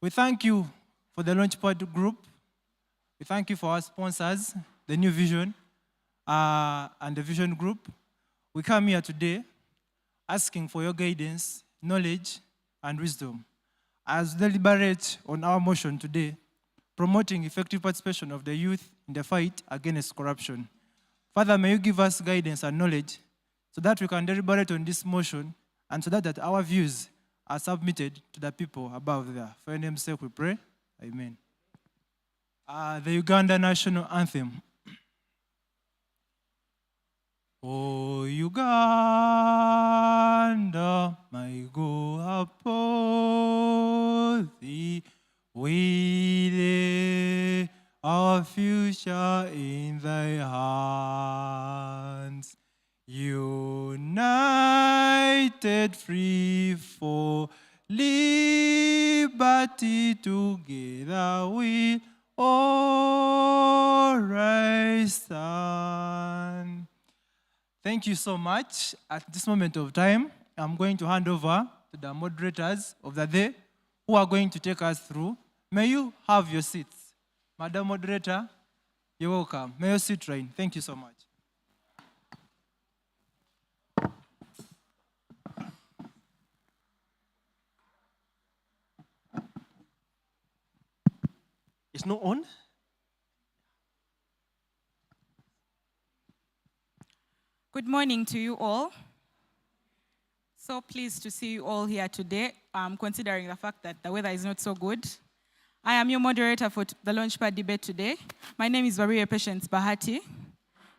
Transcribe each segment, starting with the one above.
We thank you for the Launchpad Group. We thank you for our sponsors, the New Vision and the Vision Group. We come here today asking for your guidance, knowledge, and wisdom as we deliberate on our motion today, promoting effective participation of the youth in the fight against corruption. Father, may you give us guidance and knowledge so that we can deliberate on this motion and so that our views are submitted to the people above there. For your name's sake we pray. Amen. The Uganda National Anthem. O Uganda, my go upon thee, we lay our future in thy hands. United, free for liberty, together we all rise stand. Thank you so much. At this moment of time, I'm going to hand over to the moderators of the day who are going to take us through. May you have your seats. Madam Moderator, you're welcome. May your seat reign. Thank you so much. It's not on? Good morning to you all. So pleased to see you all here today, considering the fact that the weather is not so good. I am your moderator for the Launchpad debate today. My name is Waria Patience Bahati.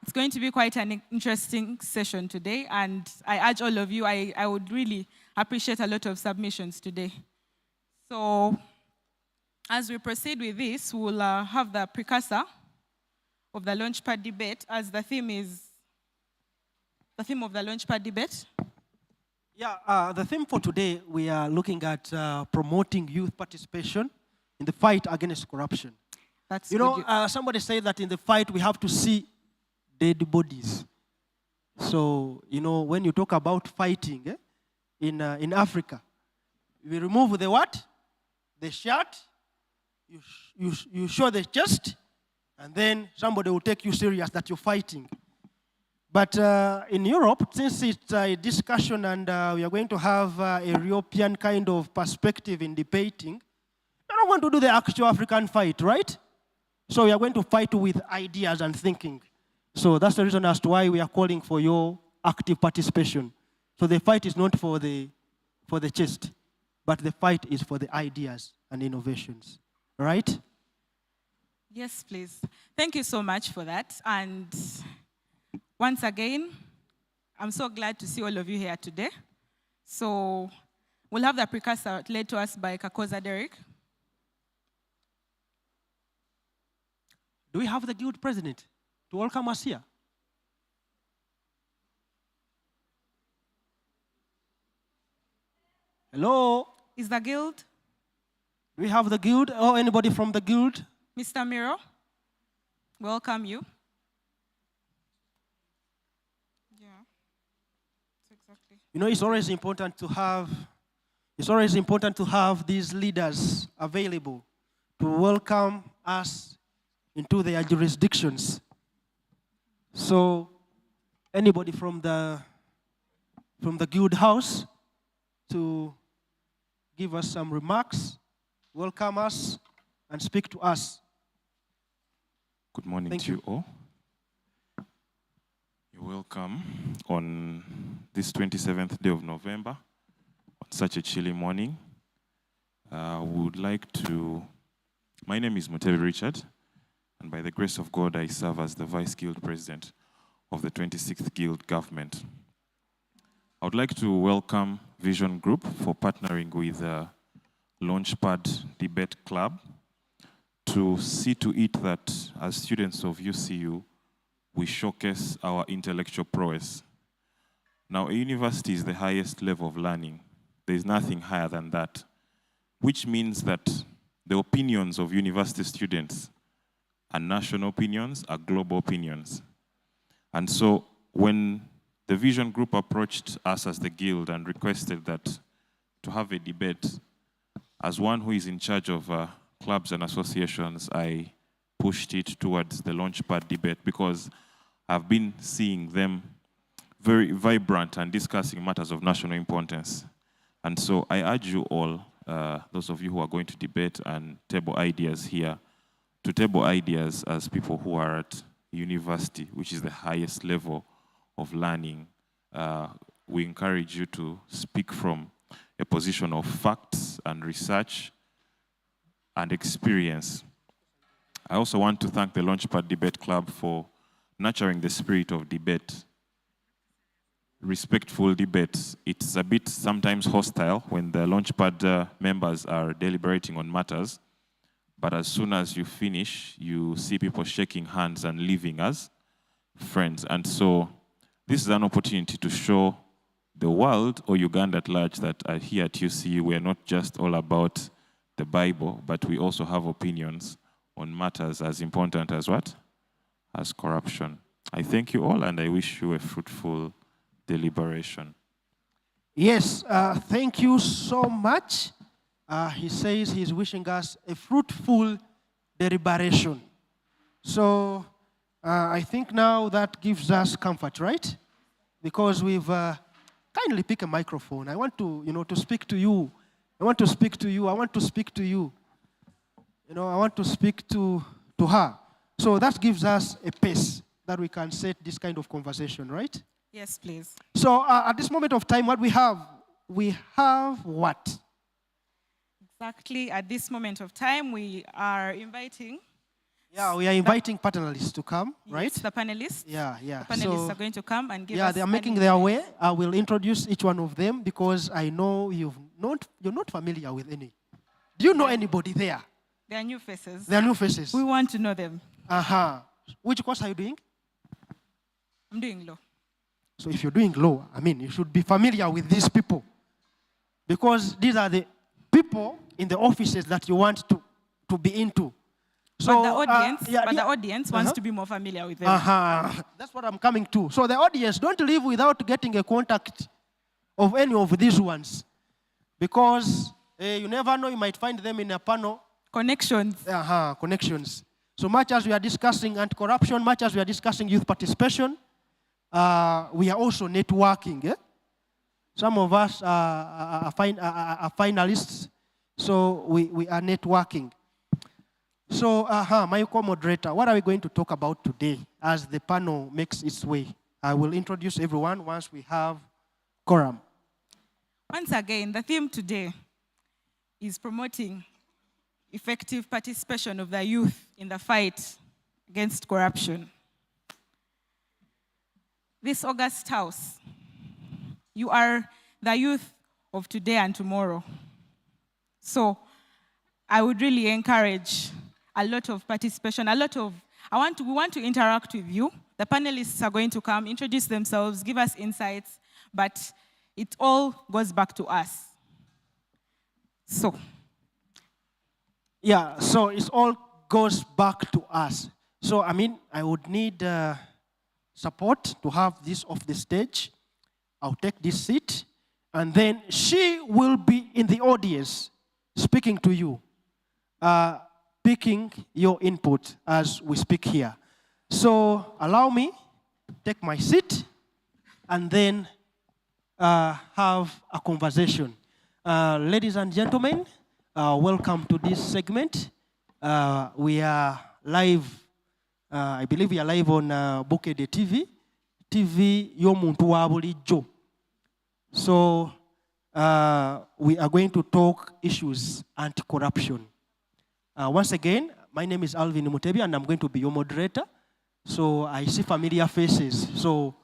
It's going to be quite an interesting session today, and I urge all of you, I would really appreciate a lot of submissions today. So as we proceed with this, we'll have the precursor of the Launchpad debate, as the theme of the Launchpad debate. Yeah, the theme for today, we are looking at promoting youth participation in the fight against corruption. That's somebody said that in the fight we have to see dead bodies. So, when you talk about fighting in Africa, we remove the what? The shirt, you show the chest, and then somebody will take you serious that you're fighting. But in Europe, since it's a discussion and we are going to have a European kind of perspective in debating, we're not going to do the actual African fight, right? So we are going to fight with ideas and thinking. So that's the reason as to why we are calling for your active participation. So the fight is not for the chest, but the fight is for the ideas and innovations, right? Yes, please. Thank you so much for that. And once again, I'm so glad to see all of you here today. So we'll have the precursor led to us by Kakoza Derek. Do we have the guild president to welcome us here? Hello? Is the guild? Do we have the guild or anybody from the guild? Mr. Miro, welcome you. It's always important to have these leaders available to welcome us into their jurisdictions. So anybody from the guild house to give us some remarks, welcome us, and speak to us. Good morning to you all. You're welcome on this 27th day of November, on such a chilly morning. My name is Mutebi Richard, and by the grace of God, I serve as the Vice Guild President of the 26th Guild Government. I would like to welcome Vision Group for partnering with Launchpad Debate Club to see to it that as students of UCU, we showcase our intellectual prowess. Now, a university is the highest level of learning. There is nothing higher than that, which means that the opinions of university students are national opinions, are global opinions. And so when the Vision Group approached us as the guild and requested that to have a debate, As one who is in charge of clubs and associations, I pushed it towards the Launchpad debate because I've been seeing them very vibrant and discussing matters of national importance. And so I urge you all, those of you who are going to debate and table ideas here, to table ideas as people who are at university, which is the highest level of learning. We encourage you to speak from a position of facts and research and experience. I also want to thank the Launchpad Debate Club for nurturing the spirit of debate. Respectful debates. It's a bit sometimes hostile when the Launchpad members are deliberating on matters, but as soon as you finish, you see people shaking hands and leaving as friends. And so this is an opportunity to show the world or Uganda at large that here at UC, we're not just all about the Bible, but we also have opinions on matters as important as what? As corruption. I thank you all and I wish you a fruitful deliberation. Yes, thank you so much. He says he's wishing us a fruitful deliberation. So I think now that gives us comfort, right? Because we've kindly pick a microphone. I want to, to speak to you. I want to speak to you. I want to speak to you. I want to speak to her. So that gives us a pace that we can set this kind of conversation, right? Yes, please. So at this moment of time, what we have what? Exactly. At this moment of time, we are inviting. Yeah, we are inviting panelists to come, right? Yes, the panelists. Yeah. The panelists are going to come and give us. Yeah, they are making their way. I will introduce each one of them because I know you're not familiar with any. Do you know anybody there? They are new faces. They are new faces. We want to know them. Which course are you doing? I'm doing law. So if you're doing law, you should be familiar with these people. Because these are the people in the offices that you want to be into. So, but the audience wants to be more familiar with them. That's what I'm coming to. So the audience, don't leave without getting a contact of any of these ones. Because you never know, you might find them in a panel. Connections. Connections. So much as we are discussing anti-corruption, much as we are discussing youth participation, we are also networking. Eh? Some of us are finalists, so we are networking. So, my co-moderator, what are we going to talk about today as the panel makes its way? I will introduce everyone once we have quorum. Once again, the theme today is promoting effective participation of the youth in the fight against corruption. This August House, you are the youth of today and tomorrow. So I would really encourage a lot of participation, we want to interact with you. The panelists are going to come, introduce themselves, give us insights, but it all goes back to us. So. Yeah, so it all goes back to us. So, I would need support to have this off the stage. I'll take this seat, and then she will be in the audience speaking to you, picking your input as we speak here. So allow me take my seat and then have a conversation. Ladies and gentlemen, welcome to this segment. We are live, I believe we are live on Bukede TV, TV Yomuntu wa bulijjo. So we are going to talk issues anti-corruption. Once again, my name is Alvin Mutebi and I'm going to be your moderator. So I see familiar faces, so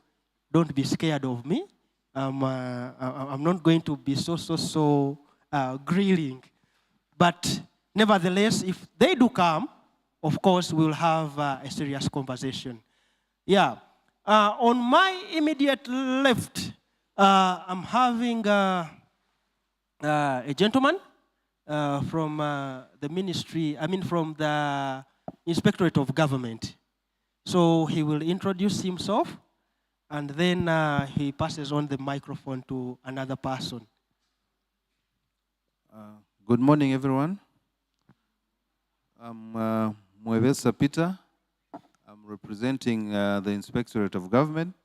don't be scared of me. I'm not going to be so grilling. But nevertheless, if they do come, of course, we'll have a serious conversation. Yeah. On my immediate left, I'm having a gentleman from the ministry, from the Inspectorate of Government. So he will introduce himself, and then he passes on the microphone to another person. Good morning, everyone. I'm Mwebesa Peter. I'm representing the Inspectorate of Government.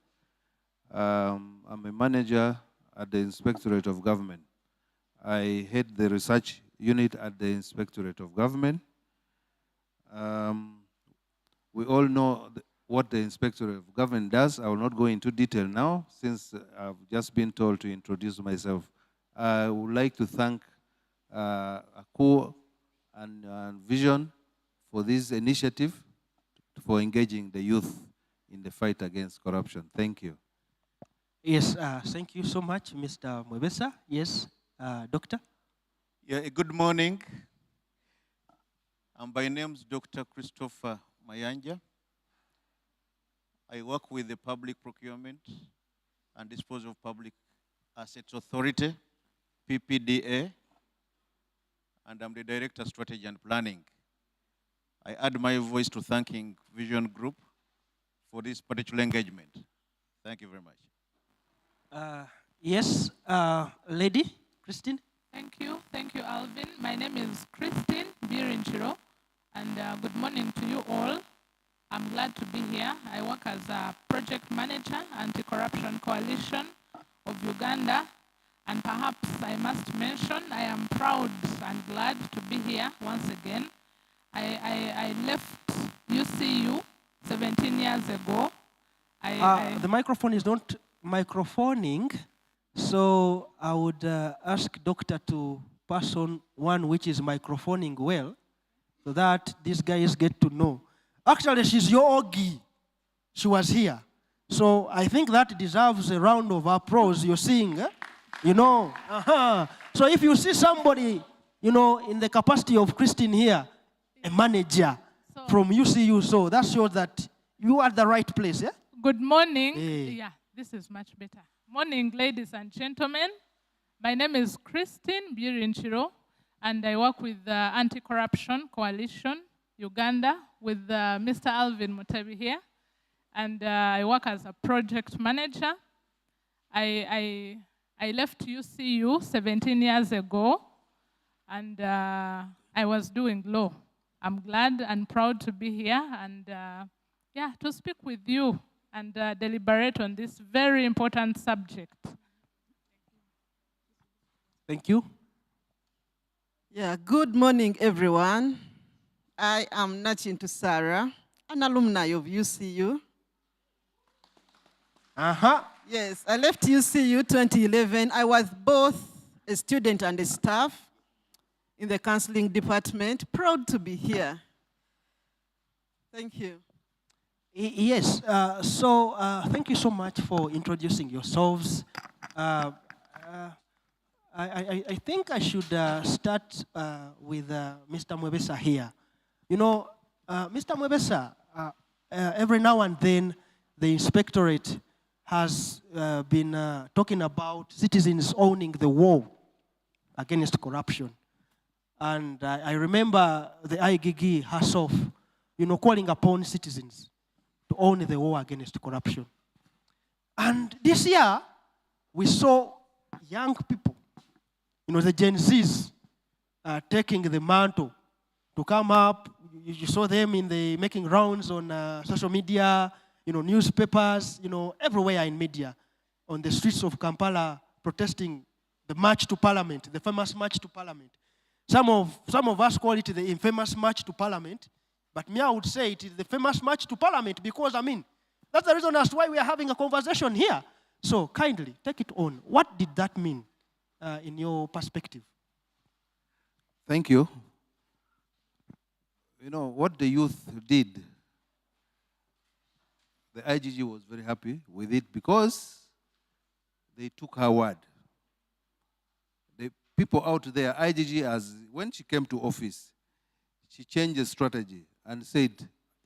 I'm a manager at the Inspectorate of Government. I head the research unit at the Inspectorate of Government. We all know what the Inspectorate of Government does. I will not go into detail now since I've just been told to introduce myself. I would like to thank ACOA and Vision for this initiative for engaging the youth in the fight against corruption. Thank you. Yes, thank you so much, Mr. Mwebesa. Yes, Doctor? Yeah, good morning. My name is Dr. Christopher Mayanja. I work with the Public Procurement and Disposal of Public Assets Authority, PPDA, and I'm the Director of Strategy and Planning. I add my voice to thanking Vision Group for this particular engagement. Thank you very much. Yes, lady, Christine? Thank you, Alvin. My name is Christine Birinchiro, and good morning to you all. I'm glad to be here. I work as a project manager, Anti-Corruption Coalition of Uganda, and perhaps I must mention I am proud and glad to be here once again. I left UCU 17 years ago. The microphone is not microphoning, so I would ask Doctor to pass on one which is microphoning well, so that these guys get to know. Actually, she's your Ogi. She was here. So I think that deserves a round of applause. You're seeing, you know. So if you see somebody, you know, in the capacity of Christine here, a manager from UCU, so that shows that you are at the right place, yeah? Good morning. Hey. Yeah, this is much better. Morning, ladies and gentlemen. My name is Christine Birinchiro, and I work with the Anti-Corruption Coalition, Uganda, with Mr. Alvin Mutebi here. And I work as a project manager. I left UCU 17 years ago, and I was doing law. I'm glad and proud to be here and yeah, to speak with you and deliberate on this very important subject. Thank you. Yeah, good morning, everyone. I am Nachintu Sarah, an alumni of UCU. Yes, I left UCU 2011. I was both a student and a staff in the counseling department. Proud to be here. Thank you. Yes, so thank you so much for introducing yourselves. I think I should start with Mr. Mwebesa here. You know, Mr. Mwebesa, every now and then the inspectorate has been talking about citizens owning the war against corruption. And I remember the IGG herself, you know, calling upon citizens to own the war against corruption. And this year, we saw young people, you know, the Gen Zs, taking the mantle to come up. You saw them in the making rounds on social media, you know, newspapers, you know, everywhere in media, on the streets of Kampala, protesting the march to Parliament, the famous march to Parliament. Some of us call it the infamous march to Parliament, but me, I would say it is the famous march to Parliament because, I mean, that's the reason as to why we are having a conversation here. So kindly, take it on. What did that mean in your perspective? Thank you. You know, what the youth did, the IGG was very happy with it because they took her word. The people out there, IGG, when she came to office, she changed the strategy and said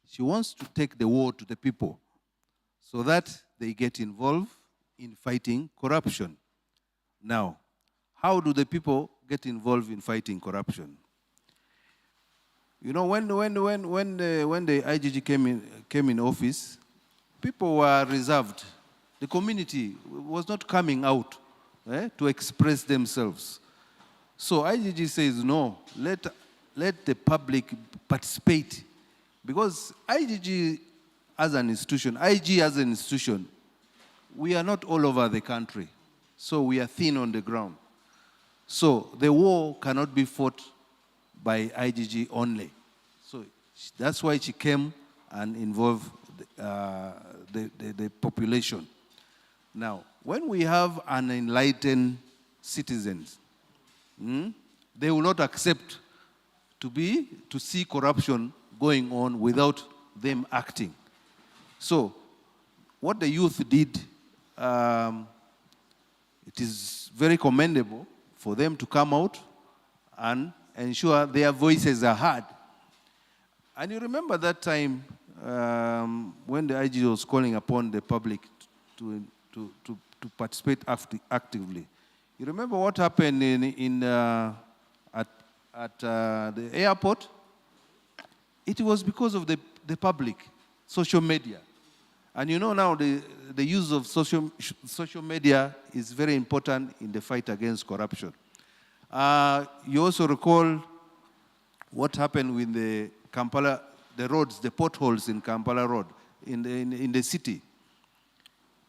she wants to take the war to the people so that they get involved in fighting corruption. Now, how do the people get involved in fighting corruption? You know, when the IGG came in office, people were reserved. The community was not coming out to express themselves. So IGG says, no, let the public participate. Because IGG as an institution, IG as an institution, we are not all over the country. So we are thin on the ground. So the war cannot be fought by IGG only. So that's why she came and involved the population. Now, when we have an enlightened citizens, they will not accept to see corruption going on without them acting. So what the youth did, it is very commendable for them to come out and ensure their voices are heard. And you remember that time when the IG was calling upon the public to participate actively. You remember what happened at the airport? It was because of the public, social media. And you know now the use of social media is very important in the fight against corruption. You also recall what happened with the Kampala, the roads, the potholes in Kampala Road, in the city.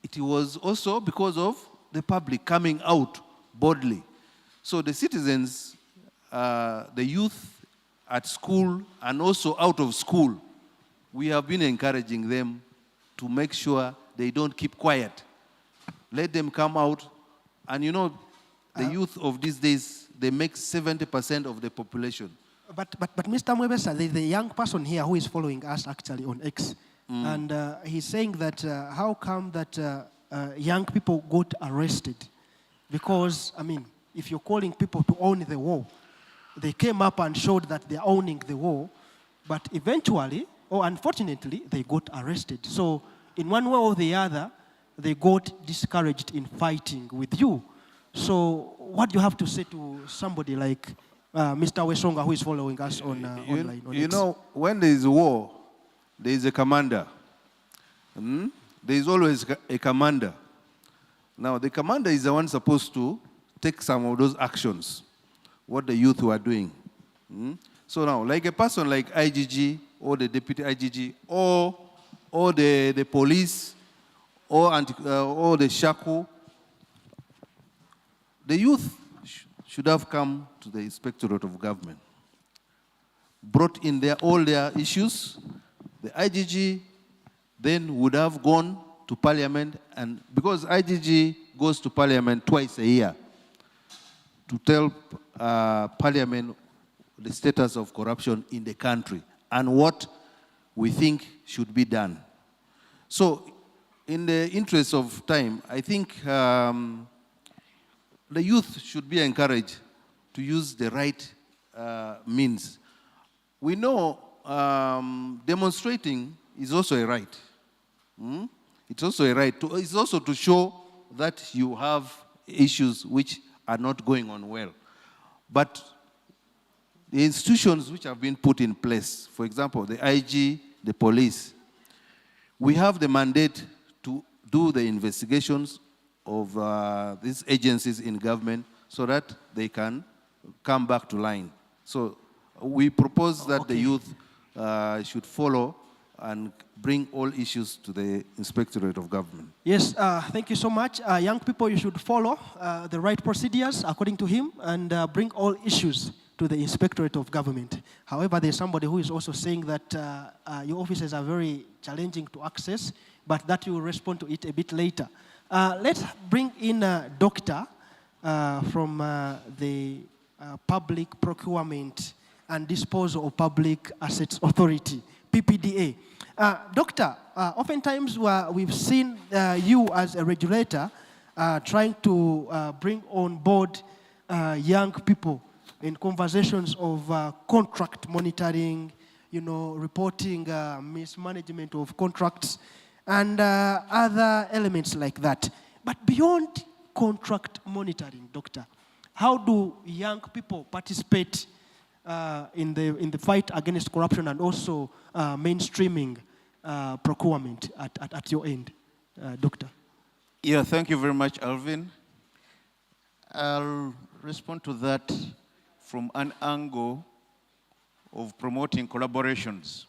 It was also because of the public coming out boldly. So the citizens, the youth at school and also out of school, we have been encouraging them to make sure they don't keep quiet. Let them come out. And you know, the youth of these days, they make 70% of the population. But Mr. Mwebesa, there's a young person here who is following us actually on X. And he's saying that how come that young people got arrested? Because, I mean, if you're calling people to own the war, they came up and showed that they're owning the war, but eventually, or unfortunately, they got arrested. So in one way or the other, they got discouraged in fighting with you. So what do you have to say to somebody like Mr. Wesonga, who is following us on online? You know, when there is a war, there is a commander. There is always a commander. Now, the commander is the one supposed to take some of those actions, what the youth were doing. So now, like a person like IGG, or the deputy IGG, or the police, or the Shaku, the youth should have come to the Inspectorate of Government, brought in all their issues. The IGG then would have gone to Parliament, and because IGG goes to Parliament twice a year to tell Parliament the status of corruption in the country and what we think should be done. So in the interest of time, I think the youth should be encouraged to use the right means. We know demonstrating is also a right. It's also a right. It's also to show that you have issues which are not going on well. But the institutions which have been put in place, for example, the IG, the police, we have the mandate to do the investigations of these agencies in government so that they can come back to line. So we propose that the youth should follow and bring all issues to the Inspectorate of Government. Yes, thank you so much. Young people, you should follow the right procedures according to him and bring all issues to the Inspectorate of Government. However, there's somebody who is also saying that your offices are very challenging to access, but that you will respond to it a bit later. Let's bring in a doctor from the Public Procurement and Disposal of Public Assets Authority, PPDA. Doctor, oftentimes we've seen you as a regulator trying to bring on board young people in conversations of contract monitoring, you know, reporting mismanagement of contracts, and other elements like that. But beyond contract monitoring, doctor, how do young people participate in the fight against corruption and also mainstreaming procurement at your end, doctor? Yeah, thank you very much, Alvin. I'll respond to that from an angle of promoting collaborations.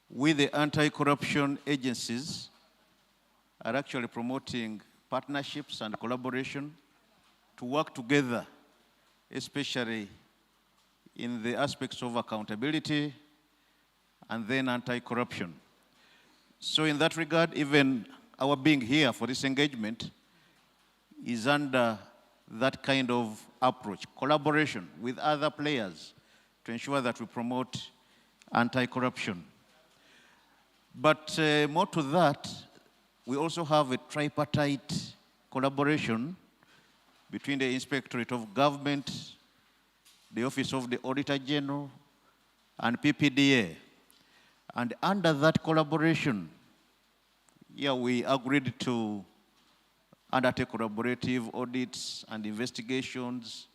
We, the anti-corruption agencies, are actually promoting partnerships and collaboration to work together, especially in the aspects of accountability and then anti-corruption. So in that regard, even our being here for this engagement is under that kind of approach, collaboration with other players to ensure that we promote anti-corruption. But more to that, we also have a tripartite collaboration between the Inspectorate of Government, the Office of the Auditor General, and PPDA. And under that collaboration, here we agreed to undertake collaborative audits and investigations,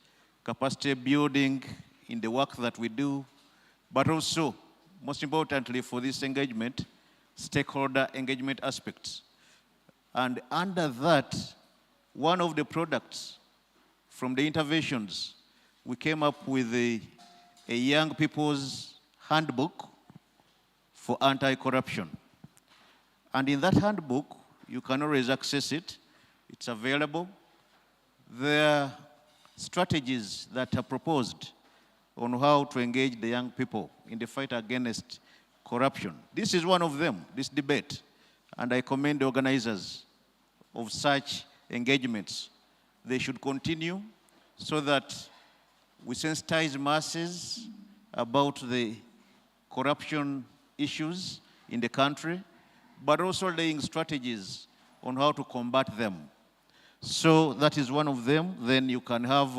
capacity building in the work that we do, but also, most importantly for this engagement, stakeholder engagement aspects. And under that, one of the products from the interventions, we came up with a young people's handbook for anti-corruption. And in that handbook, you can always access it. It's available. There are strategies that are proposed on how to engage the young people in the fight against corruption. This is one of them, this debate. And I commend the organizers of such engagements. They should continue so that we sensitize masses about the corruption issues in the country, but also laying strategies on how to combat them. So that is one of them. Then you can have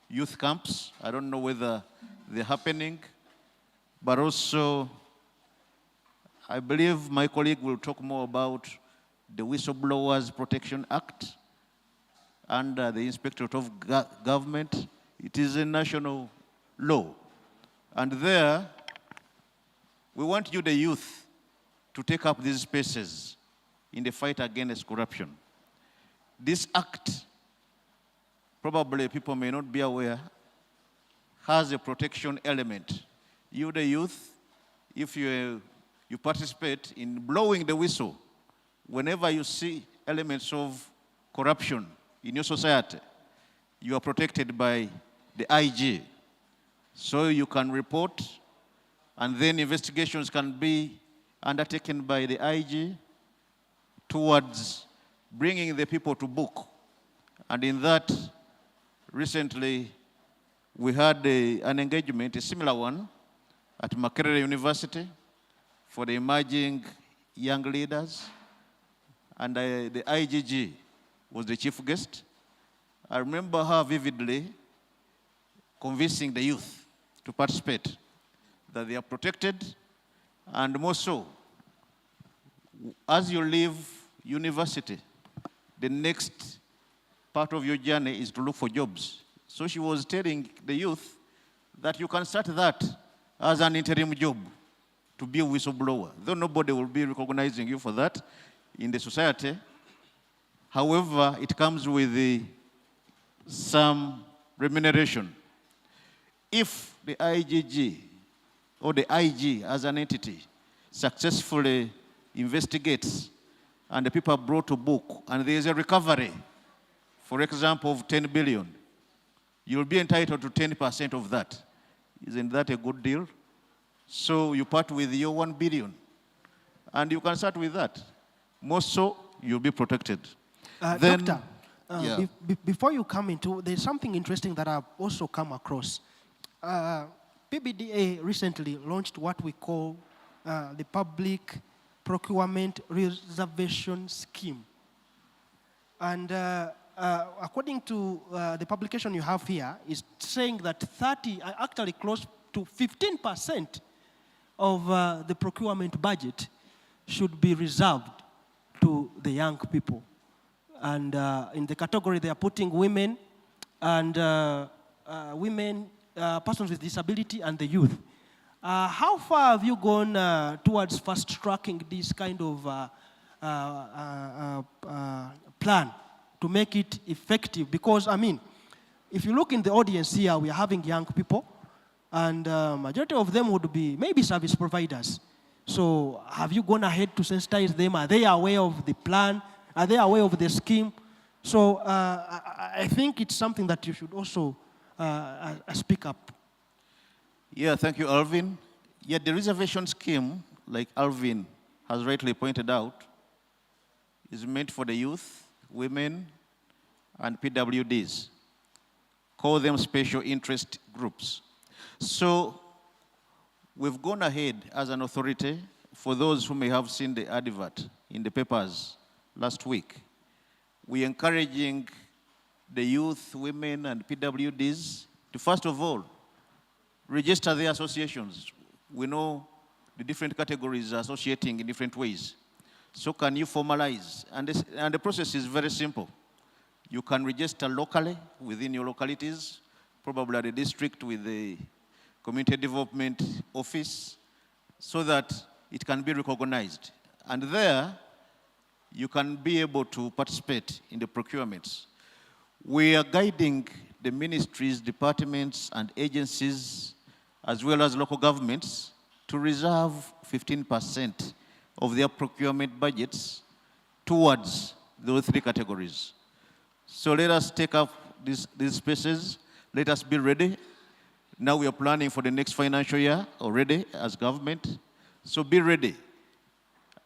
youth camps. I don't know whether they're happening, but also I believe my colleague will talk more about the Whistleblowers Protection Act under the Inspectorate of Government. It is a national law. And there, we want you, the youth, to take up these spaces in the fight against corruption. This act, probably people may not be aware, has a protection element. You, the youth, if you participate in blowing the whistle, whenever you see elements of corruption in your society, you are protected by the IG. So you can report, and then investigations can be undertaken by the IG towards bringing the people to book. And in that, recently, we had an engagement, a similar one, at Makerere University for the emerging young leaders. And the IGG was the chief guest. I remember her vividly convincing the youth to participate, that they are protected, and more so, as you leave university, the next part of your journey is to look for jobs. So she was telling the youth that you can start that as an interim job to be a whistleblower, though nobody will be recognizing you for that in the society. However, it comes with some remuneration. If the IGG or the IG as an entity successfully investigates and the people are brought to book and there is a recovery, for example, of 10 billion, you'll be entitled to 10% of that. Isn't that a good deal? So you part with your 1 billion and you can start with that. More so, you'll be protected. Doctor, Yeah. before you come into, there's something interesting that I've also come across. PBDA recently launched what we call the Public Procurement Reservation Scheme. And according to the publication you have here, is saying that actually close to 15% of the procurement budget should be reserved to the young people. And in the category, they are putting women and persons with disability and the youth. How far have you gone towards fast-tracking this kind of plan to make it effective? Because, I mean, if you look in the audience here, we are having young people, and majority of them would be maybe service providers. So have you gone ahead to sensitize them? Are they aware of the plan? Are they aware of the scheme? So I think it's something that you should also speak up. Yeah, thank you, Alvin. Yeah, the reservation scheme, like Alvin has rightly pointed out, is meant for the youth, women, and PWDs. Call them special interest groups. So we've gone ahead as an authority, for those who may have seen the advert in the papers last week. We're encouraging the youth, women, and PWDs to, first of all, register their associations. We know the different categories are associating in different ways. So can you formalize? And the process is very simple. You can register locally within your localities, probably at the district with the community development office, so that it can be recognized. And there, you can be able to participate in the procurements. We are guiding the ministries, departments, and agencies, as well as local governments, to reserve 15% of their procurement budgets towards those three categories. So let us take up these spaces. Let us be ready. Now we are planning for the next financial year already as government. So be ready.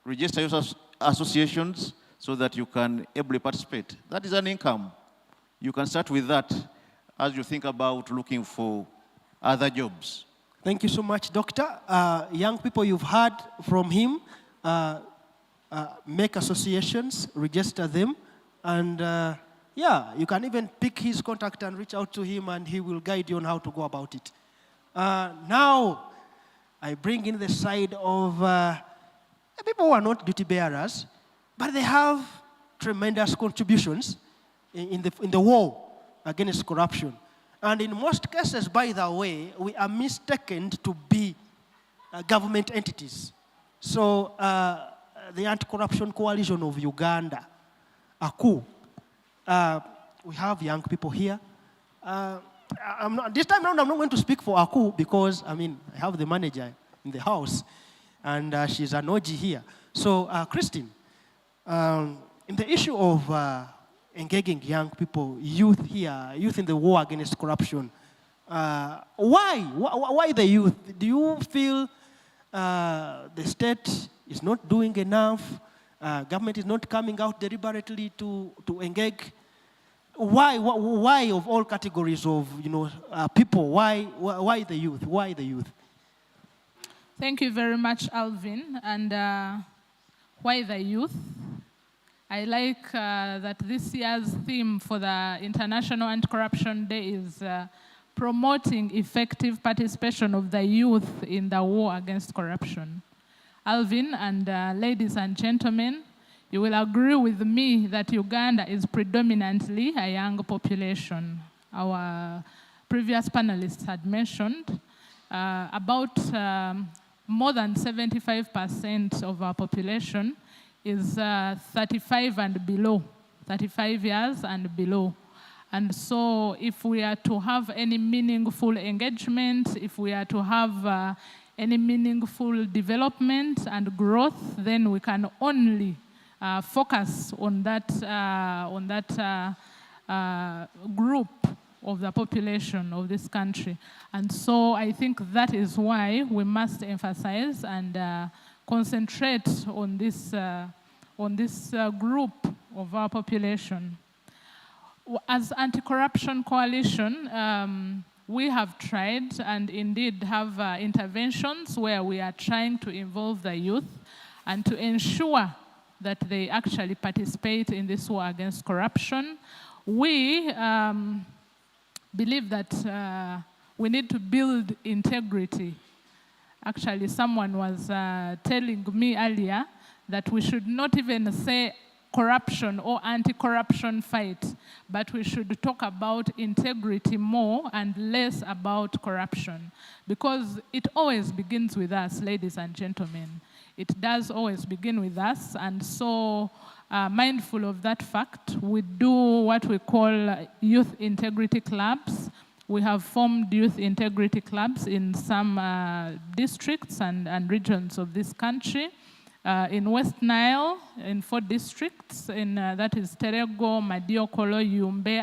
Register your associations so that you can ably participate. That is an income. You can start with that as you think about looking for other jobs. Thank you so much, Doctor. Young people, you've heard from him. Make associations, register them, and yeah, you can even pick his contact and reach out to him, and he will guide you on how to go about it. Now, I bring in the side of people who are not duty bearers, but they have tremendous contributions in the war against corruption. And in most cases, by the way, we are mistaken to be government entities. So the Anti-Corruption Coalition of Uganda, ACU, we have young people here. This time around, I'm not going to speak for ACU because, I have the manager in the house, and she's an OG here. So, Christine, in the issue of engaging young people, youth here, youth in the war against corruption, why the youth? Do you feel the state is not doing enough? Government is not coming out deliberately to engage? Why of all categories of people? Why the youth? Why the youth? Thank you very much, Alvin. And why the youth? I like that this year's theme for the International Anti-Corruption Day is promoting effective participation of the youth in the war against corruption. Alvin and ladies and gentlemen, you will agree with me that Uganda is predominantly a young population. Our previous panelists had mentioned about more than 75% of our population is 35 and below, 35 years and below. And so if we are to have any meaningful engagement, if we are to have any meaningful development and growth, then we can only focus on that group of the population of this country. And so I think that is why we must emphasize and concentrate on this group of our population. As Anti-Corruption Coalition, we have tried and indeed have interventions where we are trying to involve the youth and to ensure that they actually participate in this war against corruption. We believe that we need to build integrity. Actually, someone was telling me earlier that we should not even say corruption or anti-corruption fight, but we should talk about integrity more and less about corruption, because it always begins with us, ladies and gentlemen. it does always begin with us. And so, mindful of that fact, we do what we call youth integrity clubs. We have formed youth integrity clubs in some districts and regions of this country. In West Nile, in 4 districts, that is Terego, Madiokolo, Yumbe,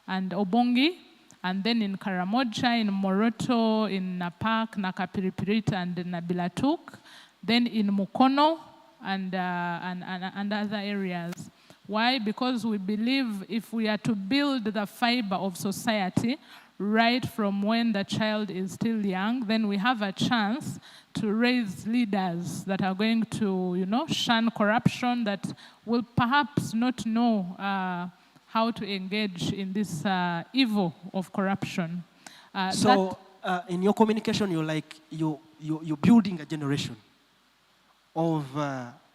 and Obongi. And then in Karamoja, in Moroto, in Napak, Nakapiripirit, and Nabilatuk. Then in Mukono and other areas. Why? Because we believe if we are to build the fiber of society right from when the child is still young, then we have a chance to raise leaders that are going to, shun corruption, that will perhaps not know how to engage in this evil of corruption. In your communication, you're building a generation of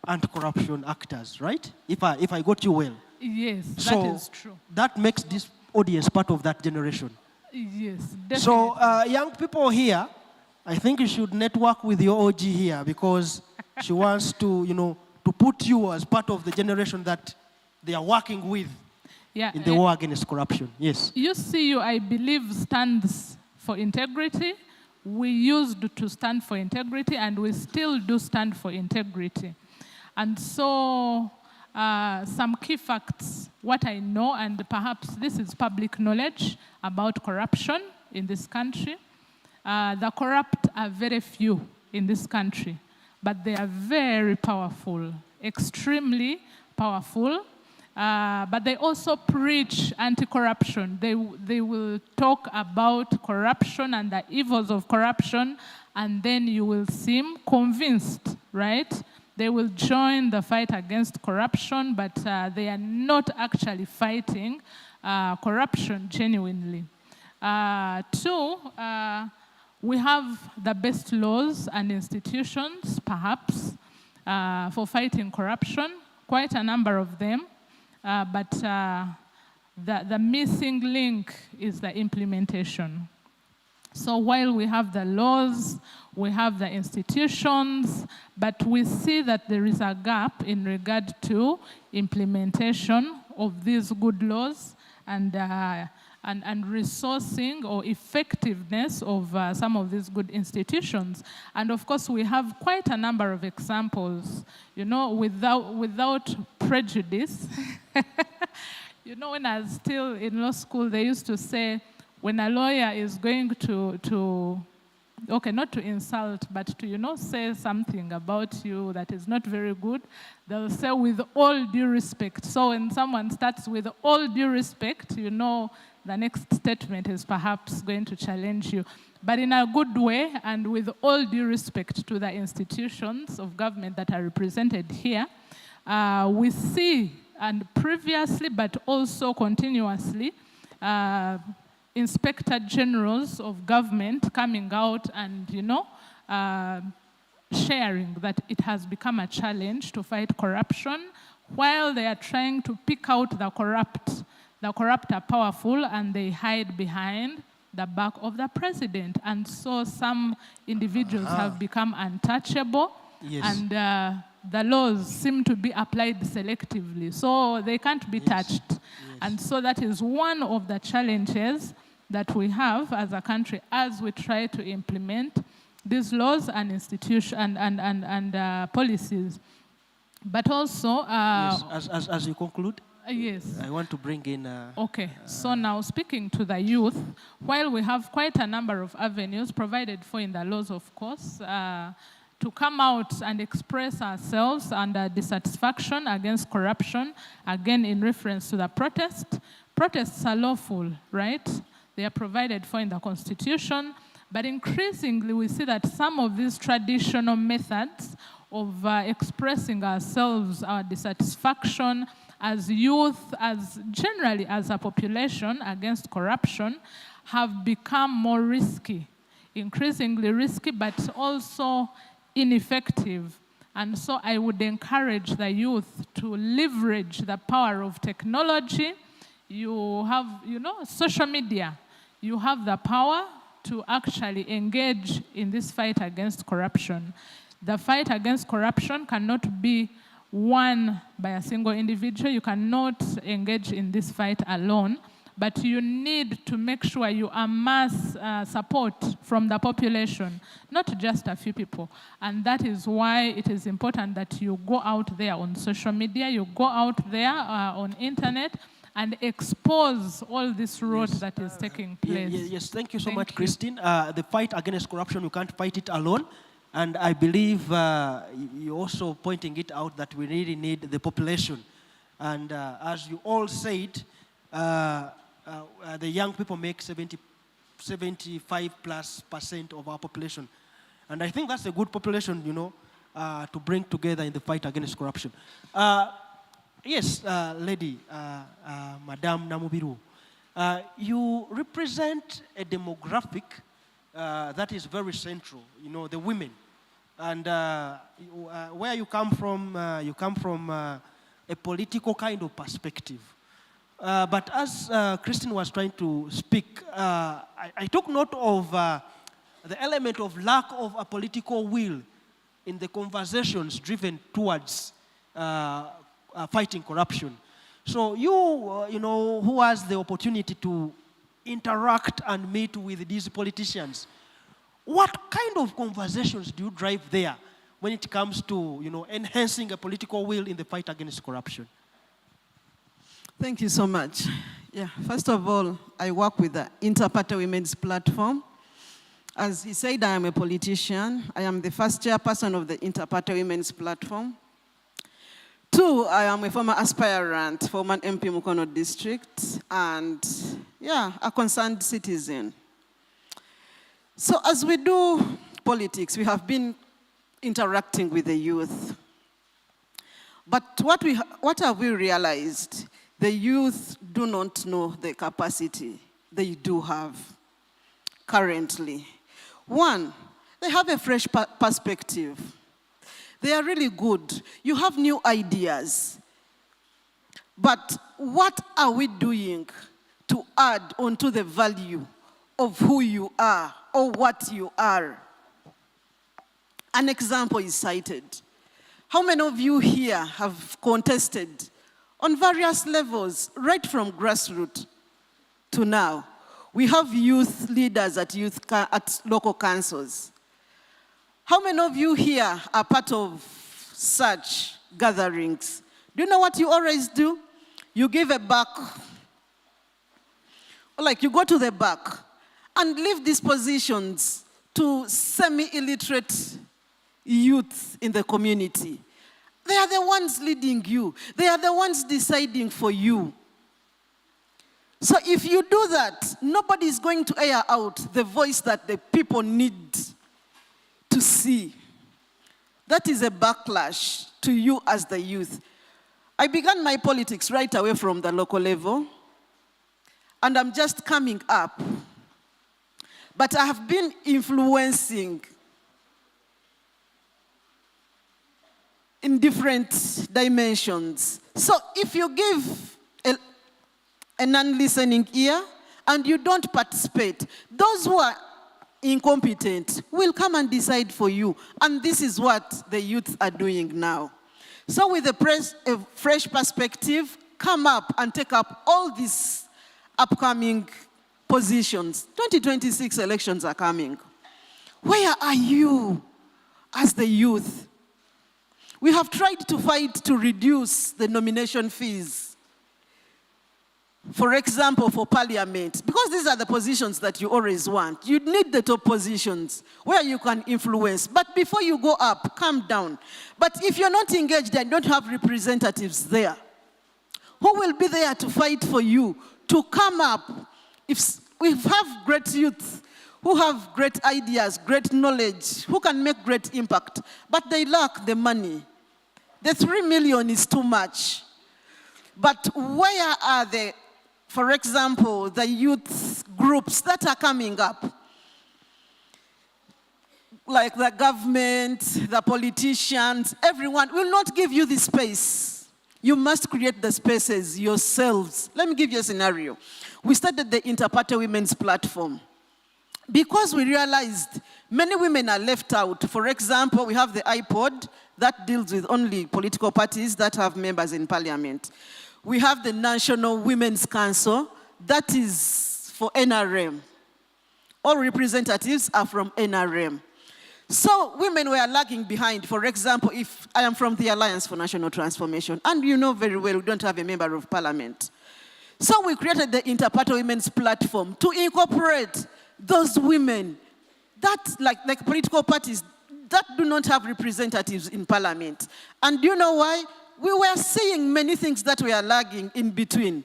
anti-corruption actors, right? If I got you well. Yes, that is true. That makes this audience part of that generation. Yes, definitely. So young people here, I think you should network with your OG here because she wants to, to put you as part of the generation that they are working with in the war against corruption. Yes. UCU, I believe, stands for integrity. We used to stand for integrity, and we still do stand for integrity. And so some key facts, what I know, and perhaps this is public knowledge about corruption in this country. The corrupt are very few in this country, but they are very powerful, extremely powerful. But they also preach anti-corruption. They will talk about corruption and the evils of corruption, and then you will seem convinced, right? They will join the fight against corruption, but they are not actually fighting corruption genuinely. 2, we have the best laws and institutions, perhaps, for fighting corruption, quite a number of them. But the missing link is the implementation. So while we have the laws, we have the institutions, but we see that there is a gap in regard to implementation of these good laws and resourcing or effectiveness of some of these good institutions. And of course, we have quite a number of examples, without prejudice. When I was still in law school, they used to say, when a lawyer is going to not to insult, but to, say something about you that is not very good, they'll say with all due respect. So when someone starts with all due respect, the next statement is perhaps going to challenge you. But in a good way and with all due respect to the institutions of government that are represented here, we see, and previously but also continuously, inspector generals of government coming out and, sharing that it has become a challenge to fight corruption while they are trying to pick out the corrupt. The corrupt are powerful and they hide behind the back of the president. And so some individuals have become untouchable. Yes. And the laws seem to be applied selectively. So they can't be touched. Yes. And so that is one of the challenges that we have as a country as we try to implement these laws and institutions and policies. But also... yes. As you conclude? Yes. I want to bring in... okay, so now speaking to the youth, while we have quite a number of avenues provided for in the laws, of course, to come out and express ourselves under dissatisfaction against corruption, again in reference to the protest. Protests are lawful, right? They are provided for in the Constitution, but increasingly we see that some of these traditional methods of expressing ourselves, our dissatisfaction as youth, as generally as a population against corruption, have become more risky, increasingly risky, but also ineffective. And so I would encourage the youth to leverage the power of technology. You have, social media. You have the power to actually engage in this fight against corruption. The fight against corruption cannot be won by a single individual. You cannot engage in this fight alone, but you need to make sure you amass support from the population, not just a few people. And that is why it is important that you go out there on social media, you go out there on internet, and expose all this rot that is taking place. Yes, thank you so Thank much, you. Christine. The fight against corruption, you can't fight it alone. And I believe you're also pointing it out that we really need the population. And as you all said, the young people make 75+% of our population. And I think that's a good population, you know, to bring together in the fight against corruption. Yes, lady, Madame Namubiru, you represent a demographic that is very central, you know, the women. And where you come from a political kind of perspective. But as Christine was trying to speak, I took note of the element of lack of a political will in the conversations driven towards fighting corruption. So you know, who has the opportunity to interact and meet with these politicians, what kind of conversations do you drive there when it comes to, you know, enhancing a political will in the fight against corruption? Thank you so much. Yeah, first of all, I work with the Interparty Women's Platform. As he said, I am a politician. I am the first chairperson of the Interparty Women's Platform. 2, I am a former aspirant for Woman MP Mukono District, and yeah, a concerned citizen. So as we do politics, we have been interacting with the youth. But what have we realized? The youth do not know the capacity they do have currently. 1, they have a fresh perspective. They are really good. You have new ideas. But what are we doing to add onto the value of who you are or what you are? An example is cited. How many of you here have contested on various levels, right from grassroots to now? We have youth leaders at local councils. How many of you here are part of such gatherings? Do you know what you always do? You give a back, like you go to the back and leave these positions to semi-illiterate youth in the community. They are the ones leading you. They are the ones deciding for you. So if you do that, nobody is going to air out the voice that the people need to see. That is a backlash to you as the youth. I began my politics right away from the local level, and I'm just coming up. But I have been influencing in different dimensions. So if you give a non-listening ear and you don't participate, those who are incompetent will come and decide for you. And this is what the youth are doing now. So with a fresh perspective, come up and take up all these upcoming positions. 2026 elections are coming. Where are you as the youth? We have tried to fight to reduce the nomination fees. For example, for parliament, because these are the positions that you always want. You need the top positions where you can influence. But before you go up, calm down. But if you're not engaged and don't have representatives there, who will be there to fight for you, to come up? If we have great youth who have great ideas, great knowledge, who can make great impact, but they lack the money. The 3 million is too much. But where are the, for example, the youth groups that are coming up? Like the government, the politicians, everyone will not give you the space. You must create the spaces yourselves. Let me give you a scenario. We started the Interparty Women's Platform because we realized Many women are left out. For example, we have the iPod that deals with only political parties that have members in parliament. We have the National Women's Council that is for NRM. All representatives are from NRM. So women were lagging behind. For example, if I am from the Alliance for National Transformation, and you know very well we don't have a member of parliament. So we created the Interparty Women's Platform to incorporate those women that, like political parties, that do not have representatives in parliament. And do you know why? We were seeing many things that were lagging in between.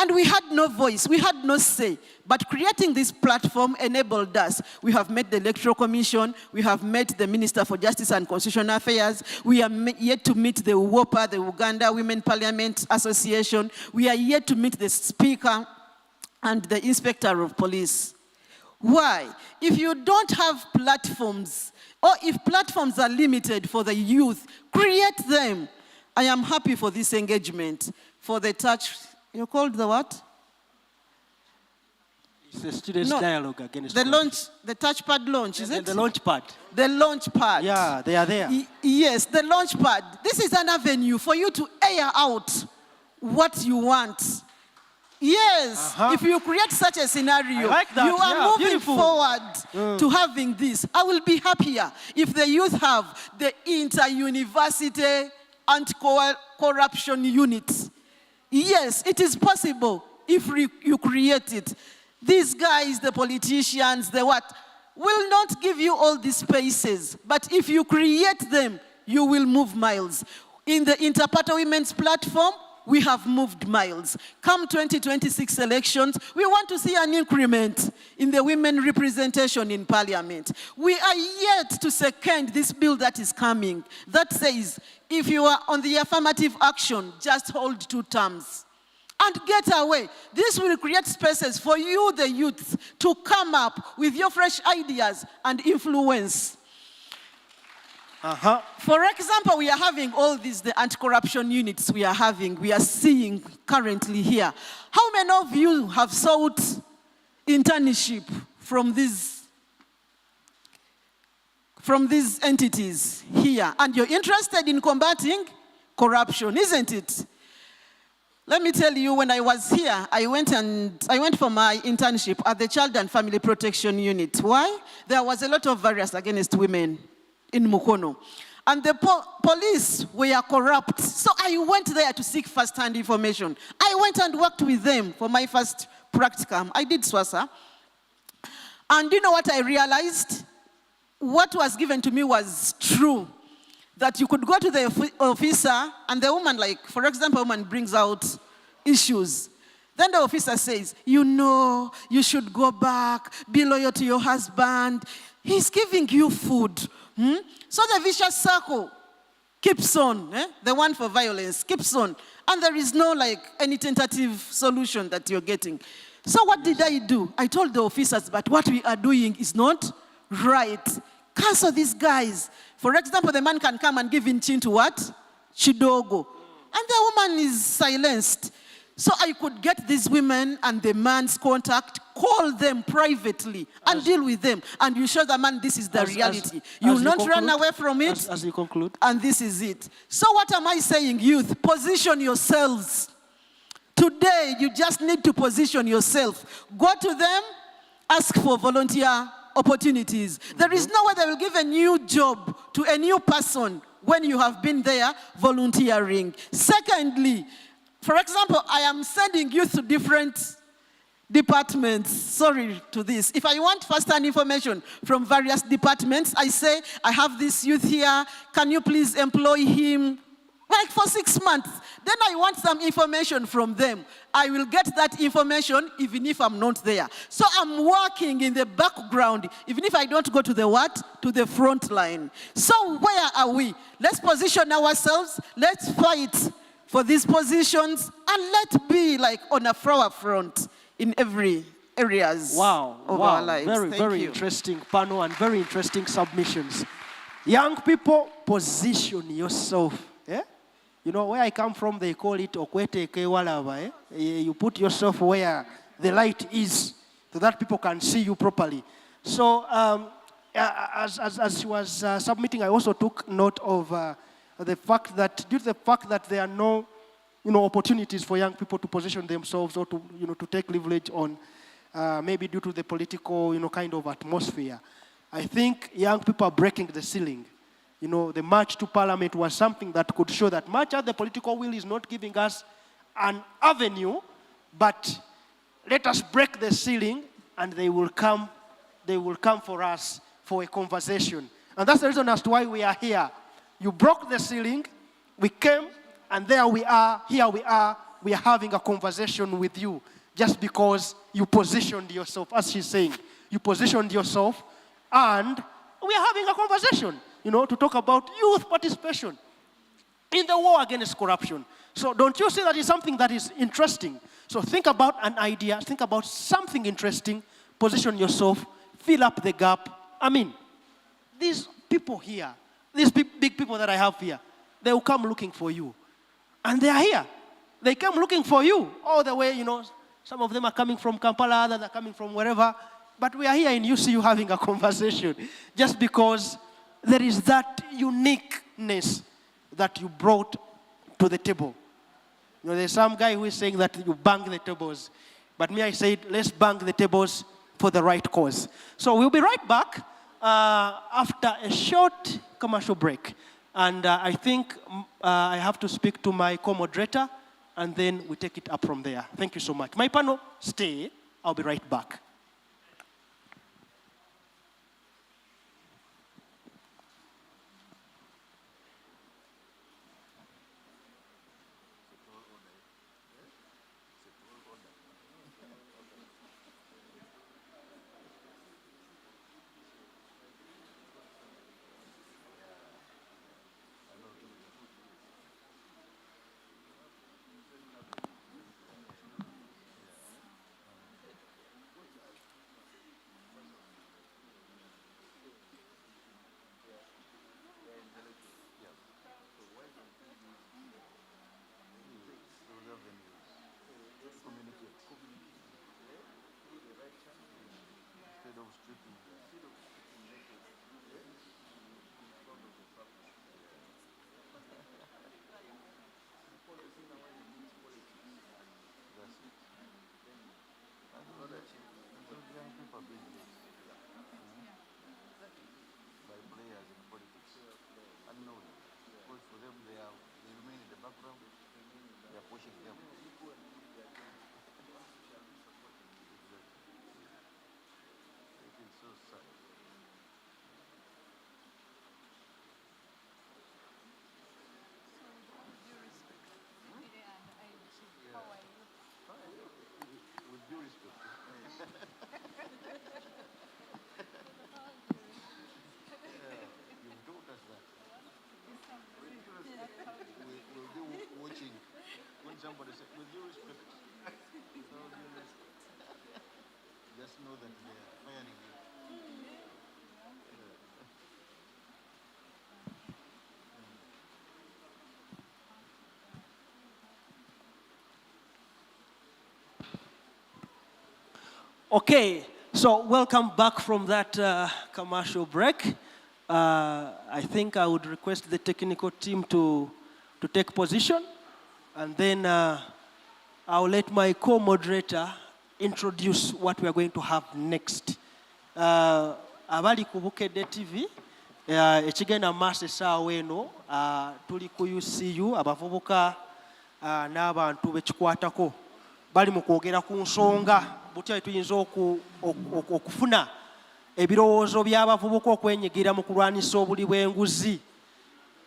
And we had no voice, we had no say. But creating this platform enabled us. We have met the Electoral Commission, we have met the Minister for Justice and Constitutional Affairs, we are yet to meet the UWOPA, the Uganda Women Parliament Association, we are yet to meet the Speaker and the Inspector of Police. Why? If you don't have platforms, or if platforms are limited for the youth, create them. I am happy for this engagement, for the touch. You called the what? It's the students' dialogue against the corruption. launch, the touchpad launch, is it? The launch pad. The launch pad. Yeah, they are there. Yes, the launch pad. This is an avenue for you to air out what you want. Yes, if you create such a scenario, I like that. you are moving beautiful. forward to having this. I will be happier if the youth have the inter-university anti-corruption unit. Yes, it is possible if you create it. These guys, the politicians, the what, will not give you all these spaces. But if you create them, you will move miles. In the Interparty Women's Platform, we have moved miles. Come 2026 elections, we want to see an increment in the women representation in parliament. We are yet to second this bill that is coming that says, if you are on the affirmative action, just hold 2 terms and get away. This will create spaces for you, the youth, to come up with your fresh ideas and influence. For example, we are having all these, the anti-corruption units we are seeing currently here. How many of you have sought internship from these entities here? And you're interested in combating corruption, isn't it? Let me tell you, when I was here, I went for my internship at the Child and Family Protection Unit. Why? There was a lot of violence against women in Mukono. And the police were corrupt. So I went there to seek first-hand information. I went and worked with them for my first practicum. I did SWASA. And you know what I realized? What was given to me was true. That you could go to the officer and the woman, like, for example, a woman brings out issues. Then the officer says, you know, you should go back, be loyal to your husband. He's giving you food. So the vicious circle keeps on. The one for violence keeps on. And there is no, like, any tentative solution that you're getting. So what did I do? I told the officers, but what we are doing is not right. Cancel these guys. For example, the man can come and give in chin to what? Chidogo. And the woman is silenced. So I could get these women and the man's contact, call them privately and deal with them. And you show the man this is the reality. You will not run away from it. As you conclude. And this is it. So what am I saying, youth? Position yourselves. Today, you just need to position yourself. Go to them, ask for volunteer opportunities. There is no way they will give a new job to a new person when you have been there volunteering. Secondly, for example, I am sending youth to different departments. Sorry to this. If I want first-hand information from various departments, I say, I have this youth here. Can you please employ him? Like for 6 months. Then I want some information from them. I will get that information even if I'm not there. So I'm working in the background, even if I don't go to the what? To the front line. So where are we? Let's position ourselves. Let's fight for these positions, and let's be like on a flower front in every areas of our lives. Very interesting panel and very interesting submissions. Young people, position yourself. You know, where I come from, they call it okwete kewalava. You put yourself where the light is so that people can see you properly. So as she was submitting, I also took note of the fact that due to the fact that there are no, opportunities for young people to position themselves or to, to take leverage on, maybe due to the political, kind of atmosphere. I think young people are breaking the ceiling. The march to parliament was something that could show that much as the political will is not giving us an avenue, but let us break the ceiling and they will come for us for a conversation. And that's the reason as to why we are here. You broke the ceiling, we came, and here we are, we are having a conversation with you just because you positioned yourself, as she's saying. You positioned yourself, and we are having a conversation, to talk about youth participation in the war against corruption. So don't you see that is something that is interesting? So think about an idea, think about something interesting, position yourself, fill up the gap. I mean, these people here, these big people that I have here, they will come looking for you. And they are here. They come looking for you all the way, some of them are coming from Kampala, others are coming from wherever. But we are here in UCU having a conversation just because there is that uniqueness that you brought to the table. There's some guy who is saying that you bang the tables. But me, I said, let's bang the tables for the right cause. So we'll be right back after a short commercial break. And I think I have to speak to my co-moderator, and then we take it up from there. Thank you so much. My panel, stay. I'll be right back. Somebody said, with due respect, just know that they are firing you. Okay, so welcome back from that commercial break. I think I would request the technical team to take position, and then I'll let my co-moderator introduce what we are going to have next. Abali ku Bukedde TV, ekigenda maaso essaawa eno, tuli ku UCU, abavubuka n'abantu bekikwatako bali mu kwogera ku nsonga butya tuyinza okufuna ebirowoozo by'abavubuka okwenyigira mu kulwanisa obuli bw'enguzi.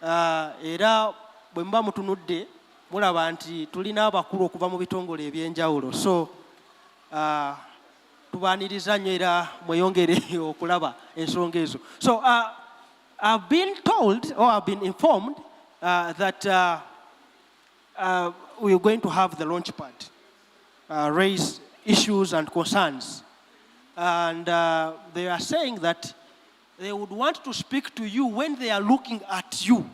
Era bwe muba mutunudde mulaba nti tulina abakulu okuva mu bitongole ebyenjawulo. So tubaaniriza nnyo era mweyongere okulaba ensonga ezo. So I've been told, or I've been informed that we are going to have the launch pad raise issues and concerns. And they are saying that they would want to speak to you when they are looking at you.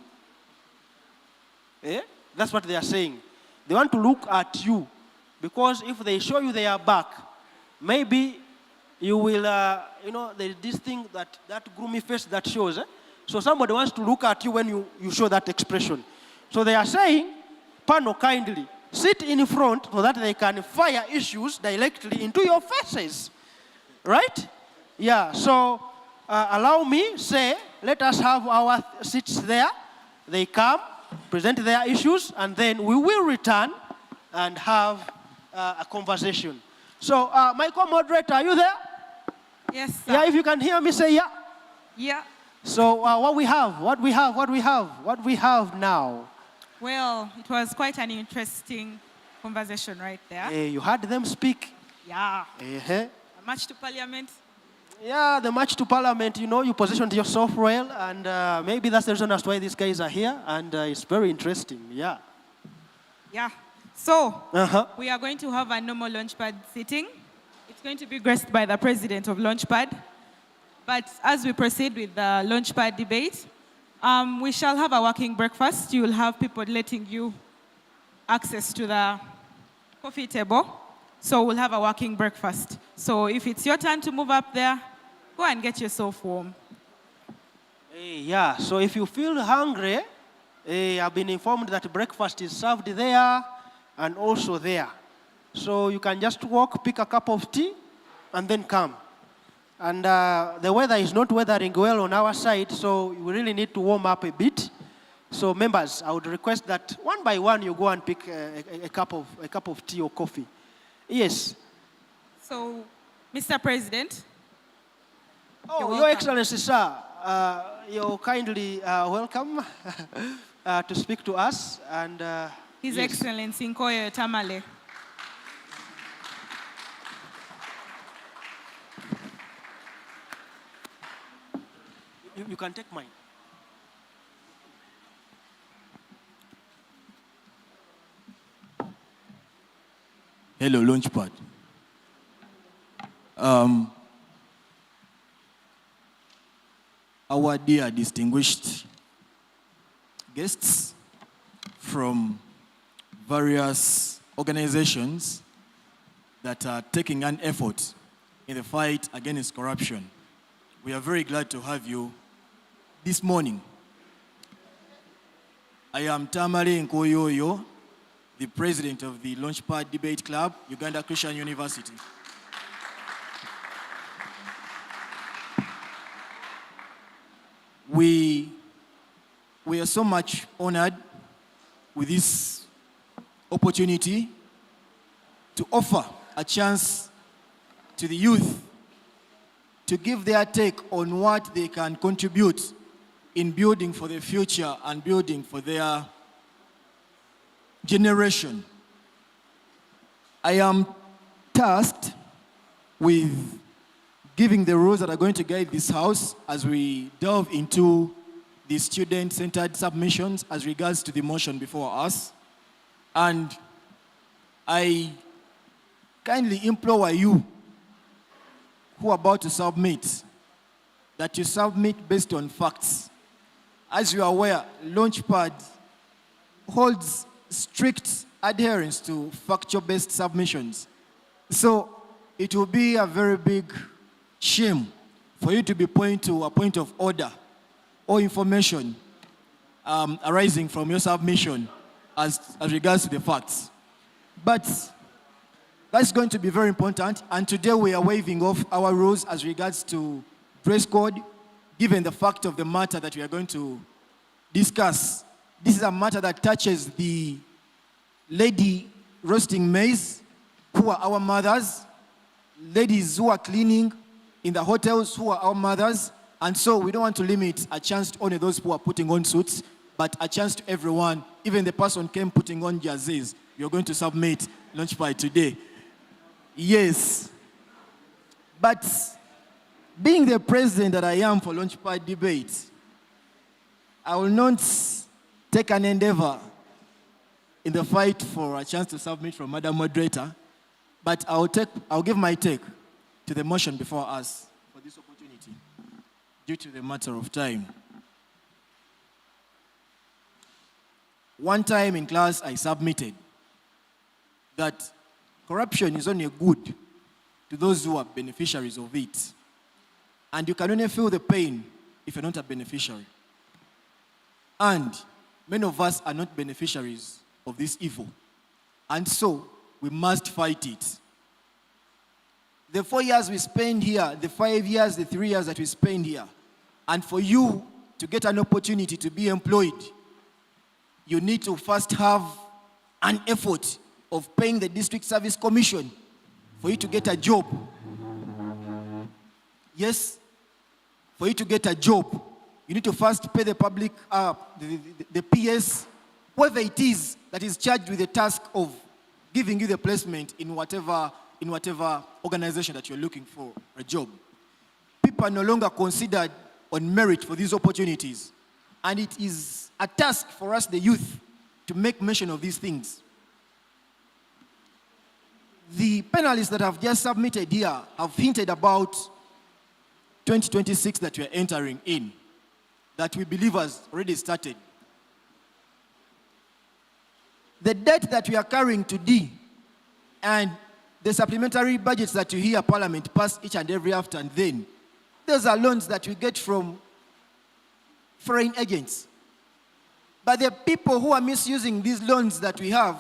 That's what they are saying. They want to look at you, because if they show you their back, maybe you will, there is this thing that gloomy face that shows. So somebody wants to look at you when you show that expression. So they are saying, panel kindly, sit in front so that they can fire issues directly into your faces. Right? Yeah, so allow me, say, let us have our seats there. They come, present their issues, and then we will return and have a conversation. So, my co-moderator, are you there? Yes, sir. Yeah, if you can hear me, say yeah. Yeah. So, what we have now? Well, it was quite an interesting conversation right there. You heard them speak. Yeah. Uh-huh. A march to parliament. Yeah, the march to parliament, you positioned yourself well, and maybe that's the reason as to why these guys are here, and it's very interesting, yeah. Yeah. So, we are going to have a normal Launchpad sitting. It's going to be graced by the president of Launchpad. But as we proceed with the Launchpad debate, we shall have a working breakfast. You will have people letting you access to the coffee table. So we'll have a working breakfast. So if it's your time to move up there, go and get yourself warm. Yeah, so if you feel hungry, I've been informed that breakfast is served there and also there. So you can just walk, pick a cup of tea, and then come. And the weather is not weathering well on our side, so we really need to warm up a bit. So members, I would request that one by one you go and pick a cup of tea or coffee. Yes. So, Mr. President. Oh, Your Excellency, sir, you're kindly welcome to speak to us. And His yes. Excellency Nkoyo Tamale. You can take mine. Hello, Launchpad. Our dear distinguished guests from various organizations that are taking an effort in the fight against corruption. We are very glad to have you this morning. I am Tamale Nkoyoyo, the president of the Launchpad Debate Club, Uganda Christian University. We are so much honored with this opportunity to offer a chance to the youth to give their take on what they can contribute in building for the future and building for their generation. I am tasked with giving the rules that are going to guide this house as we delve into the student-centered submissions as regards to the motion before us. And I kindly implore you who are about to submit that you submit based on facts. As you are aware, Launchpad holds strict adherence to factual-based submissions. So it will be a very big shame for you to be pointing to a point of order or information arising from your submission as regards to the facts. But that's going to be very important, and today we are waiving off our rules as regards to dress code, given the fact of the matter that we are going to discuss. This is a matter that touches the lady roasting maize, who are our mothers, ladies who are cleaning in the hotels, who are our mothers, and so we don't want to limit a chance to only those who are putting on suits, but a chance to everyone, even the person came putting on jerseys. You're going to submit Launchpad today. Yes, but being the president that I am for Launchpad debate, I will not take an endeavor in the fight for a chance to submit from Madam Moderator, but I'll give my take to the motion before us for this opportunity, due to the matter of time. One time in class, I submitted that corruption is only good to those who are beneficiaries of it. And you can only feel the pain if you're not a beneficiary. And many of us are not beneficiaries of this evil. And so we must fight it. The 4 years we spend here, the 5 years, the 3 years that we spend here, and for you to get an opportunity to be employed, you need to first have an effort of paying the District Service Commission for you to get a job. Yes, for you to get a job, you need to first pay the public, the PS, whoever it is that is charged with the task of giving you the placement in whatever organization that you're looking for a job. People are no longer considered on merit for these opportunities. And it is a task for us, the youth, to make mention of these things. The panelists that have just submitted here have hinted about 2026 that we are entering in, that we believe has already started. The debt that we are carrying today and the supplementary budgets that you hear Parliament pass each and every after and then, those are loans that we get from foreign agents. But the people who are misusing these loans that we have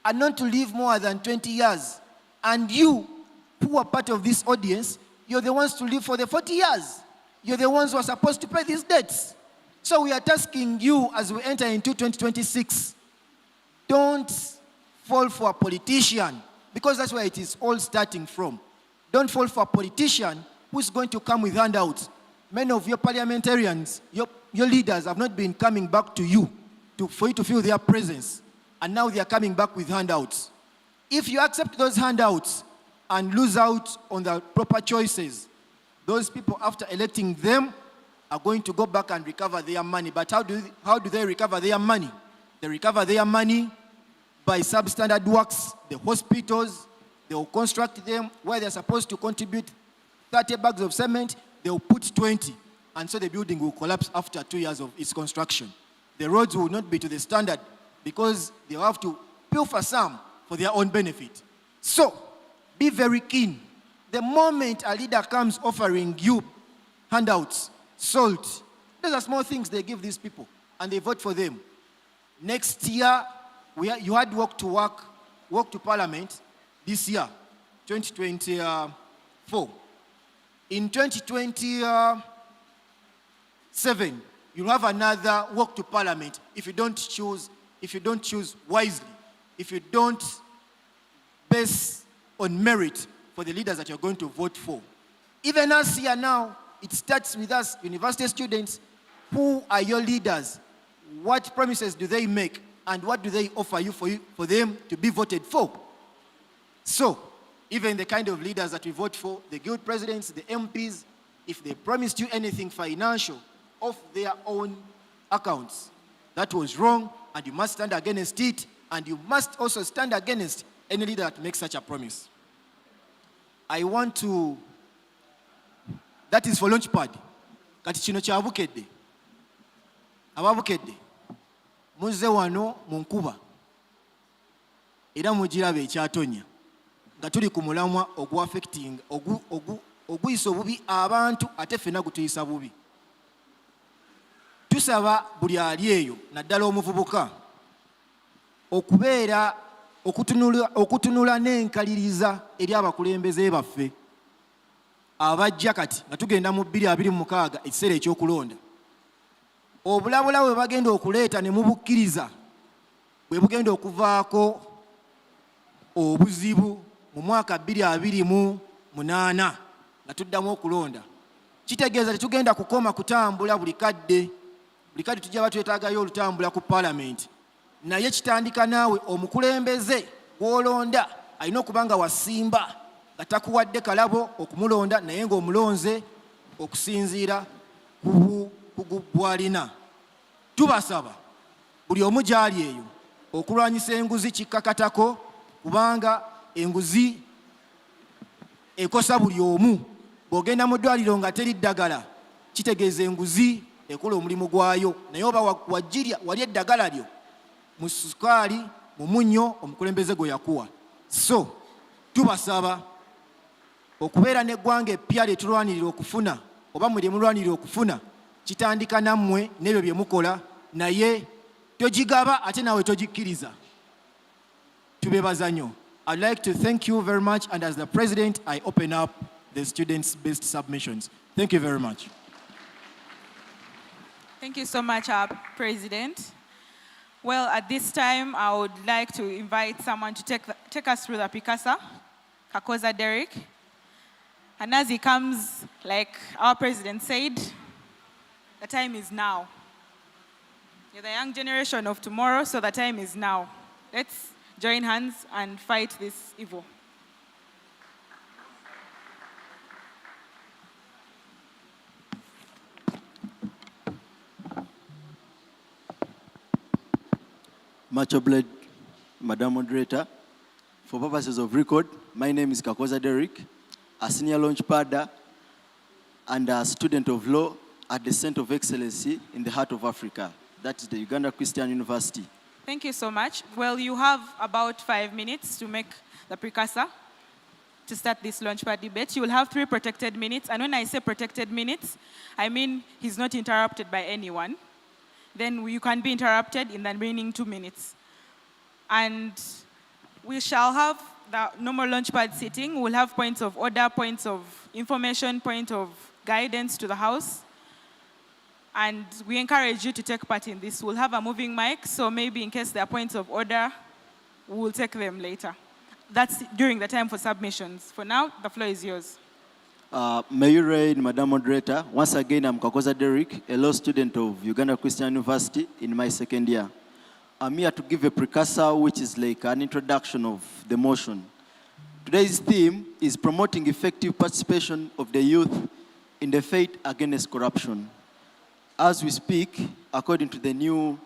are not to live more than 20 years. And you, who are part of this audience, you're the ones to live for the 40 years. You're the ones who are supposed to pay these debts. So we are tasking you as we enter into 2026, don't fall for a politician, because that's where it is all starting from. Don't fall for a politician who's going to come with handouts. Many of your parliamentarians, your leaders have not been coming back to you for you to feel their presence. And now they are coming back with handouts. If you accept those handouts and lose out on the proper choices, those people, after electing them, are going to go back and recover their money. But how do they recover their money? They recover their money by substandard works, the hospitals. They will construct them where they're supposed to contribute 30 bags of cement, they will put 20. And so the building will collapse after 2 years of its construction. The roads will not be to the standard because they will have to pay for some for their own benefit. So, be very keen. The moment a leader comes offering you handouts, salt, those are small things they give these people, and they vote for them. Next year, you had walk to Parliament this year, 2024. In 2027, you'll have another walk to Parliament if you don't choose wisely, if you don't base on merit for the leaders that you're going to vote for. Even us here now, it starts with us, university students. Who are your leaders? What promises do they make? And what do they offer you for them to be voted for? So, even the kind of leaders that we vote for, the guild presidents, the MPs, if they promised you anything financial off their own accounts, that was wrong, and you must stand against it, and you must also stand against any leader that makes such a promise. That is for Launchpad. Kati kino kyabukedde. Ababukedde. Muzze wano mu nkuba. Era mugiraba ekyatonya. Nga tuli ku mulamwa ogw'affecting, oguyisa obubi abantu ate ffenna gutuyisa bubi. Tusaba buli ali eyo, naddala omuvubuka, okubeera okutunula n'enkaliriza eri abakulembeze baffe abajja kati nga tugenda mu 2026 ekiseera ekyokulonda. Obulabula bwe bagenda okuleeta ne mubukkiriza bwe bugenda okuvaako obuzibu mu mwaka 2028 nga tuddamu okulonda. Kitegeeza tetugenda kukoma kutambula buli kadde tujja batwetaagayo olutambula ku Parliament. Naye kitandika naawe omukulembeze gw'olonda alina okuba nga wasimba nga takuwadde kalabo okumulonda naye ng'omulonze okusinziira ku bw'alina. Tubasaba buli omu gy'ali eyo okulwanyisa enguzi kikkakatako, kubanga enguzi ekosa buli omu. Bw'ogenda mu ddwaliro nga teri ddagala, kitegeeza enguzi ekola omulimu gwayo, naye oba wagirya wali eddagala lyo mu sukaali, mu munnyo omukulembeze gwe yakuwa. So tubasaba okubeera n'eggwanga eppya lye tulwanirira okufuna oba mwe lye mulwanirira okufuna kitandika nammwe n'ebyo bye mukola naye togigaba ate naawe togikkiriza. Tubeebaza nnyo. I'd like to thank you very much, and as the president, I open up the students-based submissions. Thank you very much. Thank you so much, our President. Well, at this time, I would like to invite someone to take us through the Picasa, Kakoza Derek. And as he comes, like our President said, the time is now. You're the young generation of tomorrow, so the time is now. Let's join hands and fight this evil. Much obliged, Madam Moderator. For purposes of record, my name is Kakoza Derek, a senior launchpadder and a student of law at the Center of Excellency in the heart of Africa. That is the Uganda Christian University. Thank you so much. Well, you have about 5 minutes to make the precursor to start this launchpad debate. You will have 3 protected minutes. And when I say protected minutes, I mean he's not interrupted by anyone. Then you can be interrupted in the remaining 2 minutes. And we shall have the normal launchpad sitting. We'll have points of order, points of information, point of guidance to the House. And we encourage you to take part in this. We'll have a moving mic, so maybe in case there are points of order, we'll take them later. That's during the time for submissions. For now, the floor is yours. May you read, Madam Moderator. Once again, I'm Kakoza Derek, a law student of Uganda Christian University in my 2nd year. I'm here to give a precursor, which is like an introduction of the motion. Today's theme is promoting effective participation of the youth in the fight against corruption. As we speak, according to the new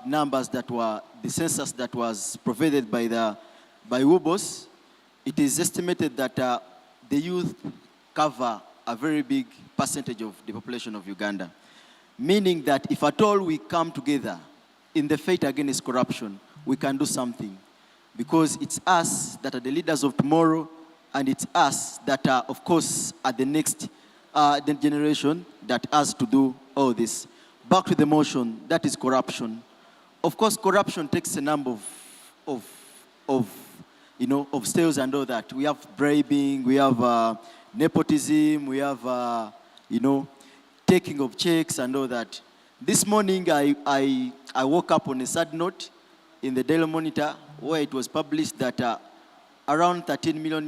numbers that were, the census that was provided by WBOS, it is estimated that the youth cover a very big percentage of the population of Uganda. Meaning that if at all we come together in the fight against corruption, we can do something. Because it's us that are the leaders of tomorrow, and it's us that are, of course, are the next the generation that has to do all this. Back to the motion, that is corruption. Of course, corruption takes a number of sales and all that. We have bribing, we have nepotism, we have, taking of checks and all that. This morning, I woke up on a sad note in the Daily Monitor, where it was published that around $13 million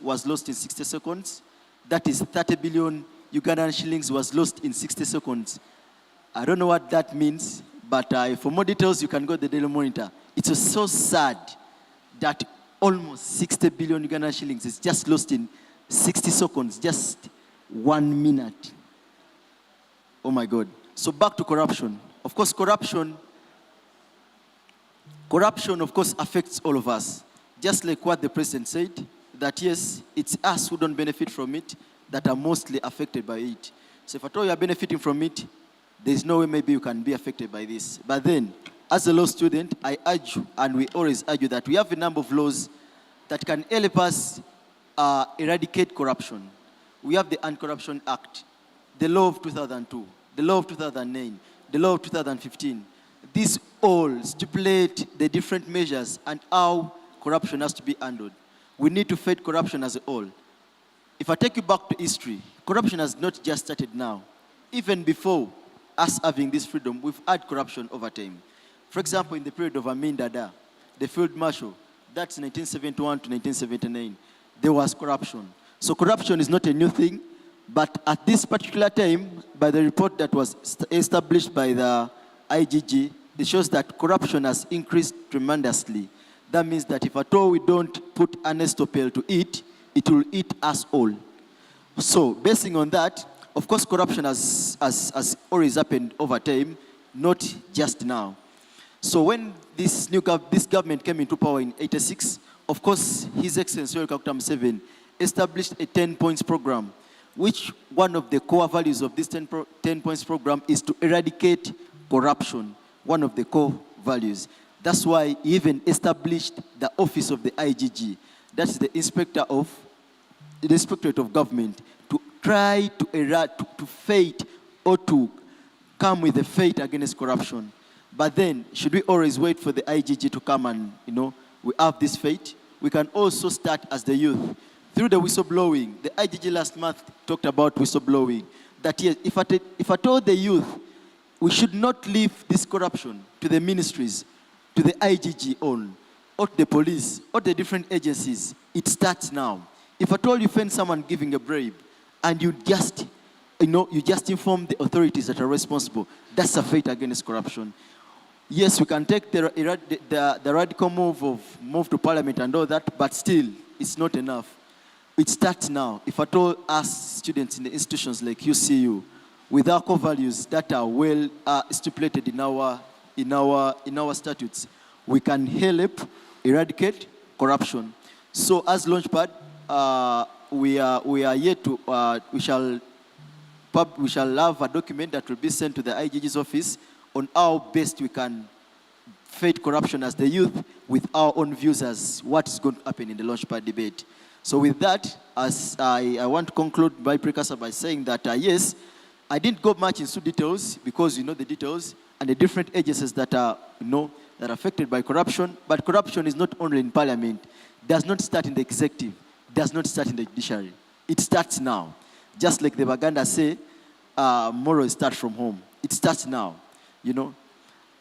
was lost in 60 seconds. That is 30 billion Ugandan shillings was lost in 60 seconds. I don't know what that means, but for more details, you can go to the Daily Monitor. It was so sad that almost 60 billion Ugandan shillings is just lost in 60 seconds, just 1 minute. Oh my God. So back to corruption. Of course, corruption, of course, affects all of us. Just like what the president said, that yes, it's us who don't benefit from it that are mostly affected by it. So if at all you are benefiting from it, there's no way maybe you can be affected by this. But then, as a law student, I urge you, and we always argue that we have a number of laws that can help us eradicate corruption. We have the Anti-Corruption Act, the law of 2002, the law of 2009, the law of 2015. These all stipulate the different measures and how corruption has to be handled. We need to fight corruption as a whole. If I take you back to history, corruption has not just started now. Even before us having this freedom, we've had corruption over time. For example, in the period of Amin Dada, the field marshal, that's 1971 to 1979, there was corruption. So corruption is not a new thing, but at this particular time, by the report that was established by the IGG, it shows that corruption has increased tremendously. That means that if at all we don't put an estopel to it, it will eat us all. So, basing on that, of course, corruption has always happened over time, not just now. So when this government came into power in '86, of course, His Excellency Yoweri Kaguta Museveni established a 10-points program, which one of the core values of this 10-points program is to eradicate corruption, one of the core values. That's why he even established the office of the IGG. That's the Inspector of the Inspectorate of Government to try to fight or to come with a fight against corruption. But then, should we always wait for the IGG to come and, we have this fight? We can also start as the youth. Through the whistleblowing, the IGG last month talked about whistleblowing. That yes, if I told the youth, we should not leave this corruption to the ministries, to the IGG own, or to the police, or the different agencies. It starts now. If at all you find someone giving a bribe, and you just inform the authorities that are responsible, that's a fight against corruption. Yes, we can take the radical move to parliament and all that, but still, it's not enough. It starts now. If at all us students in the institutions like UCU, with our core values that are well stipulated in our statutes, we can help eradicate corruption. So as Launchpad, we are yet to we shall have a document that will be sent to the IGG's office on how best we can fight corruption as the youth with our own views as what is going to happen in the Launchpad debate. So with that, as I want to conclude my precursor by saying that yes, I didn't go much into details because you know the details and the different agencies that are that are affected by corruption. But corruption is not only in parliament. It does not start in the executive. It does not start in the judiciary. It starts now. Just like the Baganda say, morals start from home. It starts now.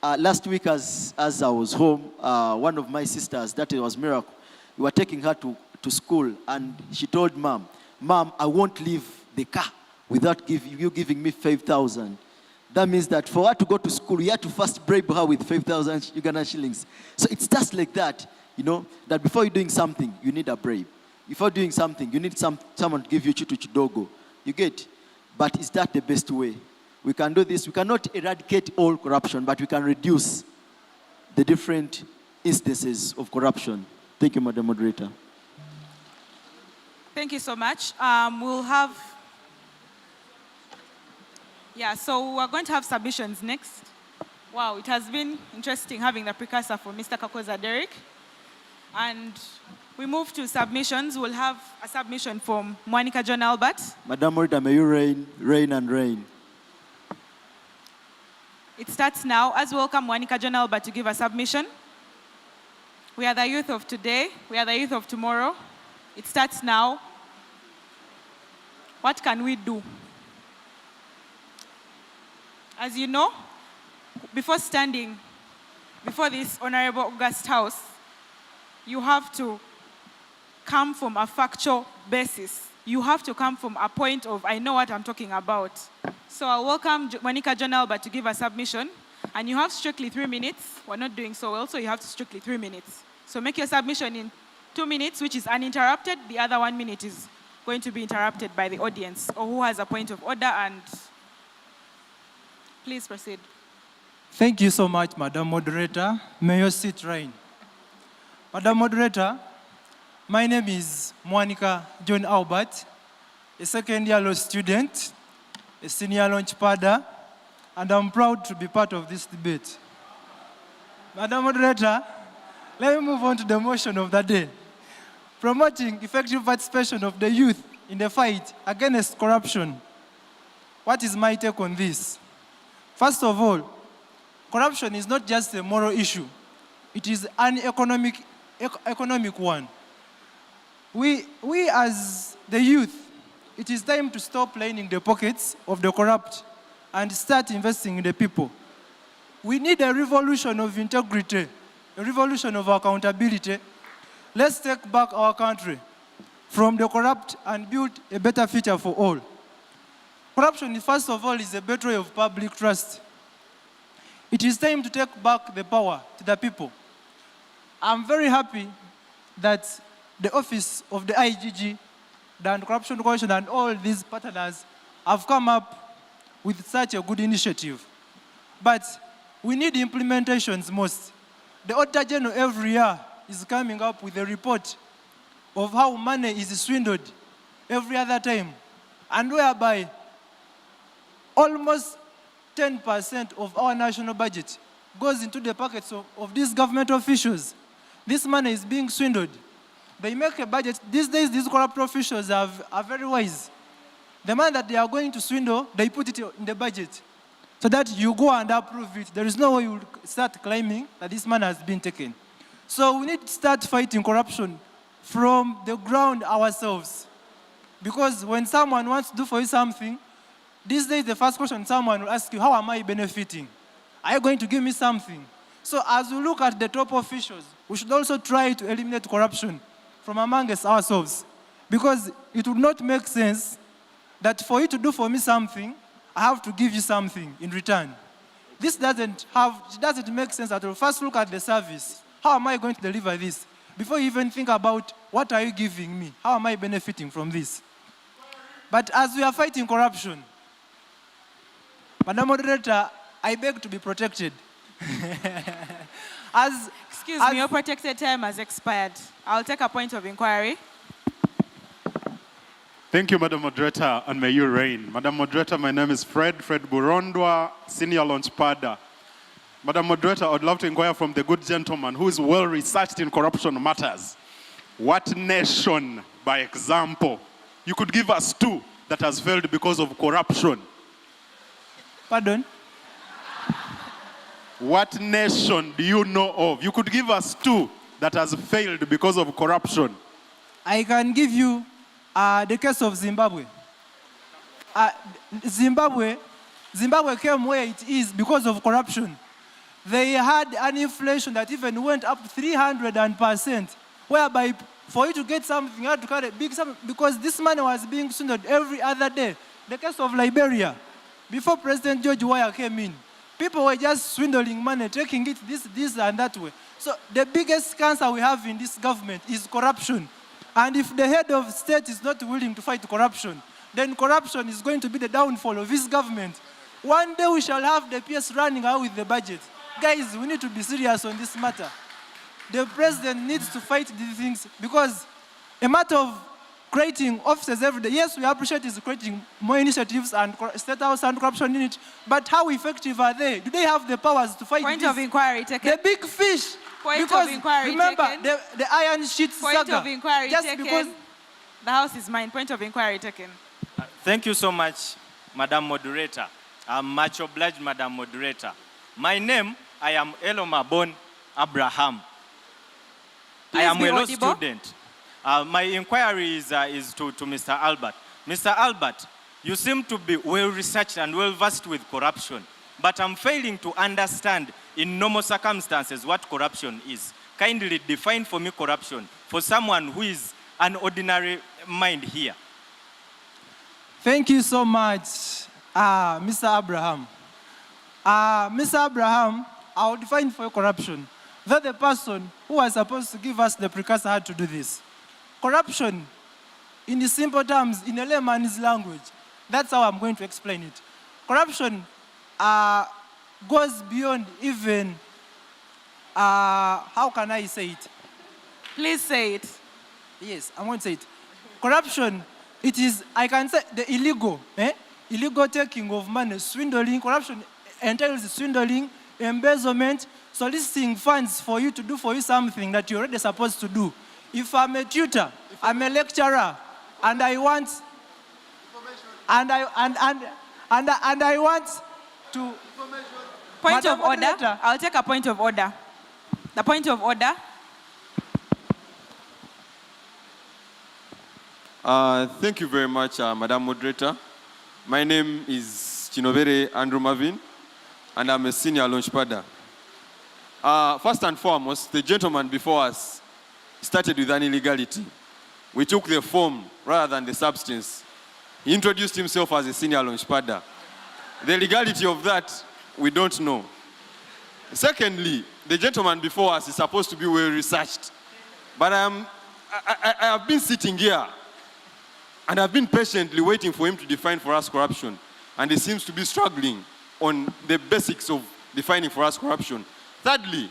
Last week as I was home, one of my sisters, that was Miracle, we were taking her to school, and she told Mom, I won't leave the car without you giving me 5,000. That means that for her to go to school, you have to first bribe her with 5,000 Ugandan shillings. So it starts like that, that before you're doing something, you need a bribe. Before doing something, you need someone to give you chitu chidogo. You get? But is that the best way? We can do this. We cannot eradicate all corruption, but we can reduce the different instances of corruption. Thank you, Madam Moderator. Thank you so much. We'll have, so we're going to have submissions next. Wow, it has been interesting having the precursor for Mr. Kakoza Derek. And we move to submissions. We'll have a submission from Monica John Albert. Madam Moderator, may you reign and reign. It starts now. As we welcome Monica John Albert to give a submission. We are the youth of today. We are the youth of tomorrow. It starts now. What can we do? As you know, before standing before this Honorable August House, you have to come from a factual basis. You have to come from a point of, I know what I'm talking about. So I welcome Monica John Albert to give a submission. And you have strictly 3 minutes. We're not doing so well, so you have to strictly 3 minutes. So make your submission in 2 minutes, which is uninterrupted. The other 1 minute is going to be interrupted by the audience or who has a point of order. And please proceed. Thank you so much, Madam Moderator. May your seat reign. Madam Moderator, my name is Monica John Albert, a second-year law student, a senior launchpadder, and I'm proud to be part of this debate. Madam Moderator, let me move on to the motion of the day. Promoting effective participation of the youth in the fight against corruption. What is my take on this? First of all, corruption is not just a moral issue. It is an economic one. We as the youth, it is time to stop lining the pockets of the corrupt and start investing in the people. We need a revolution of integrity, a revolution of accountability. Let's take back our country from the corrupt and build a better future for all. Corruption, first of all, is a betrayal of public trust. It is time to take back the power to the people. I'm very happy that the office of the IGG, the Anti-Corruption Commission, and all these partners have come up with such a good initiative. But we need implementations most. The Auditor General every year is coming up with a report of how money is swindled every other time, and whereby almost 10% of our national budget goes into the pockets of these government officials. This money is being swindled. they make a budget. These days, these corrupt officials are very wise. The money that they are going to swindle, they put it in the budget so that you go and approve it. There is no way you will start claiming that this money has been taken. So we need to start fighting corruption from the ground ourselves. Because when someone wants to do for you something, these days the first question someone will ask you, how am I benefiting? Are you going to give me something? So as we look at the top officials, we should also try to eliminate corruption from amongst ourselves. Because it would not make sense that for you to do for me something, I have to give you something in return. This doesn't make sense at all. First look at the service. How am I going to deliver this? Before you even think about what are you giving me? How am I benefiting from this? But as we are fighting corruption, Madam Moderator, I beg to be protected. Excuse me, your protected time has expired. I'll take a point of inquiry. Thank you, Madam Moderator, and may you reign. Madam Moderator, my name is Fred Burondwa, Senior Launchpada. Madam Moderator, I'd love to inquire from the good gentleman who is well researched in corruption matters. What nation, by example, you could give us two that has failed because of corruption? Pardon? What nation do you know of? You could give us two that has failed because of corruption. I can give you the case of Zimbabwe. Zimbabwe came where it is because of corruption. They had an inflation that even went up 300%, whereby for you to get something, you had to carry a big sum because this money was being swindled every other day. The case of Liberia, before President George Weah came in, people were just swindling money, taking it this and that way. So the biggest cancer we have in this government is corruption. And if the head of state is not willing to fight corruption, then corruption is going to be the downfall of his government. One day we shall have the PS running out with the budget. Guys, we need to be serious on this matter. The president needs to fight these things because a matter of creating offices every day. Yes, we appreciate is creating more initiatives and state house and corruption unit, but how effective are they? Do they have the powers to fight Point this? of inquiry taken. The big fish. Point because of inquiry remember, taken. the iron sheet Point saga. of inquiry Just taken. because The House is mine. Point of inquiry taken. Thank you so much, Madam Moderator. I'm much obliged, Madam Moderator. My name, I am Elomabon Abraham. Please I am be a law audible. student. My inquiry is to Mr. Albert. Mr. Albert, you seem to be well-researched and well-versed with corruption, but I'm failing to understand in normal circumstances what corruption is. Kindly define for me corruption for someone who is an ordinary mind here. Thank you so much, Mr. Abraham. Mr. Abraham, I will define for you corruption. That the person who was supposed to give us the precursor had to do this. Corruption, in the simple terms, in a layman's language, that's how I'm going to explain it. Corruption goes beyond even, how can I say it? Please say it. Yes, I won't say it. Corruption, it is, I can say, the illegal taking of money, swindling. Corruption entails swindling, embezzlement, soliciting funds for you to do for you something that you're already supposed to do. If I'm a tutor, I'm a lecturer, and I want, and I want to. Point Madam of order. Moderator. I'll take a point of order. The point of order. Thank you very much, Madam Moderator. My name is Chinovere Andrew Marvin, and I'm a senior launchpada. First and foremost, the gentleman before us started with an illegality. We took the form rather than the substance. He introduced himself as a senior launchpada. The legality of that, we don't know. Secondly, the gentleman before us is supposed to be well researched. But I have been sitting here and I've been patiently waiting for him to define for us corruption. And he seems to be struggling on the basics of defining for us corruption. Thirdly,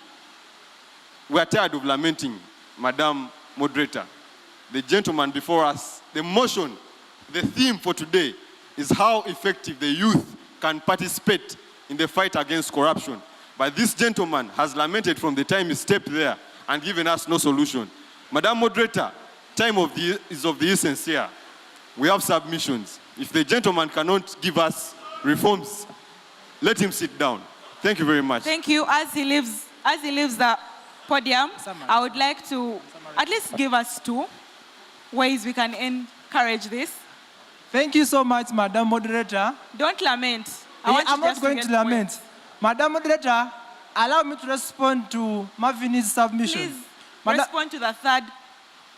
we are tired of lamenting, Madam Moderator. The gentleman before us, the motion, the theme for today is how effective the youth can participate in the fight against corruption. But this gentleman has lamented from the time he stepped there and given us no solution. Madam Moderator, time is of the essence here. We have submissions. If the gentleman cannot give us reforms, let him sit down. Thank you very much. Thank you. As he leaves the podium, I would like to at least give us 2 ways we can encourage this. Thank you so much, Madam Moderator. Don't lament. I want I'm you not just going get to lament. Madam Moderator, allow me to respond to Marvin's submission. Please respond to the third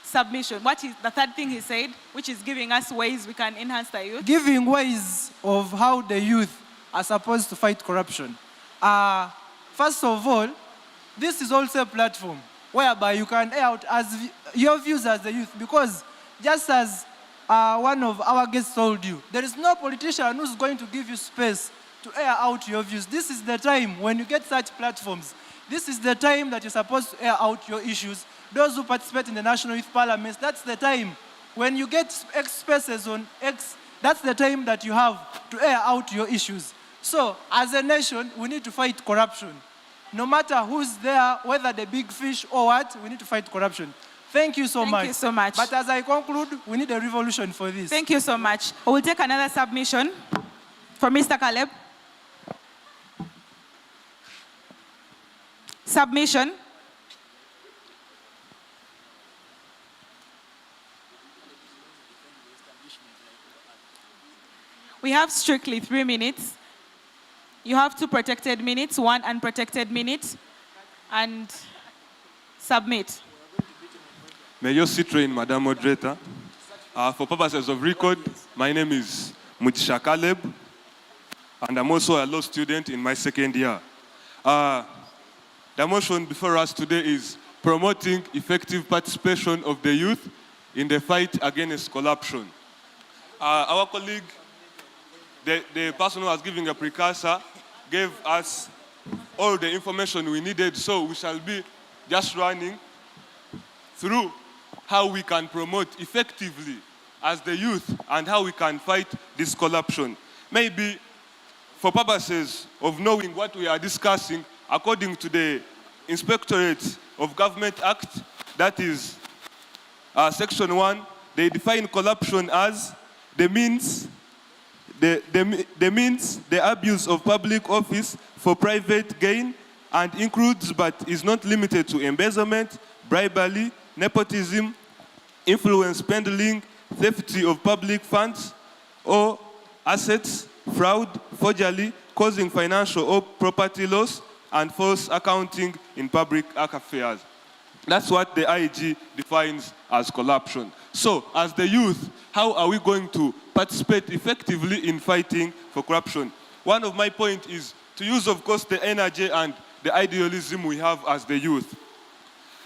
submission. What is the third thing he said, which is giving us ways we can enhance the youth? Giving ways of how the youth are supposed to fight corruption. First of all, this is also a platform whereby you can air out your views as the youth, because just as one of our guests told you, there is no politician who's going to give you space to air out your views. This is the time when you get such platforms. This is the time that you're supposed to air out your issues. Those who participate in the National Youth Parliament, that's the time. When you get X spaces on X, that's the time that you have to air out your issues. So, as a nation, we need to fight corruption. No matter who's there, whether the big fish or what, we need to fight corruption. Thank you so much. Thank you so much. But as I conclude, we need a revolution for this. Thank you so much. We'll take another submission from Mr. Caleb. Submission. We have strictly 3 minutes. You have 2 protected minutes, 1 unprotected minute, and submit. May you sit train, Madam Moderator. For purposes of record, my name is Mujisha Caleb, and I'm also a law student in my 2nd year. The motion before us today is promoting effective participation of the youth in the fight against corruption. Our colleague, the person who was giving a precursor, gave us all the information we needed, so we shall be just running through how we can promote effectively as the youth and how we can fight this corruption. Maybe for purposes of knowing what we are discussing, according to the Inspectorate of Government Act, that is Section 1, they define corruption as the means, the abuse of public office for private gain, and includes but is not limited to embezzlement, bribery, nepotism, influence peddling, theft of public funds or assets, fraud, forgery, causing financial or property loss, and false accounting in public affairs. That's what the IG defines as corruption. So, as the youth, how are we going to participate effectively in fighting for corruption? One of my points is to use, of course, the energy and the idealism we have as the youth.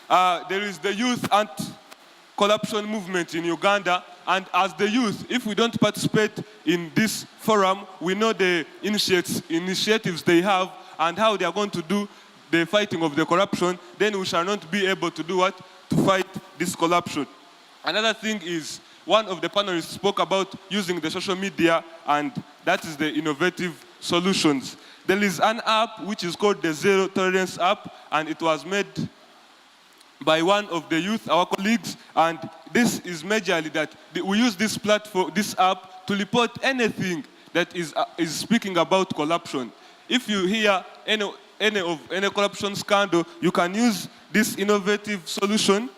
There is the youth anti-corruption movement in Uganda, and as the youth, if we don't participate in this forum, we know the initiatives they have and how they are going to do the fighting of the corruption, then we shall not be able to do what? To fight this corruption. Another thing is, one of the panelists spoke about using the social media, and that is the innovative solutions. There is an app which is called the Zero Tolerance app, and it was made by one of the youth, our colleagues, and this is majorly that we use this platform, this app, to report anything that is speaking about corruption. If you hear any corruption scandal, you can use this innovative solution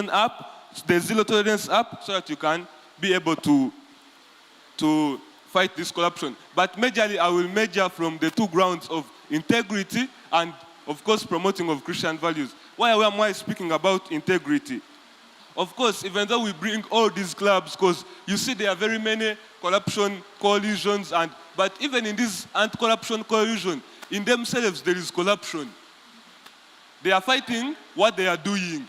app, the Zero Tolerance app, so that you can be able to fight this corruption. But majorly, I will measure from the 2 grounds of integrity and, of course, promoting of Christian values. Why am I speaking about integrity? Of course, even though we bring all these clubs, because you see there are very many corruption coalitions, but even in this anti-corruption coalition, in themselves there is corruption. They are fighting what they are doing.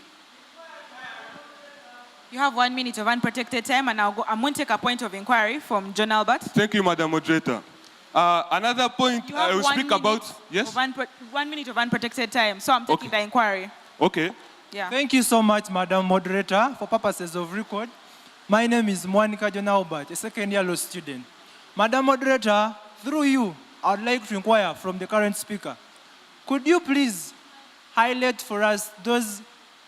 You have 1 minute of unprotected time, and I'm going to take a point of inquiry from John Albert. Thank you, Madam Moderator. Another point I will speak about. Yes? 1 minute of unprotected time, so I'm taking the inquiry. Okay. Yeah. Thank you so much, Madam Moderator. For purposes of record, my name is Monica John Albert, a 2nd year law student. Madam Moderator, through you, I would like to inquire from the current speaker. Could you please highlight for us those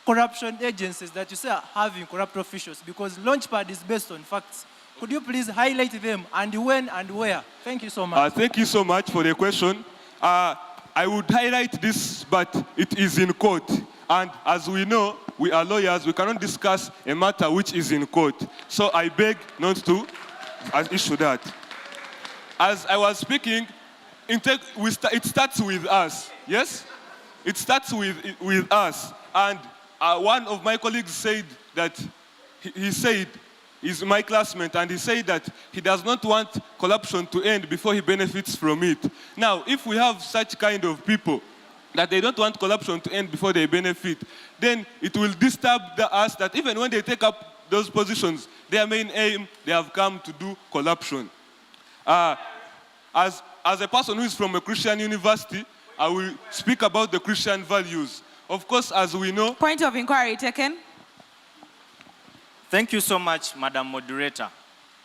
corruption agencies that you say are having corrupt officials? Because Launchpad is based on facts. Could you please highlight them and when and where? Thank you so much. Thank you so much for the question. I would highlight this, but it is in court. And as we know, we are lawyers, we cannot discuss a matter which is in court. So I beg not to issue that. As I was speaking, it starts with us, yes? It starts with us. And one of my colleagues said that, he said, he's my classmate, and he said that he does not want corruption to end before he benefits from it. Now, if we have such kind of people that they don't want corruption to end before they benefit, then it will disturb us that even when they take up those positions, their main aim, they have come to do corruption. As a person who is from a Christian university, I will speak about the Christian values. Of course, as we know... Point of inquiry taken. Thank you so much, Madam Moderator.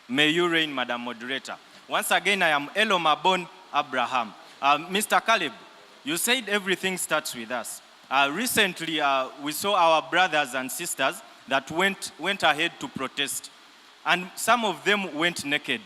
May you reign, Madam Moderator. Once again, I am Elomabon Abraham. Mr. Caleb, you said everything starts with us. Recently, we saw our brothers and sisters that went ahead to protest, and some of them went naked.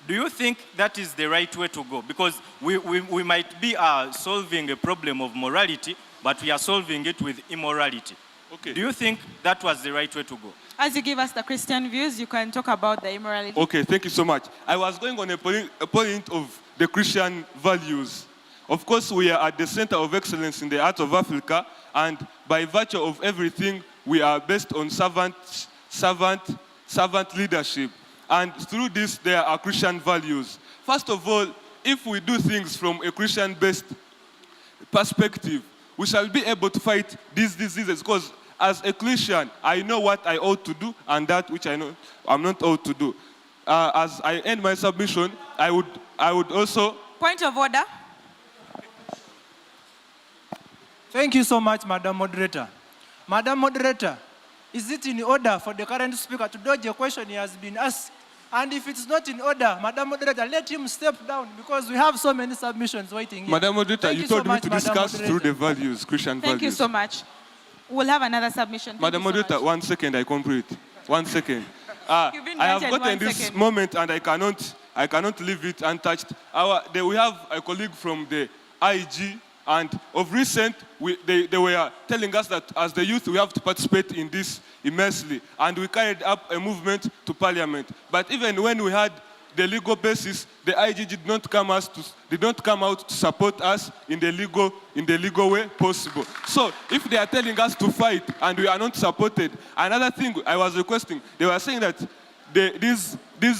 Do you think that is the right way to go? Because we might be solving a problem of morality, but we are solving it with immorality. Okay. Do you think that was the right way to go? As you give us the Christian views, you can talk about the immorality. Okay, thank you so much. I was going on a point of the Christian values. Of course, we are at the center of excellence in the art of Africa, and by virtue of everything, we are based on servant leadership. And through this, there are Christian values. First of all, if we do things from a Christian-based perspective, we shall be able to fight these diseases, because as a Christian, I know what I ought to do and that which I know I'm not ought to do. As I end my submission, I would also... Point of order. Thank you so much, Madam Moderator. Madam Moderator, is it in order for the current speaker to dodge a question he has been asked? And if it's not in order, Madam Moderator, let him step down, because we have so many submissions waiting here. Madam Moderator, you told me to discuss through the values, Christian values. Thank you so much. We'll have another submission. Madam Moderator, 1 second, I complete. 1 second. I have gotten this moment and I cannot leave it untouched. We have a colleague from the IG, and of recent, they were telling us that as the youth, we have to participate in this immensely. And we carried up a movement to Parliament. But even when we had the legal basis, the IG did not come out to support us in the legal way possible. So if they are telling us to fight and we are not supported, another thing I was requesting, they were saying that these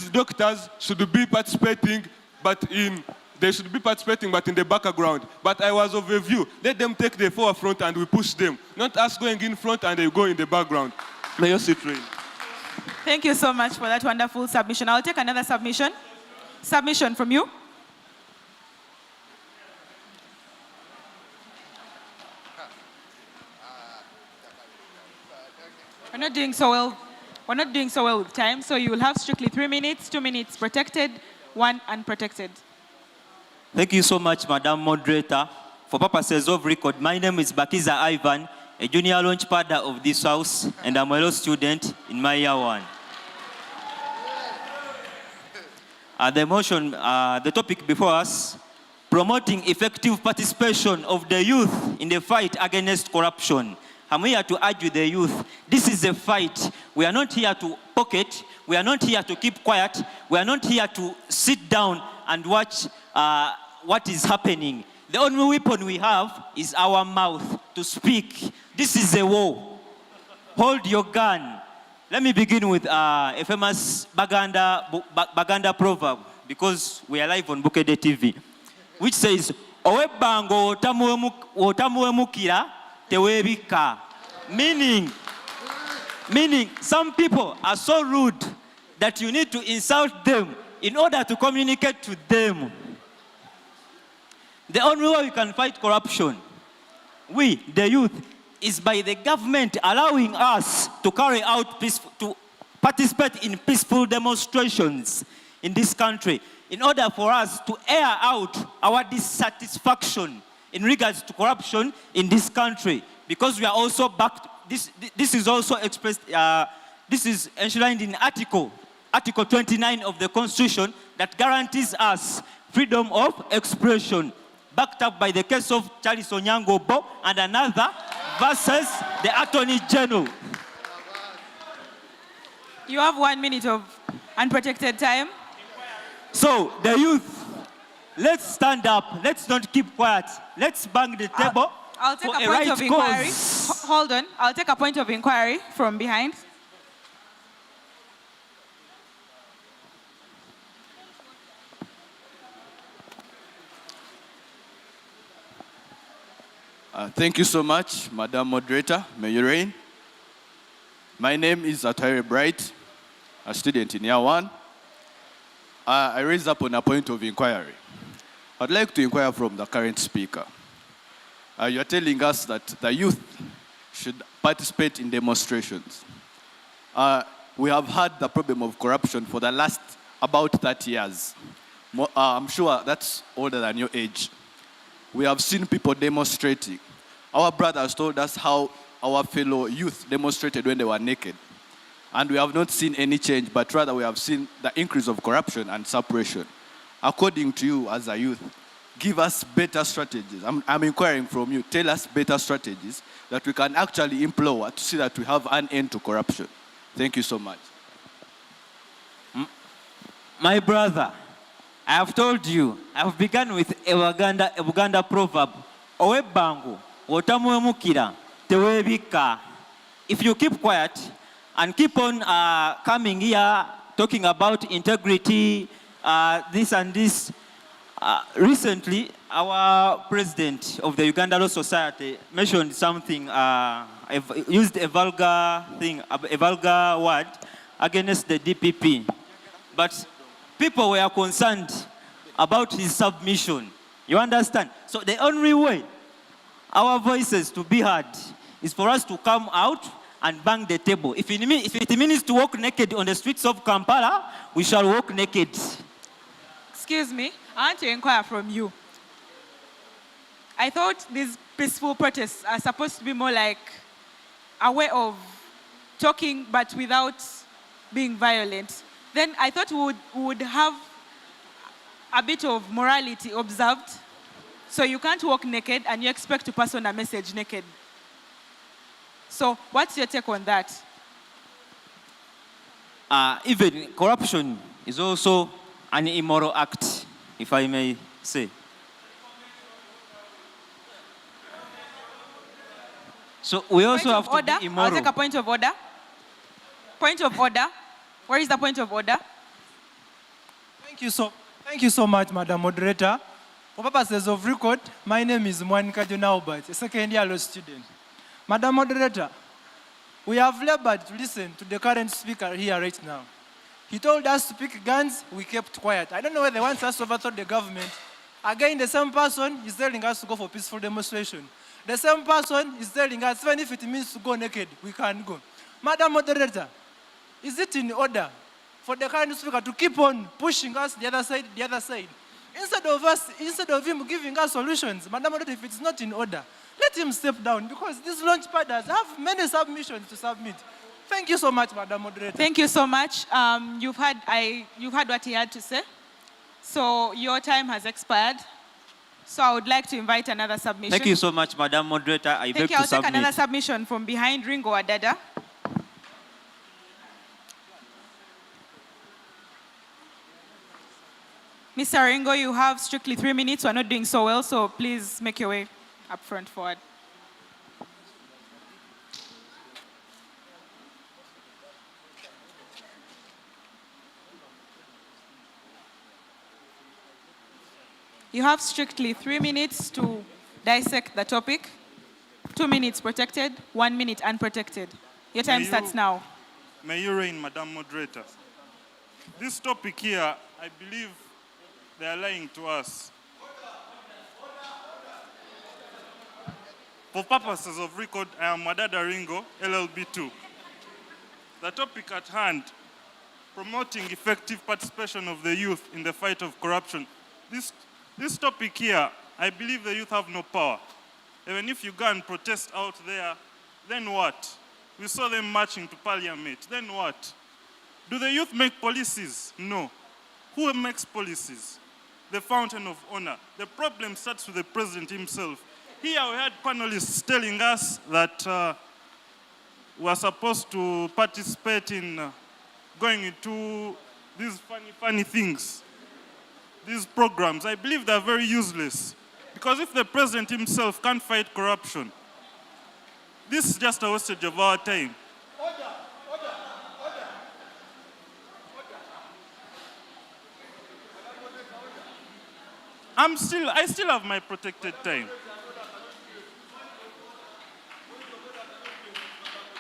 doctors should be participating, but in the background. But I was of a view, let them take the forefront and we push them, not us going in front and they go in the background. May you sit, Rain. Thank you so much for that wonderful submission. I'll take another submission. Submission from you. We're not doing so well. We're not doing so well with time, so you will have strictly 3 minutes, 2 minutes protected, 1 unprotected. Thank you so much, Madam Moderator. For purposes of record, my name is Bakiza Ivan, a junior launch partner of this house, and I'm a law student in my year 1. The topic before us, promoting effective participation of the youth in the fight against corruption. I'm here to urge the youth, this is a fight. We are not here to pocket. We are not here to keep quiet. We are not here to sit down and watch what is happening. The only weapon we have is our mouth to speak. This is a war. Hold your gun. Let me begin with a famous Baganda proverb, because we are live on Bukede TV, which says, Owe bango otamuemukira tewebika. Meaning, some people are so rude that you need to insult them in order to communicate to them. The only way we can fight corruption, we, the youth, is by the government allowing us to carry out to participate in peaceful demonstrations in this country in order for us to air out our dissatisfaction in regards to corruption in this country, because we are also backed this is also expressed, this is enshrined in Article 29 of the Constitution that guarantees us freedom of expression, backed up by the case of Charles Onyango Bo and another versus the Attorney General. You have 1 minute of unprotected time. So, the youth, let's stand up. Let's not keep quiet. Let's bang the table. I'll take for a point right of inquiry. cause. Hold on. I'll take a point of inquiry from behind. Thank you so much, Madam Moderator. May you reign. My name is Atare Bright, a student in year 1. I raise up on a point of inquiry. I'd like to inquire from the current speaker. You are telling us that the youth should participate in demonstrations. We have had the problem of corruption for the last about 30 years. I'm sure that's older than your age. We have seen people demonstrating. Our brothers told us how our fellow youth demonstrated when they were naked. And we have not seen any change, but rather we have seen the increase of corruption and suppression. According to you as a youth, give us better strategies. I'm inquiring from you. Tell us better strategies that we can actually employ to see that we have an end to corruption. Thank you so much. My brother, I have told you, I've begun with a Buganda proverb. Owebangu, wotamwemukira, tewebika. If you keep quiet and keep on coming here, talking about integrity, this and this, recently, our president of the Uganda Law Society mentioned something, used a vulgar thing, a vulgar word against the DPP. But people were concerned about his submission. You understand? So the only way our voices to be heard is for us to come out and bang the table. If it means to walk naked on the streets of Kampala, we shall walk naked. Excuse me, I want to inquire from you. I thought these peaceful protests are supposed to be more like a way of talking but without being violent. Then I thought we would have a bit of morality observed. So you can't walk naked and you expect to pass on a message naked. So what's your take on that? Even corruption is also an immoral act, if I may say. So we also have to be immoral. I'll take a point of order. Point of order. Where is the point of order? Thank you so much, Madam Moderator. For purposes of record, my name is Mwanika Albert, a second-year law student. Madam Moderator, we have labored to listen to the current speaker here right now. He told us to pick guns, we kept quiet. I don't know whether he wants us to overthrow the government. Again, the same person is telling us to go for peaceful demonstration. The same person is telling us, even if it means to go naked, we can go. Madam Moderator, is it in order for the current speaker to keep on pushing us the other side? Instead of him giving us solutions, Madam Moderator, if it's not in order, let him step down because these launch padders have many submissions to submit. Thank you so much, Madam Moderator. Thank you so much. You've heard what he had to say. So your time has expired. So I would like to invite another submission. Thank you so much, Madam Moderator. I beg to I'll submit. take another submission from behind Ringo Wadada. Mr. Ringo, you have strictly 3 minutes. We're not doing so well, so please make your way up front forward. You have strictly 3 minutes to dissect the topic. 2 minutes protected, 1 minute unprotected. Your time starts now. May you reign, Madam Moderator. This topic here, I believe they are lying to us. For purposes of record, I am Wadada Ringo, LLB2. The topic at hand, promoting effective participation of the youth in the fight of corruption. This topic here, I believe the youth have no power. Even if you go and protest out there, Then what? We saw them marching to parliament. Then what? Do the youth make policies? No. Who makes policies? The fountain of honor. The problem starts with the president himself. Here we had panelists telling us that we are supposed to participate in going into these funny things, these programs. I believe they're very useless. Because if the president himself can't fight corruption, this is just a wastage of our time. I still have my protected time.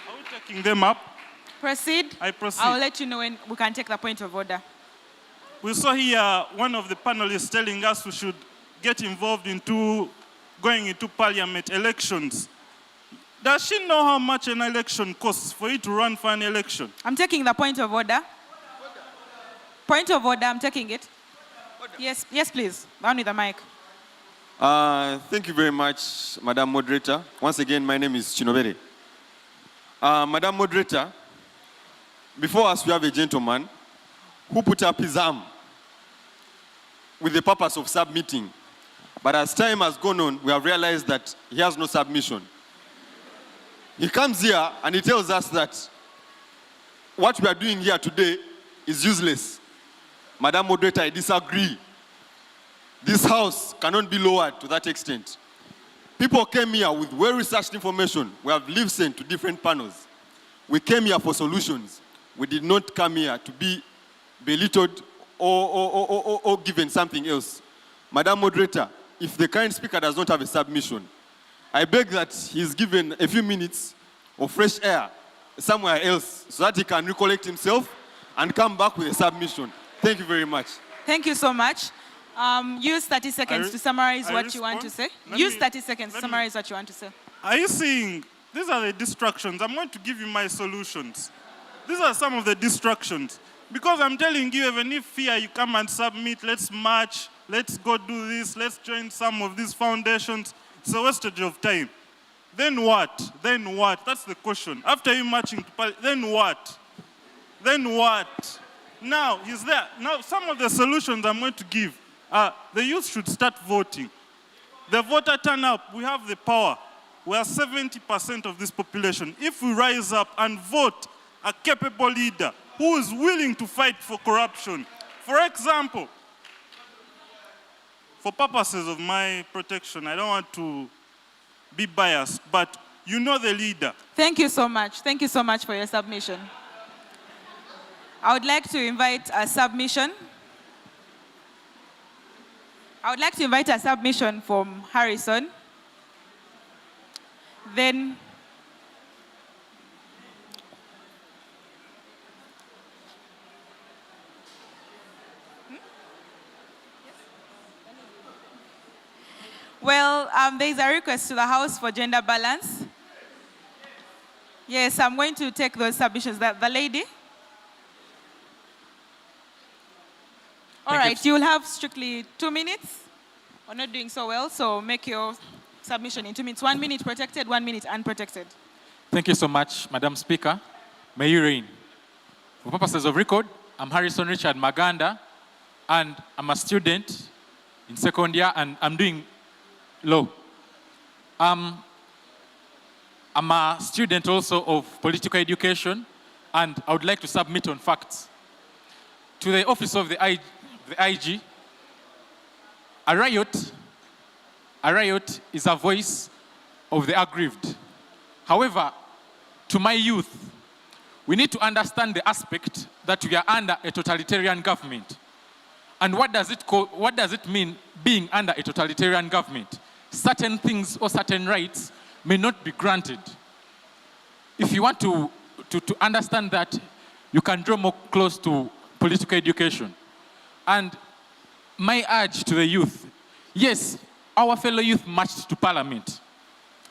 Are we taking them up? Proceed. I proceed. I'll let you know when we can take the point of order. We saw here one of the panelists telling us we should get involved into going into parliament elections. Does she know how much an election costs for you to run for an election? I'm taking the point of order. Point of order, I'm taking it. Yes, yes, please. Down with the mic. Thank you very much, Madam Moderator. Once again, my name is Chinobere. Madam Moderator, before us we have a gentleman who put up his arm with the purpose of submitting. But as time has gone on, we have realized that he has no submission. He comes here and he tells us that what we are doing here today is useless. Madam Moderator, I disagree. This house cannot be lowered to that extent. People came here with well-researched information. We have listened to different panels. We came here for solutions. We did not come here to be belittled or given something else. Madam Moderator, if the current speaker does not have a submission, I beg that he's given a few minutes of fresh air somewhere else so that he can recollect himself and come back with a submission. Thank you very much. Thank you so much. Use 30 seconds to summarize what you want to say. Use 30 seconds to summarize what you want to say. Are you seeing? These are the distractions. I'm going to give you my solutions. These are some of the distractions. Because I'm telling you, even if here you come and submit, let's march, let's go do this, let's join some of these foundations, it's a wastage of time. Then what? Then what? That's the question. After you marching to parliament, then what? Then what? Now, is there? Now, some of the solutions I'm going to give are the youth should start voting. The voter turnout, we have the power. We are 70% of this population. If we rise up and vote a capable leader who is willing to fight for corruption, for example, for purposes of my protection, I don't want to be biased, but you know the leader. Thank you so much. Thank you so much for your submission. I would like to invite a submission. I would like to invite a submission from Harrison. Then well, there is a request to the House for gender balance. Yes, I'm going to take those submissions. The lady. All right, you will have strictly 2 minutes. We're not doing so well, so make your submission in 2 minutes. 1 minute protected, 1 minute unprotected. Thank you so much, Madam Speaker. May you reign. For purposes of record, I'm Harrison Richard Maganda, and I'm a student in second year, and I'm doing law. I'm a student also of political education, and I would like to submit on facts. To the office of the IG, a riot is a voice of the aggrieved. However, to my youth, we need to understand the aspect that we are under a totalitarian government. And what does it mean being under a totalitarian government? Certain things or certain rights may not be granted. If you want to understand that, you can draw more close to political education. And my urge to the youth, yes, our fellow youth marched to parliament.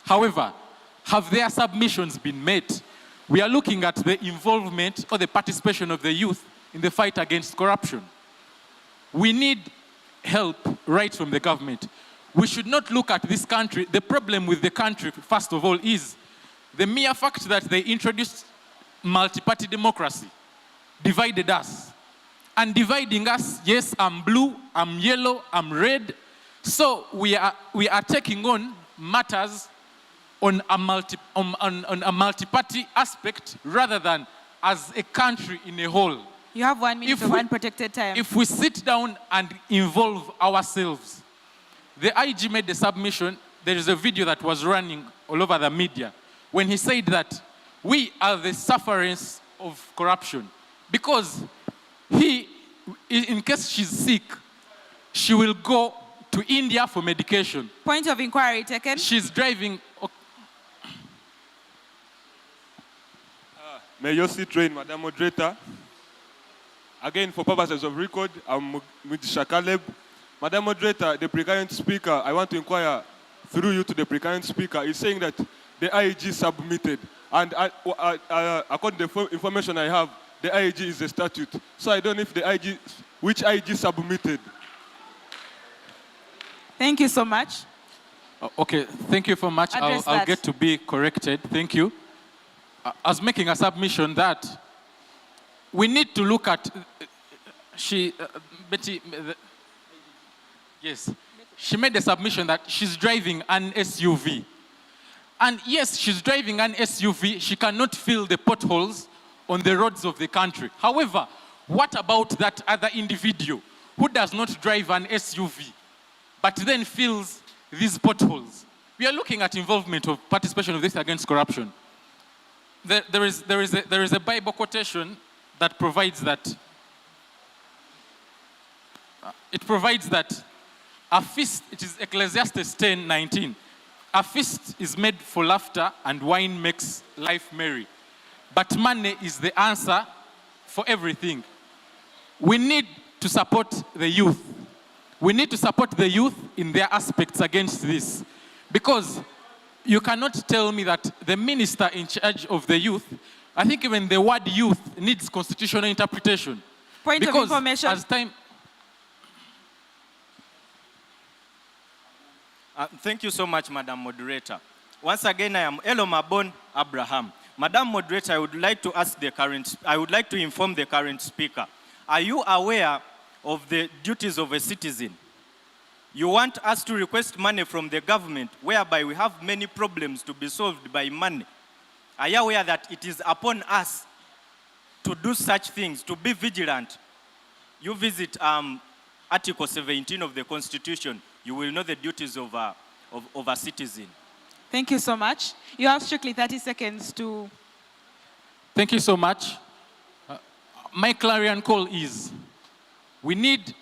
However, have their submissions been met? We are looking at the involvement or the participation of the youth in the fight against corruption. We need help right from the government. We should not look at this country. The problem with the country, first of all, is The mere fact that they introduced multi-party democracy divided us. And dividing us, yes, I'm blue, I'm yellow, I'm red. So we are taking on matters on a multi-party aspect rather than as a country in a whole. You have 1 minute of unprotected time. If we sit down and involve ourselves, the IG made the submission. There is a video that was running all over the media when he said that we are the sufferers of corruption because he, in case she's sick, she will go to India for medication. Point of inquiry taken. She's driving. May your seat reign, Madam Moderator. Again, for purposes of record, I'm Mudisha Caleb. Madam Moderator, the precurrent speaker, I want to inquire through you to the precurrent speaker, is saying that the IEG submitted. And according to the information I have, the IEG is a statute. So I don't know if the IEG, which IEG submitted. Thank you so much. Okay, thank you so much. I'll get to be corrected. Thank you. I was making a submission that we need to look at, Betty, yes, she made the submission that she's driving an SUV. And yes, she's driving an SUV. She cannot fill the potholes on the roads of the country. However, what about that other individual who does not drive an SUV, but then fills these potholes? We are looking at involvement of participation of this against corruption. There is a Bible quotation that provides that. It provides that a feast, it is Ecclesiastes 10:19. A feast is made for laughter and wine makes life merry. But money is the answer for everything. We need to support the youth. We need to support the youth in their aspects against this. Because you cannot tell me that the minister in charge of the youth, I think even the word youth needs constitutional interpretation. Point of information. As time... Thank you so much, Madam Moderator. Once again, I am Elo Mabon Abraham. Madam Moderator, I would like to inform the current speaker. Are you aware of the duties of a citizen? You want us to request money from the government, whereby we have many problems to be solved by money. Are you aware that it is upon us to do such things, to be vigilant? You visit Article 17 of the Constitution, you will know the duties of a citizen. Thank you so much. You have strictly 30 seconds to... Thank you so much. My clarion call is, we need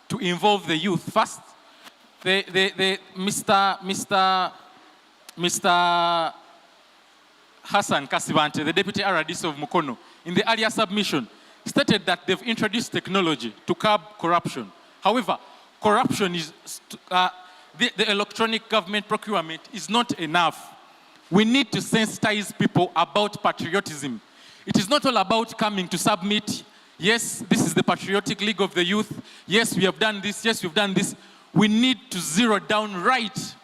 to involve the youth. First, Mr. Hassan Kasibante, the Deputy RDC of Mukono, in the earlier submission, stated that they've introduced technology to curb corruption. However, corruption is, the electronic government procurement is not enough. We need to sensitize people about patriotism. It is not all about coming to submit, yes, this is the Patriotic League of the Youth, yes, we have done this, yes, we've done this. We need to zero down right.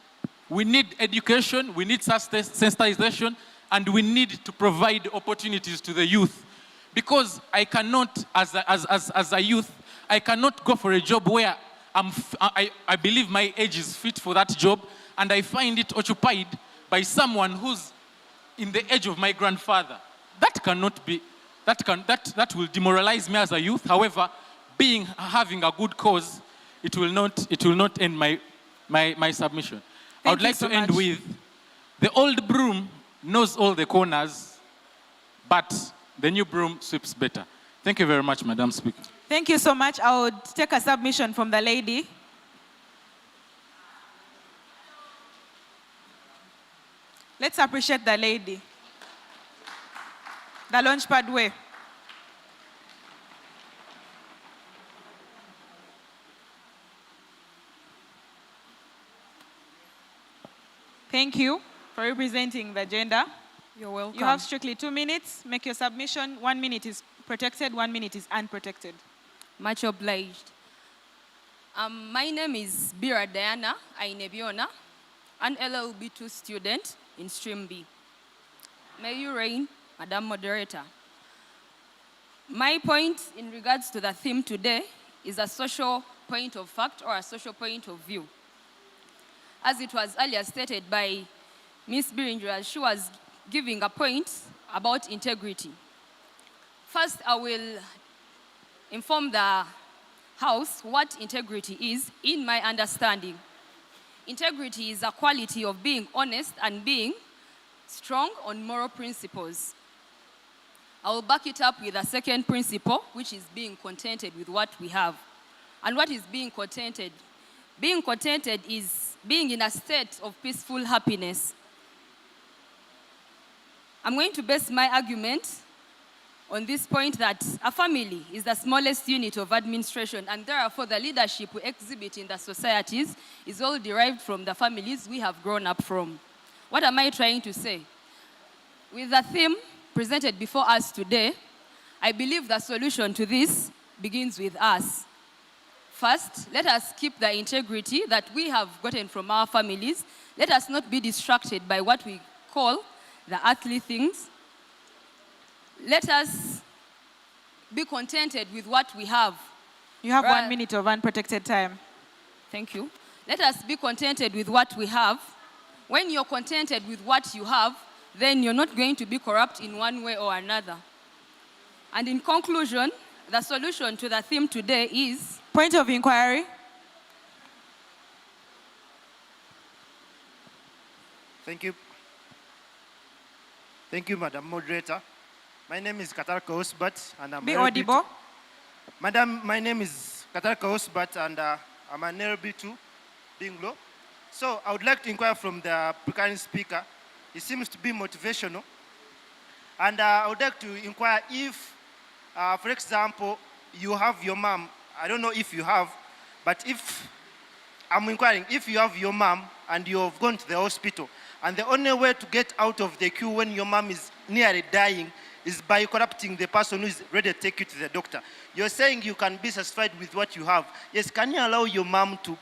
We need education, we need sensitization, and we need to provide opportunities to the youth. Because I cannot, as a youth, I cannot go for a job where I believe my age is fit for that job, and I find it occupied by someone who's in the age of my grandfather. That cannot be, that will demoralize me as a youth. However, having a good cause, it will not end my submission. I would like to end with, the old broom knows all the corners, but the new broom sweeps better. Thank you very much, Madam Speaker. Thank you so much. I would take a submission from the lady. Let's appreciate the lady. The Launchpad way. Thank you for representing the gender. You're welcome. You have strictly 2 minutes. Make your submission. 1 minute is protected, 1 minute is unprotected. Much obliged. My name is Bira Diana Ainebiona, an LLB2 student in stream B. May you reign, Madam Moderator. My point in regards to the theme today is a social point of fact or a social point of view. As it was earlier stated by Ms. Birinjira, she was giving a point about integrity. First, I will inform the House what integrity is in my understanding. Integrity is a quality of being honest and being strong on moral principles. I will back it up with a second principle, which is being contented with what we have. And what is being contented? Being contented is being in a state of peaceful happiness. I'm going to base my argument on this point that a family is the smallest unit of administration, and therefore the leadership we exhibit in the societies is all derived from the families we have grown up from. What am I trying to say? With the theme presented before us today, I believe the solution to this begins with us. First, let us keep the integrity that we have gotten from our families. Let us not be distracted by what we call the earthly things. Let us be contented with what we have. You have 1 minute of unprotected time. Thank you. Let us be contented with what we have. When you're contented with what you have, then you're not going to be corrupt in one way or another. And in conclusion, the solution to the theme today is... Point of inquiry. Thank you. Thank you, Madam Moderator. My name is Katarka Osbat, and I'm Be audible. Madam, my name is Katarka Osbat, and I'm an LB2, being low. So I would like to inquire from the precarious speaker. It seems to be motivational. And I would like to inquire if, for example, you have your mom. I don't know if you have, but if I'm inquiring, if you have your mom and you've gone to the hospital, and the only way to get out of the queue when your mom is nearly dying is by corrupting the person who is ready to take you to the doctor. You're saying you can be satisfied with what you have. Yes, can you allow your mom to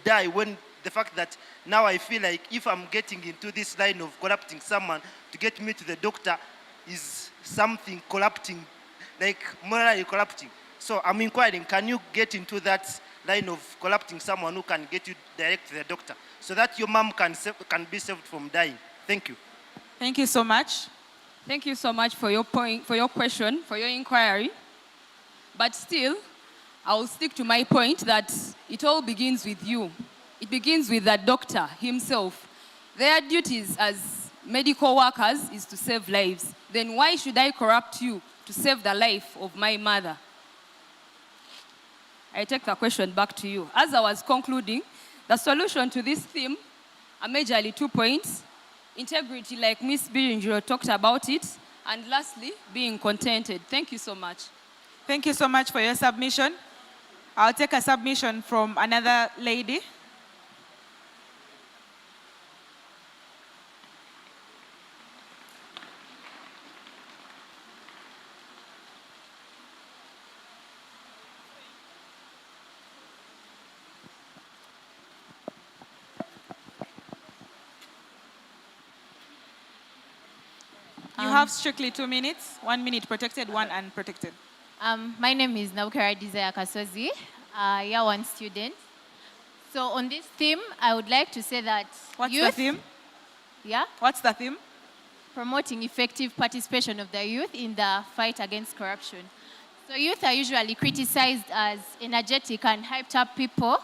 die when the fact that now I feel like if I'm getting into this line of corrupting someone to get me to the doctor is something corrupting, like morally corrupting. So I'm inquiring, can you get into that line of corrupting someone who can get you direct to the doctor so that your mom can be saved from dying? Thank you. Thank you so much. Thank you so much for your point, for your question, for your inquiry. But still, I will stick to my point that it all begins with you. It begins with the doctor himself. Their duties as medical workers is to save lives. Then why should I corrupt you to save the life of my mother? I take the question back to you. As I was concluding, the solution to this theme are majorly 2 points. Integrity, like Ms. Birinjiro talked about it. And lastly, being contented. Thank you so much. Thank you so much for your submission. I'll take a submission from another lady. You have strictly 2 minutes, 1 minute protected, 1 unprotected. My name is Naukara Desire Kasozi, year 1 student. So on this theme, I would like to say that What's the theme? Yeah? What's the theme? Promoting effective participation of the youth in the fight against corruption. So youth are usually criticized as energetic and hyped up people.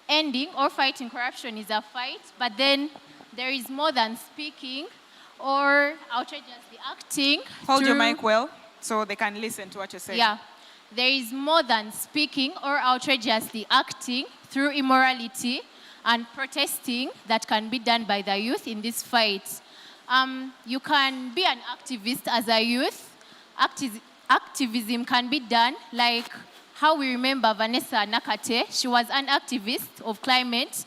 Ending or fighting corruption is a fight, but then there is more than speaking or outrageously acting. Hold your mic well so they can listen to what you're saying. Yeah. There is more than speaking or outrageously acting through immorality and protesting that can be done by the youth in this fight. You can be an activist as a youth. Activism can be done like how we remember Vanessa Nakate. She was an activist of climate,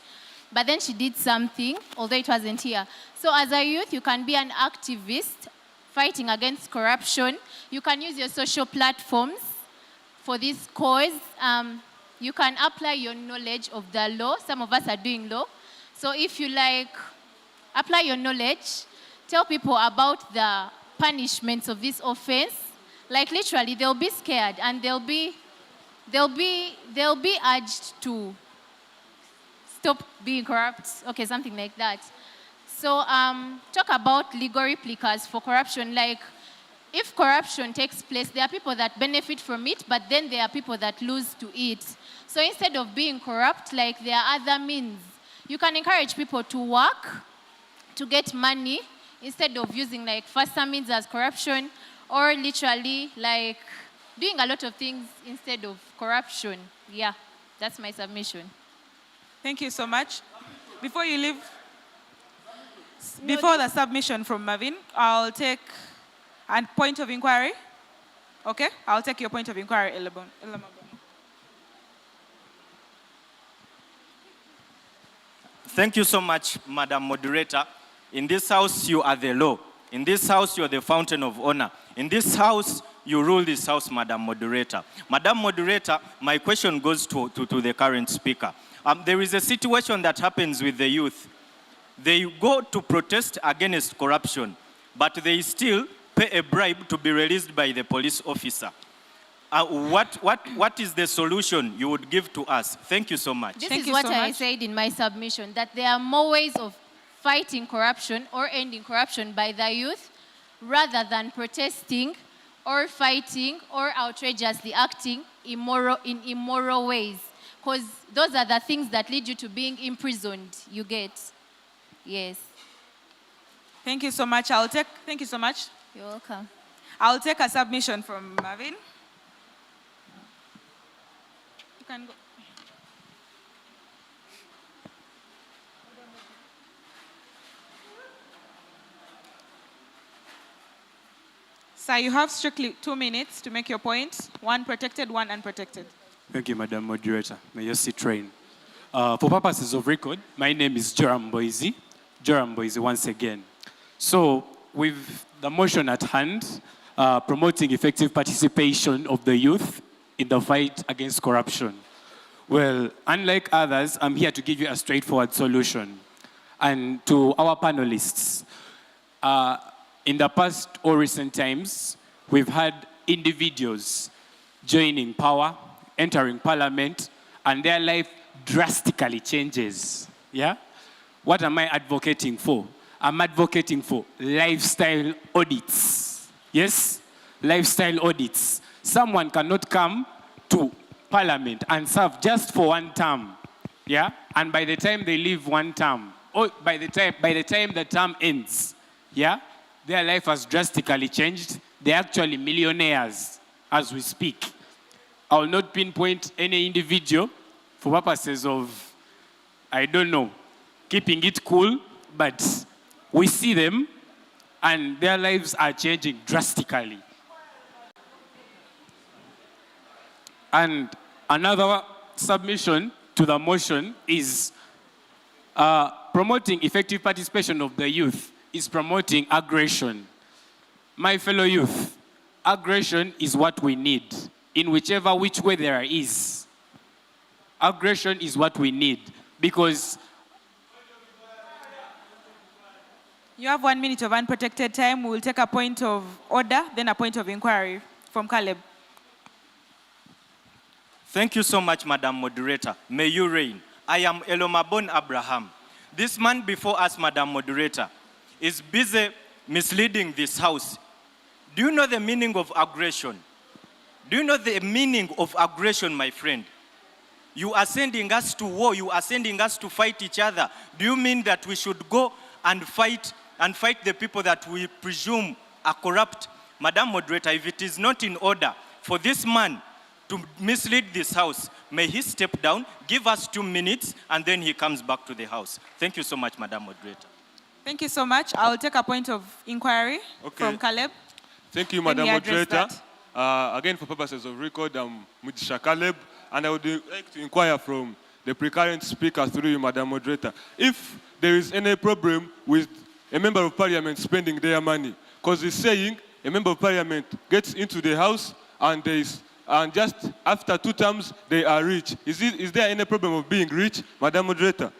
but then she did something, although it wasn't here. So as a youth, you can be an activist fighting against corruption. You can use your social platforms for this cause. You can apply your knowledge of the law. Some of us are doing law. So if you like apply your knowledge, tell people about the punishments of this offense. Like literally, they'll be scared and they'll be urged to stop being corrupt. Okay, something like that. So talk about legal replicas for corruption. Like if corruption takes place, there are people that benefit from it, but then there are people that lose to it. So instead of being corrupt, like there are other means. You can encourage people to work, to get money, instead of using like faster means as corruption, or literally like doing a lot of things instead of corruption. Yeah, that's my submission. Thank you so much. Before you leave, before the submission from Marvin, I'll take a point of inquiry. Okay, I'll take your point of inquiry, Elabon. Thank you so much, Madam Moderator. In this house, you are the law. In this house, you are the fountain of honor. In this house, you rule this house, Madam Moderator. Madam Moderator, my question goes to the current speaker. There is a situation that happens with the youth. They go to protest against corruption, but they still pay a bribe to be released by the police officer. What is the solution you would give to us? Thank you so much. This is what I said in my submission, that there are more ways of fighting corruption or ending corruption by the youth rather than protesting or fighting or outrageously acting in immoral ways. Because those are the things that lead you to being imprisoned, you get. Yes. Thank you so much. Thank you so much. You're welcome. I'll take a submission from Marvin. You can go. Sir, you have strictly 2 minutes to make your point. One protected, one unprotected. Thank you, Madam Moderator. May your seat reign. For purposes of record, my name is Joram Boise. Joram Boise once again. So, with the motion at hand, promoting effective participation of the youth in the fight against corruption. Well, unlike others, I'm here to give you a straightforward solution. And to our panelists, in the past or recent times, we've had individuals joining power, entering parliament, and their life drastically changes. Yeah? What am I advocating for? I'm advocating for lifestyle audits. Yes? Lifestyle audits. Someone cannot come to parliament and serve just for 1 term. Yeah? And by the time they leave 1 term, or by the time the term ends, yeah, their life has drastically changed. They're actually millionaires as we speak. I will not pinpoint any individual for purposes of, I don't know, keeping it cool, but we see them and their lives are changing drastically. And another submission to the motion is promoting effective participation of the youth is promoting aggression. My fellow youth, aggression is what we need in which way there is. Aggression is what we need because you have 1 minute of unprotected time. We will take a point of order, then a point of inquiry from Caleb. Thank you so much, Madam Moderator. May you reign. I am Elomabon Abraham. This man before us, Madam Moderator, is busy misleading this house. Do you know the meaning of aggression? Do you know the meaning of aggression, my friend? You are sending us to war. You are sending us to fight each other. Do you mean that we should go and fight the people that we presume are corrupt? Madam Moderator, if it is not in order for this man to mislead this house, may he step down, give us 2 minutes, and then he comes back to the house. Thank you so much, Madam Moderator. Thank you so much. I will take a point of inquiry from Caleb. Thank you, Madam Moderator. Again, for purposes of record, I'm Mujisha Caleb, and I would like to inquire from the precurrent speaker through you, Madam Moderator, if there is any problem with a member of parliament spending their money. Because he's saying a member of parliament gets into the house and just after 2 terms, they are rich. Is there any problem of being rich, Madam Moderator?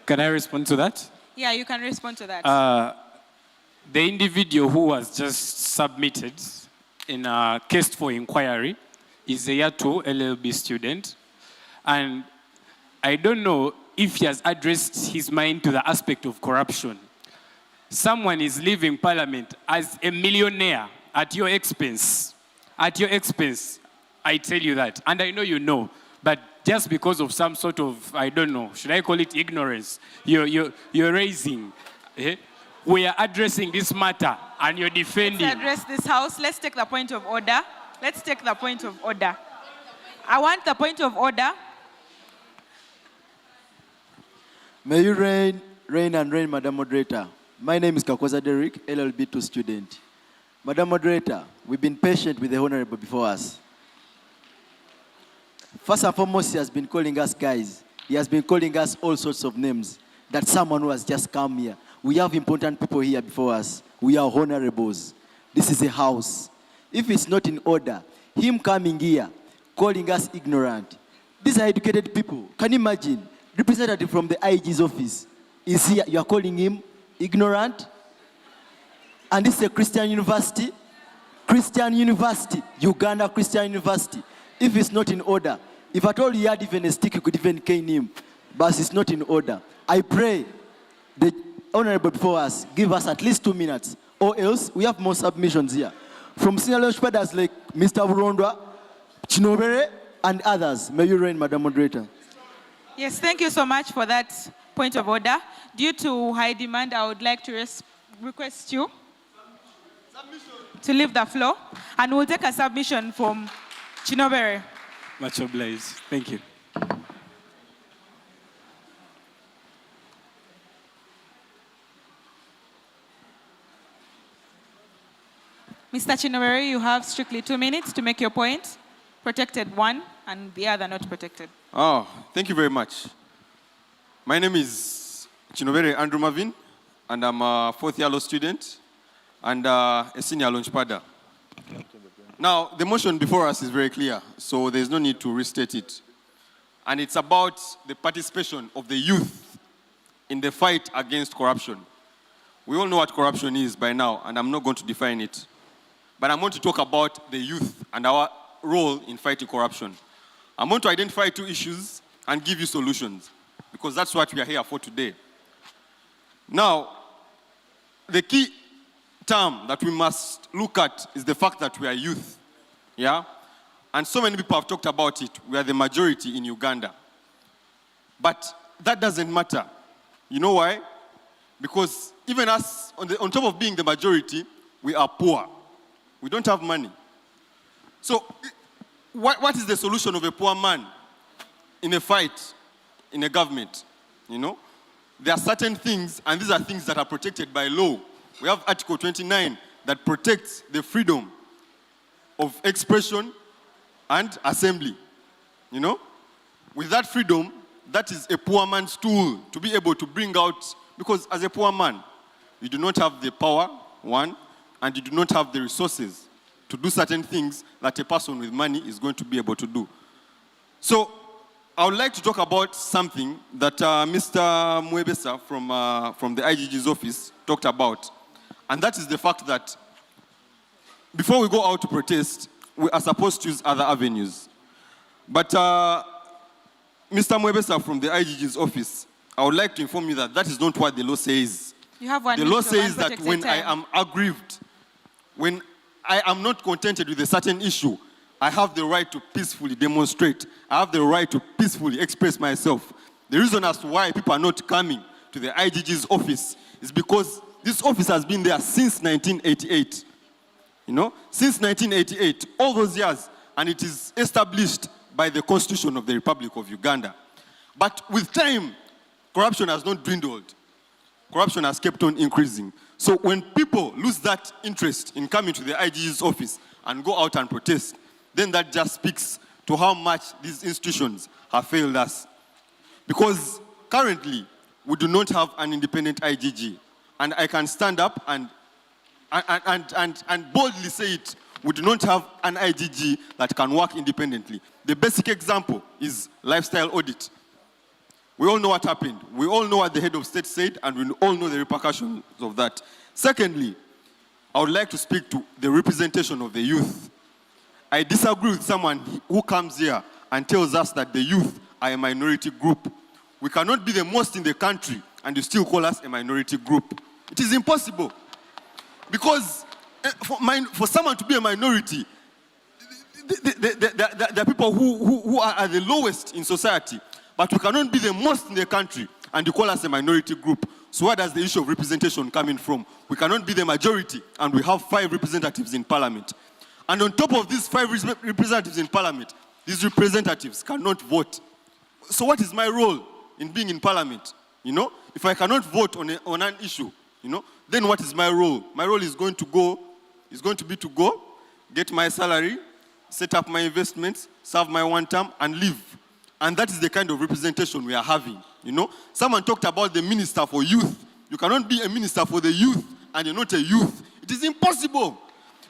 Can I respond to that? Yeah, you can respond to that. The individual who was just submitted in a case for inquiry is a year 2 LLB student. And I don't know if he has addressed his mind to the aspect of corruption. Someone is leaving parliament as a millionaire at your expense. At your expense, I tell you that. And I know you know, but just because of some sort of, I don't know, should I call it ignorance, you're raising. We are addressing this matter and you're defending. Let's address this house. Let's take the point of order. Let's take the point of order. I want the point of order. May you reign and reign, Madam Moderator. My name is Kakoza Derek, LLB2 student. Madam Moderator, we've been patient with the Honorable before us. First and foremost, he has been calling us guys. He has been calling us all sorts of names. That someone who has just come here. We have important people here before us. We are honorables. This is a house. If it's not in order, him coming here, calling us ignorant. These are educated people. Can you imagine? Representative from the IG's office is here. You are calling him ignorant? And this is a Christian university. Christian University. Uganda Christian University. If it's not in order, if at all he had even a stick, you could even cane him. But it's not in order. I pray the Honorable before us give us at least 2 minutes, or else we have more submissions here. From senior launch padders like Mr. Burondwa, Chinobere, and others. May you reign, Madam Moderator. Yes, thank you so much for that point of order. Due to high demand, I would like to request you to leave the floor, and we'll take a submission from Chinobere. Much obliged. Thank you. Mr. Chinobere, you have strictly 2 minutes to make your point. Protected 1, and the other not protected. Oh, thank you very much. My name is Chinobere Andrew Marvin, and I'm a 4th year law student and a senior launch padder. Now, the motion before us is very clear, so there's no need to restate it. And it's about the participation of the youth in the fight against corruption. We all know what corruption is by now, and I'm not going to define it. But I'm going to talk about the youth and our role in fighting corruption. I'm going to identify 2 issues and give you solutions, because that's what we are here for today. Now, the key term that we must look at is the fact that we are youth. Yeah? And so many people have talked about it. We are the majority in Uganda. But that doesn't matter. You know why? Because even us, on top of being the majority, we are poor. We don't have money. So what is the solution of a poor man in a fight, in a government? You know? There are certain things, and these are things that are protected by law. We have Article 29 that protects the freedom of expression and assembly. You know? With that freedom, that is a poor man's tool to be able to bring out, because as a poor man, you do not have the power, 1, and you do not have the resources to do certain things that a person with money is going to be able to do. So I would like to talk about something that Mr. Mwebesa from the IGG's office talked about, and that is the fact that before we go out to protest, we are supposed to use other avenues. But Mr. Mwebesa from the IGG's office, I would like to inform you that that is not what the law says. You have 1 The minute law of says that unprotected when time. I am aggrieved, when I am not contented with a certain issue, I have the right to peacefully demonstrate. I have the right to peacefully express myself. The reason as to why people are not coming to the IGG's office is because this office has been there since 1988. You know, since 1988, all those years, and it is established by the Constitution of the Republic of Uganda. But with time, corruption has not dwindled. Corruption has kept on increasing. So when people lose that interest in coming to the IG's office and go out and protest, then that just speaks to how much these institutions have failed us. Because currently, we do not have an independent IGG. And I can stand up and boldly say it, we do not have an IGG that can work independently. The basic example is lifestyle audit. We all know what happened. We all know what the head of state said, and we all know the repercussions of that. Secondly, I would like to speak to the representation of the youth. I disagree with someone who comes here and tells us that the youth are a minority group. We cannot be the most in the country and you still call us a minority group. It is impossible. Because for someone to be a minority, there are people who are at the lowest in society, but we cannot be the most in the country and you call us a minority group. So where does the issue of representation come in from? We cannot be the majority and we have 5 representatives in parliament. And on top of these 5 representatives in parliament, these representatives cannot vote. So what is my role in being in parliament? You know, if I cannot vote on an issue, you know, then what is my role? My role is going to be to go, get my salary, set up my investments, serve my 1 term, and leave. And that is the kind of representation we are having. You know, someone talked about the minister for youth. You cannot be a minister for the youth and you're not a youth. It is impossible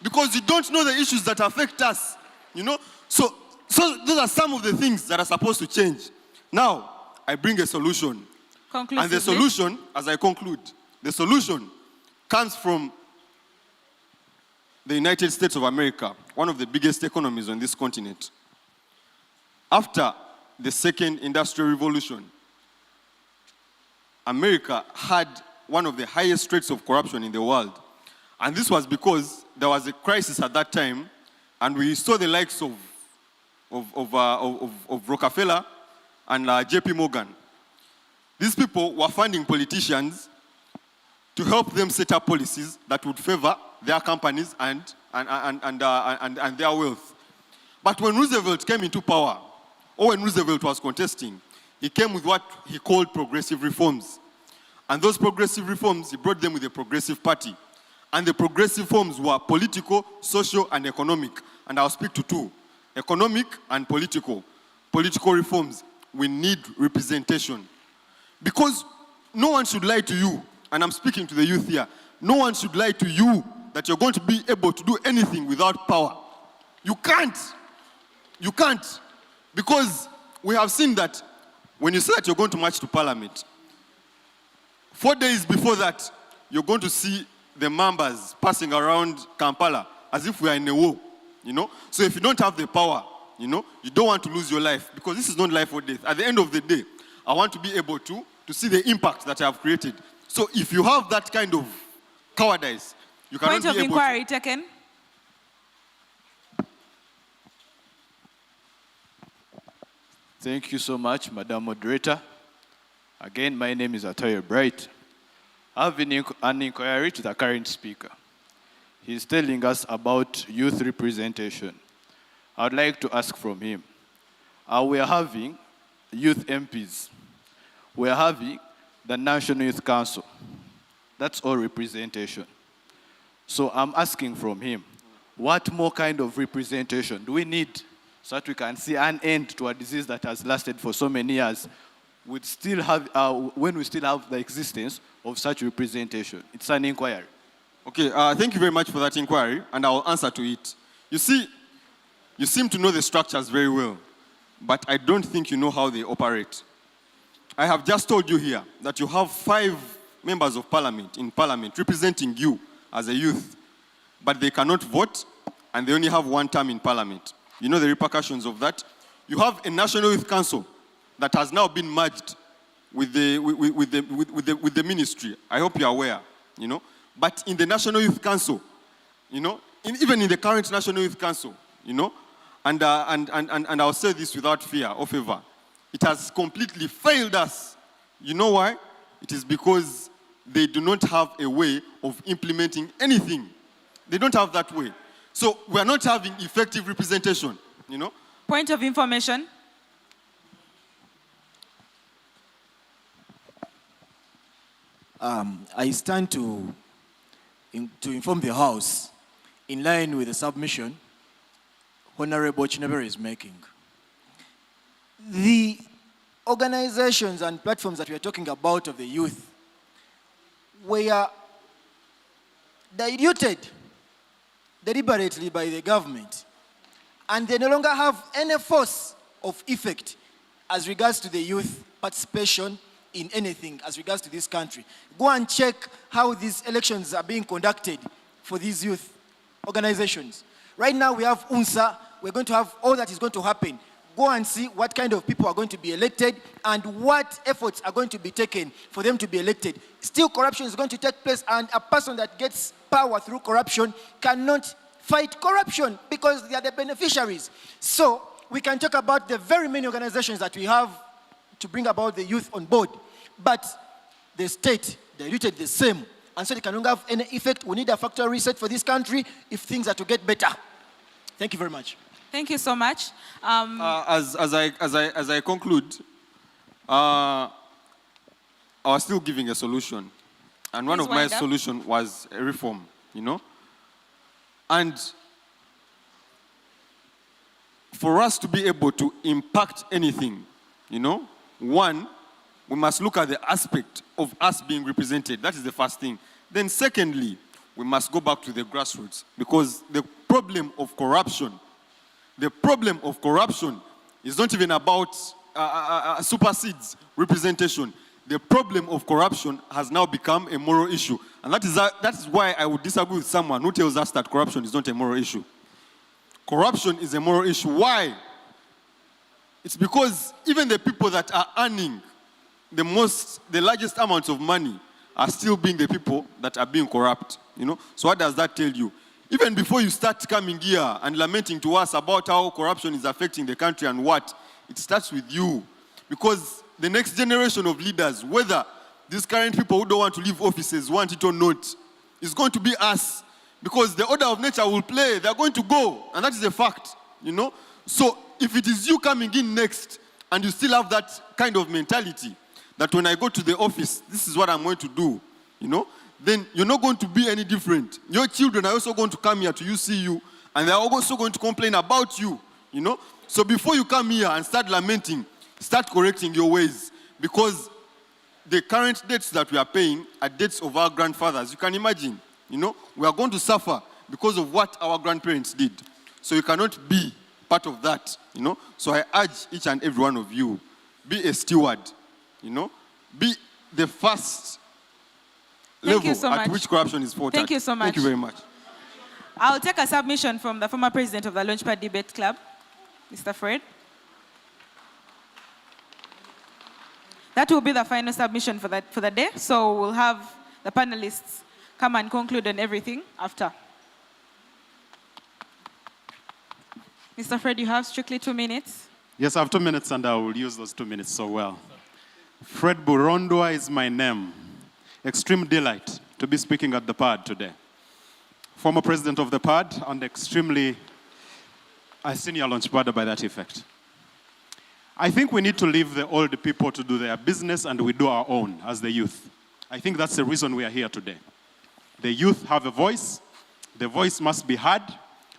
because you don't know the issues that affect us. You know, so those are some of the things that are supposed to change. Now, I bring a solution. And the solution, as I conclude, the solution comes from the United States of America, one of the biggest economies on this continent. After the second industrial revolution, America had one of the highest rates of corruption in the world. And this was because there was a crisis at that time, and we saw the likes of Rockefeller and JP Morgan. These people were funding politicians to help them set up policies that would favor their companies and their wealth. But when Roosevelt came into power, or when Roosevelt was contesting, he came with what he called progressive reforms. And those progressive reforms, he brought them with the Progressive Party. And the progressive reforms were political, social, and economic. And I'll speak to 2, economic and political. Political reforms, we need representation. Because no one should lie to you, and I'm speaking to the youth here, no one should lie to you that you're going to be able to do anything without power. You can't. You can't. Because we have seen that when you say that you're going to march to parliament, 4 days before that, you're going to see the members passing around Kampala as if we are in a war, you know? So if you don't have the power, you know, you don't want to lose your life because this is not life or death. At the end of the day, I want to be able to see the impact that I have created. So if you have that kind of cowardice, you cannot be able to... Point of inquiry taken. Thank you so much, Madam Moderator. Again, my name is Atari Bright. I have an inquiry to the current speaker. He's telling us about youth representation. I would like to ask from him. We are having youth MPs. We are having the National Youth Council. That's all representation. So I'm asking from him, what more kind of representation do we need so that we can see an end to a disease that has lasted for so many years when we still have the existence of such representation? It's an inquiry. Okay, thank you very much for that inquiry, and I'll answer to it. You see, you seem to know the structures very well, but I don't think you know how they operate. I have just told you here that you have 5 members of parliament in parliament representing you as a youth, but they cannot vote, and they only have 1 term in parliament. You know the repercussions of that? You have a National Youth Council that has now been merged with the ministry. I hope you're aware, you know. But in the National Youth Council, you know, even in the current National Youth Council, you know, and I'll say this without fear or favor, it has completely failed us. You know why? It is because they do not have a way of implementing anything. They don't have that way. So we are not having effective representation, you know. Point of information. I stand to inform the House, in line with the submission Honorable Chinebere is making. The organizations and platforms that we are talking about of the youth were diluted deliberately by the government, and they no longer have any force of effect as regards to the youth participation in anything as regards to this country. Go and check how these elections are being conducted for these youth organizations. Right now we have UNSA, we're going to have all that is going to happen. Go and see what kind of people are going to be elected and what efforts are going to be taken for them to be elected. Still, corruption is going to take place, and a person that gets power through corruption cannot fight corruption because they are the beneficiaries. So we can talk about the very many organizations that we have to bring about the youth on board, but the state diluted the same, and so they cannot have any effect. We need a factory reset for this country if things are to get better. Thank you very much. Thank you so much. As I conclude, I was still giving a solution. And one Please of my wind up. solutions was a reform, you know. And for us to be able to impact anything, you know, one, we must look at the aspect of us being represented. That is the first thing. Then secondly, we must go back to the grassroots, because the problem of corruption is not even about supersedes representation. The problem of corruption has now become a moral issue. And that is why I would disagree with someone who tells us that corruption is not a moral issue. Corruption is a moral issue. Why? It's because even the people that are earning the largest amounts of money are still being the people that are being corrupt. You know? So what does that tell you? Even before you start coming here and lamenting to us about how corruption is affecting the country and what, it starts with you. Because the next generation of leaders, whether these current people who don't want to leave offices want it or not, is going to be us. Because the order of nature will play, they're going to go, and that is a fact, you know? So if it is you coming in next, and you still have that kind of mentality, that when I go to the office, this is what I'm going to do, you know? Then you're not going to be any different. Your children are also going to come here to see you, and they're also going to complain about you, you know? So before you come here and start lamenting, start correcting your ways, because the current debts that we are paying are debts of our grandfathers. You can imagine, you know? We are going to suffer because of what our grandparents did. So you cannot be part of that, you know? So I urge each and every one of you, be a steward, you know? Be the first level at which corruption is fought. Thank you so much. Thank you very much. I'll take a submission from the former president of the Launchpad Debate Club, Mr. Fred. That will be the final submission for the day. So we'll have the panelists come and conclude on everything after. Mr. Fred, you have strictly 2 minutes. Yes, I have 2 minutes, and I will use those 2 minutes so well. Fred Burondwa is my name. Extreme delight to be speaking at the PAD today. Former president of the PAD and extremely a senior launchpadder by that effect. I think we need to leave the old people to do their business and we do our own as the youth. I think that's the reason we are here today. The youth have a voice. The voice must be heard,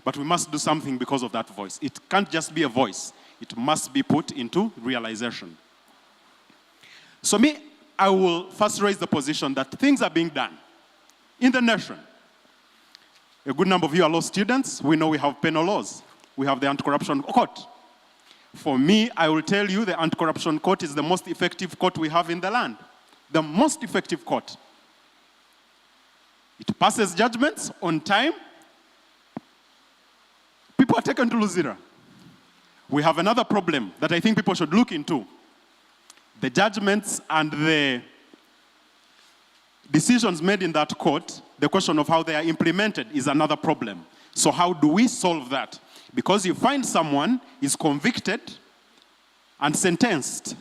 but we must do something because of that voice. It can't just be a voice. It must be put into realization. So I will first raise the position that things are being done in the nation. A good number of you are law students. We know we have penal laws. We have the anti-corruption court. For me, I will tell you the anti-corruption court is the most effective court we have in the land. The most effective court. It passes judgments on time. People are taken to Luzira. We have another problem that I think people should look into. The judgments and the decisions made in that court, the question of how they are implemented is another problem. So how do we solve that? Because you find someone is convicted and sentenced.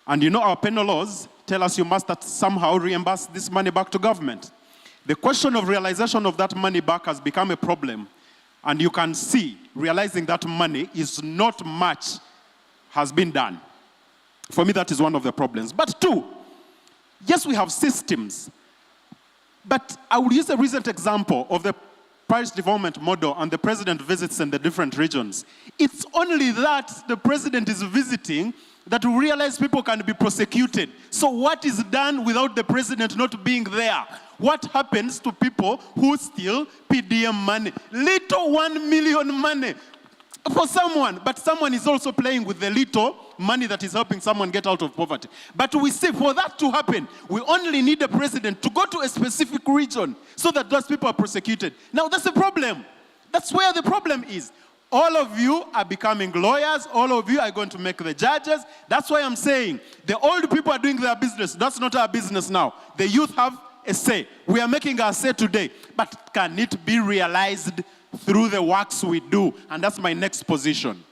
And you know our penal laws tell us you must somehow reimburse this money back to government. The question of realization of that money back has become a problem. And you can see, realizing that money is not much has been done. For me, that is one of the problems. But two, yes, we have systems. But I will use a recent example of the parish development model and the president visits in the different regions. It's only that the president is visiting that we realize people can be prosecuted. So what is done without the president not being there? What happens to people who steal PDM money? Little 1 million money. for someone, but someone is also playing with the little money that is helping someone get out of poverty. But we see for that to happen, we only need a president to go to a specific region so that those people are prosecuted. Now that's the problem. That's where the problem is. All of you are becoming lawyers. All of you are going to make the judges. That's why I'm saying the old people are doing their business. That's not our business now. The youth have a say. We are making our say today. But can it be realized through the works we do? And that's my next position.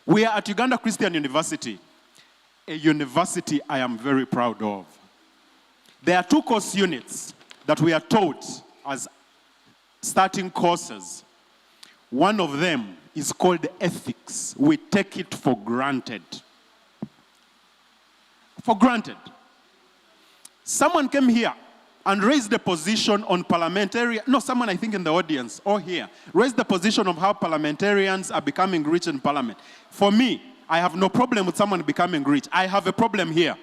We are at Uganda Christian University, a university I am very proud of. There are 2 course units that we are taught as starting courses. One of them is called ethics. We take it for granted. For granted. Someone came here and raised the position on someone I think in the audience or here, raised the position of how parliamentarians are becoming rich in parliament. For me, I have no problem with someone becoming rich. I have a problem here.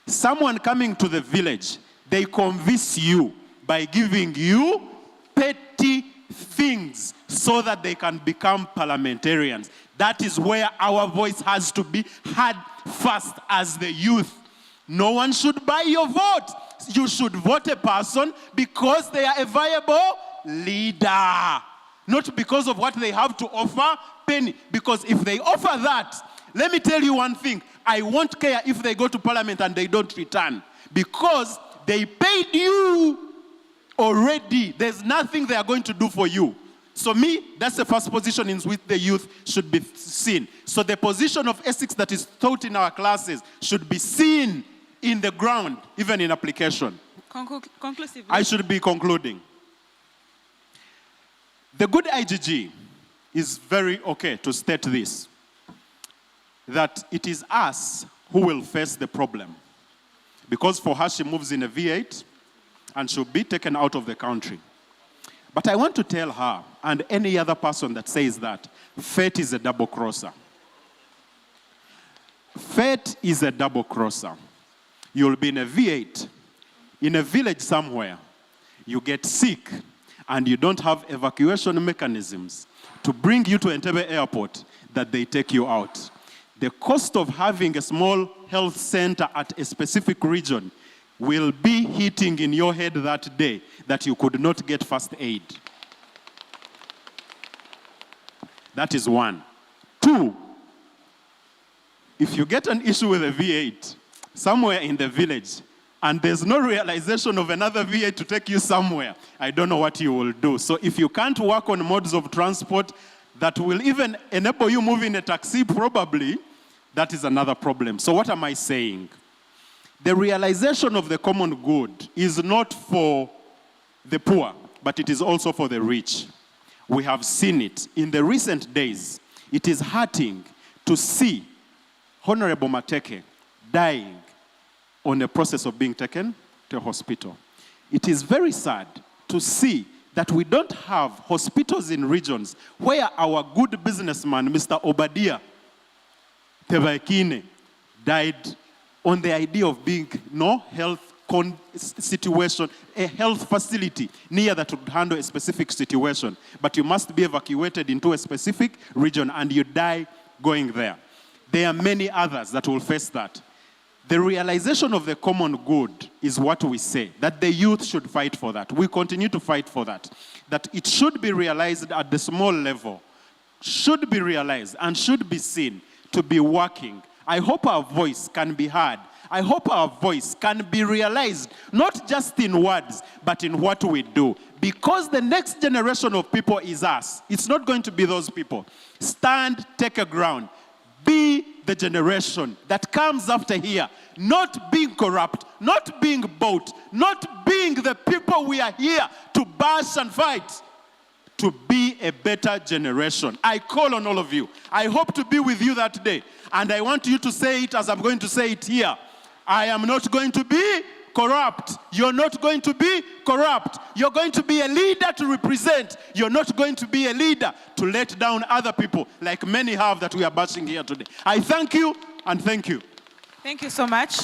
Someone coming to the village, they convince you by giving you petty things so that they can become parliamentarians. That is where our voice has to be heard first as the youth. No one should buy your vote. You should vote a person because they are a viable leader. Not because of what they have to offer, penny. Because if they offer that, let me tell you one thing. I won't care if they go to parliament and they don't return. Because they paid you already. There's nothing they are going to do for you. So me, that's the first position in which the youth should be seen. So the position of ethics that is taught in our classes should be seen in the ground, even in application. Conclusively. I should be concluding. The good IGG is very okay to state this, that it is us who will face the problem. Because for her, she moves in a V8 and she'll be taken out of the country. But I want to tell her, and any other person that says that, fate is a double crosser. Fate is a double crosser. You'll be in a V8, in a village somewhere, you get sick, and you don't have evacuation mechanisms to bring you to Entebbe Airport that they take you out. The cost of having a small health center at a specific region will be hitting in your head that day that you could not get first aid. That is one. Two, if you get an issue with a V8 somewhere in the village and there's no realization of another V8 to take you somewhere, I don't know what you will do. So if you can't work on modes of transport that will even enable you move in a taxi, probably, that is another problem. So what am I saying? The realization of the common good is not for the poor, but it is also for the rich. We have seen it in the recent days. It is hurting to see Honorable Mateke dying on the process of being taken to a hospital. It is very sad to see that we don't have hospitals in regions where our good businessman, Mr. Obadiah Tebaekine, died on the idea of being no health situation, a health facility near that would handle a specific situation. But you must be evacuated into a specific region and you die going there. There are many others that will face that. The realization of the common good is what we say, that the youth should fight for that. We continue to fight for that. That it should be realized at the small level, should be realized and should be seen to be working. I hope our voice can be heard. I hope our voice can be realized, not just in words, but in what we do. Because the next generation of people is us. It's not going to be those people. Stand, take a ground. Be the generation that comes after here, not being corrupt, not being bought, not being the people we are here to bash and fight, to be a better generation. I call on all of you. I hope to be with you that day. And I want you to say it as I'm going to say it here. I am not going to be corrupt. You're not going to be corrupt. You're going to be a leader to represent. You're not going to be a leader to let down other people like many have that we are bashing here today. I thank you and thank you. Thank you so much.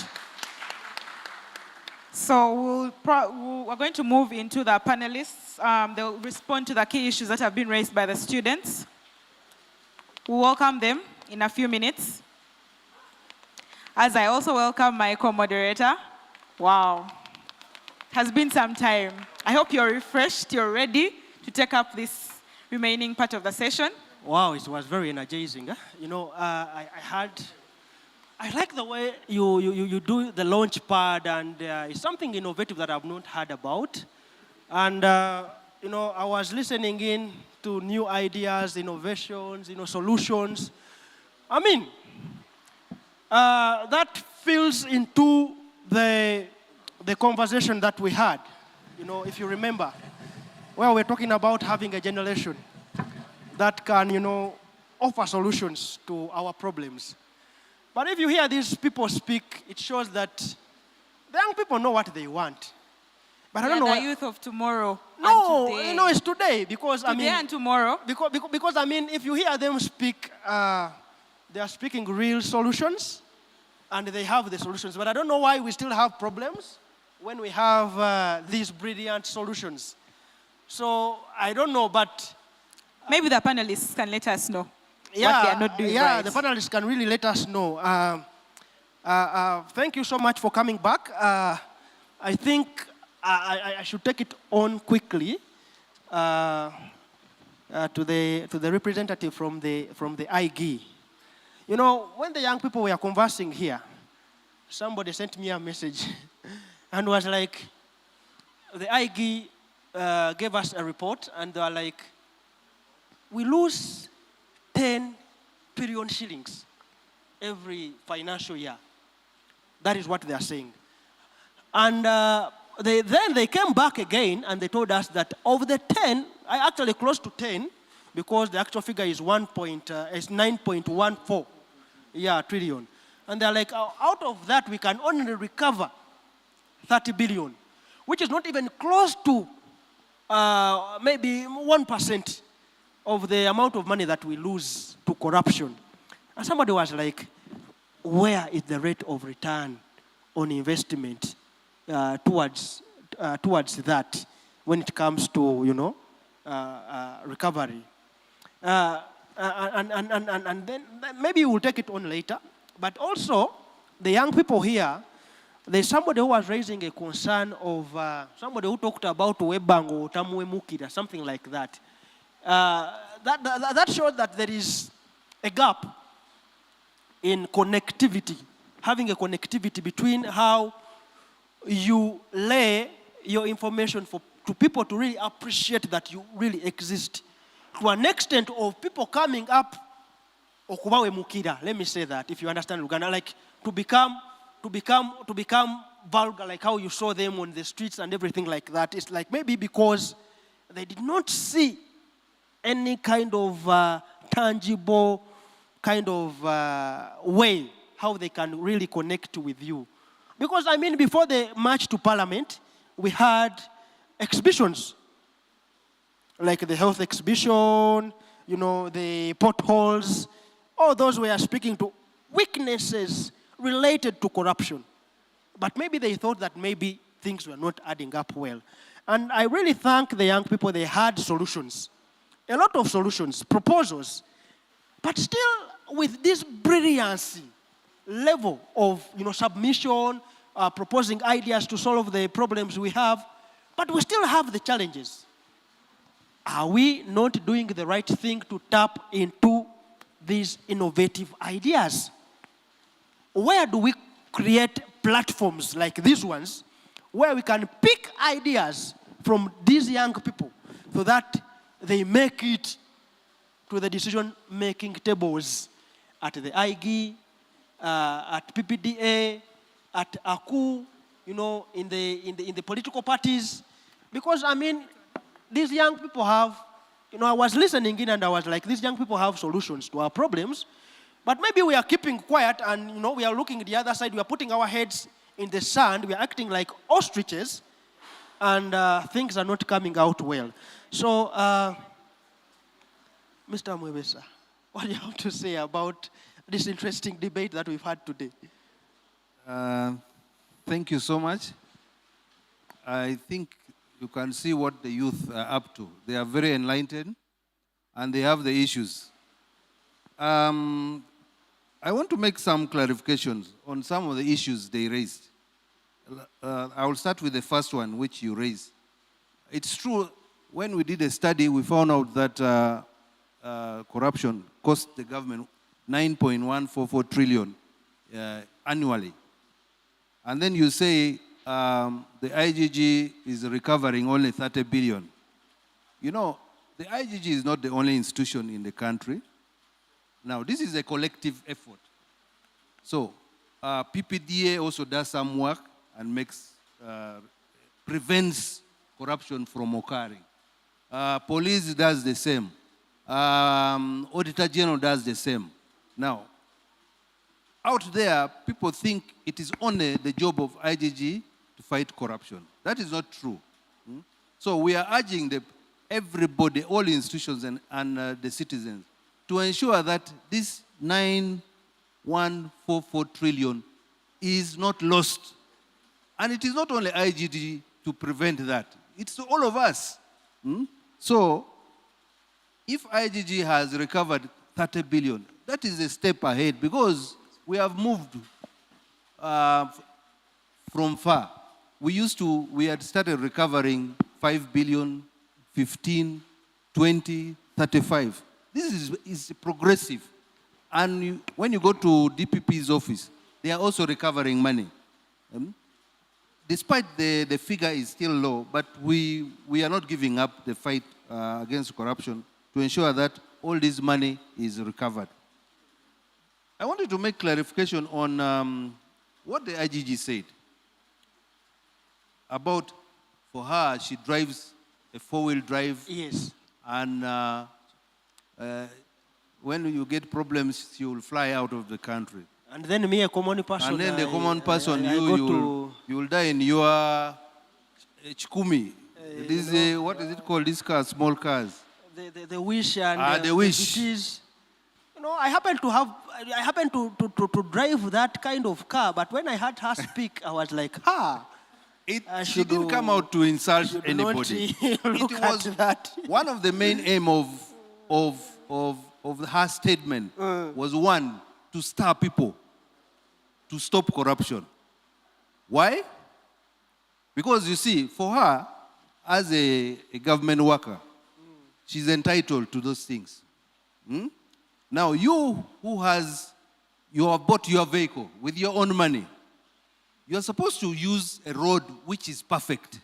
So we're going to move into the panelists. They'll respond to the key issues that have been raised by the students. We'll welcome them in a few minutes. As I also welcome my co-moderator. Wow, it has been some time. I hope you're refreshed, you're ready to take up this remaining part of the session. Wow, it was very energizing. You know, I like the way you do the launch pad, and it's something innovative that I've not heard about. And, you know, I was listening in to new ideas, innovations, solutions. I mean, that fills into the conversation that we had, if you remember, where we're talking about having a generation that can, offer solutions to our problems. But if you hear these people speak, it shows that the young people know what they want. But I don't know the youth of tomorrow. No, and today. It's today because Today and tomorrow. Because I mean, if you hear them speak, they are speaking real solutions, and they have the solutions. But I don't know why we still have problems when we have these brilliant solutions. So I don't know, but maybe the panelists can let us know what they are not doing yeah, right. the panelists can really let us know. Thank you so much for coming back. I think I should take it on quickly to the representative from the IG. You know, when the young people were conversing here, somebody sent me a message and was like, the IG gave us a report, and they were like, we lose 10 billion shillings every financial year. That is what they are saying. And then they came back again and they told us that of the 10, actually close to 10, because the actual figure is 9.14 trillion. And they're like, out of that, we can only recover 30 billion, which is not even close to maybe 1% of the amount of money that we lose to corruption. And somebody was like, where is the rate of return on investment towards that when it comes to, recovery? And then maybe we'll take it on later. But also, the young people here, there's somebody who was raising a concern of somebody who talked about Webango, Tamwe Mukira, something like that. That showed that there is a gap in connectivity, having a connectivity between how you lay your information to people to really appreciate that you really exist, to an extent of people coming up, okubawe mukira, let me say that, if you understand Luganda, like to become vulgar, like how you saw them on the streets and everything like that. It's like maybe because they did not see any kind of tangible kind of way how they can really connect with you. Because, I mean, before the march to Parliament, we had exhibitions, like the health exhibition, the potholes. All those were speaking to weaknesses related to corruption. But maybe they thought that maybe things were not adding up well. And I really thank the young people. They had solutions, a lot of solutions, proposals, but still with this brilliancy level of submission, proposing ideas to solve the problems we have, but we still have the challenges. Are we not doing the right thing to tap into these innovative ideas? Where do we create platforms like these ones where we can pick ideas from these young people so that they make it to the decision-making tables at the IG, at PPDA, at AKU, in the political parties? Because, I mean, these young people have, I was listening in and I was like, these young people have solutions to our problems, but maybe we are keeping quiet and, we are looking at the other side, we are putting our heads in the sand, we are acting like ostriches, and things are not coming out well. So, Mr. Mwebesa, what do you have to say about this interesting debate that we've had today? Thank you so much. I think you can see what the youth are up to. They are very enlightened, and they have the issues. I want to make some clarifications on some of the issues they raised. I will start with the first one, which you raised. It's true, when we did a study, we found out that corruption cost the government 9.144 trillion annually. And then you say the IGG is recovering only 30 billion. You know, the IGG is not the only institution in the country. Now, this is a collective effort. So, PPDA also does some work and prevents corruption from occurring. Police does the same. Auditor General does the same. Now, out there, people think it is only the job of IGG to fight corruption. That is not true. So we are urging everybody, all institutions and the citizens, to ensure that this 9.144 trillion is not lost. And it is not only IGG to prevent that. It's all of us. So, if IGG has recovered 30 billion, that is a step ahead because we have moved from far. We had started recovering 5 billion, 15, 20, 35. This is progressive. And when you go to DPP's office, they are also recovering money. Despite the figure is still low, but we are not giving up the fight against corruption to ensure that all this money is recovered. I wanted to make clarification on what the IGG said about, for her, she drives a four-wheel drive. Yes. And when you get problems, she will fly out of the country. And then me, a common person. And then the common person, you will die in your Chikumi. What is it called? These cars, small cars. The Wish and the Wish. GTs. You know, I happen to drive that kind of car, but when I heard her speak, I was like, She didn't come out to insult anybody. It was one of the main aim of her statement was one, to stir people, to stop corruption. Why? Because you see, for her, as a government worker, she's entitled to those things. Now, you have bought your vehicle with your own money. You're supposed to use a road which is perfect.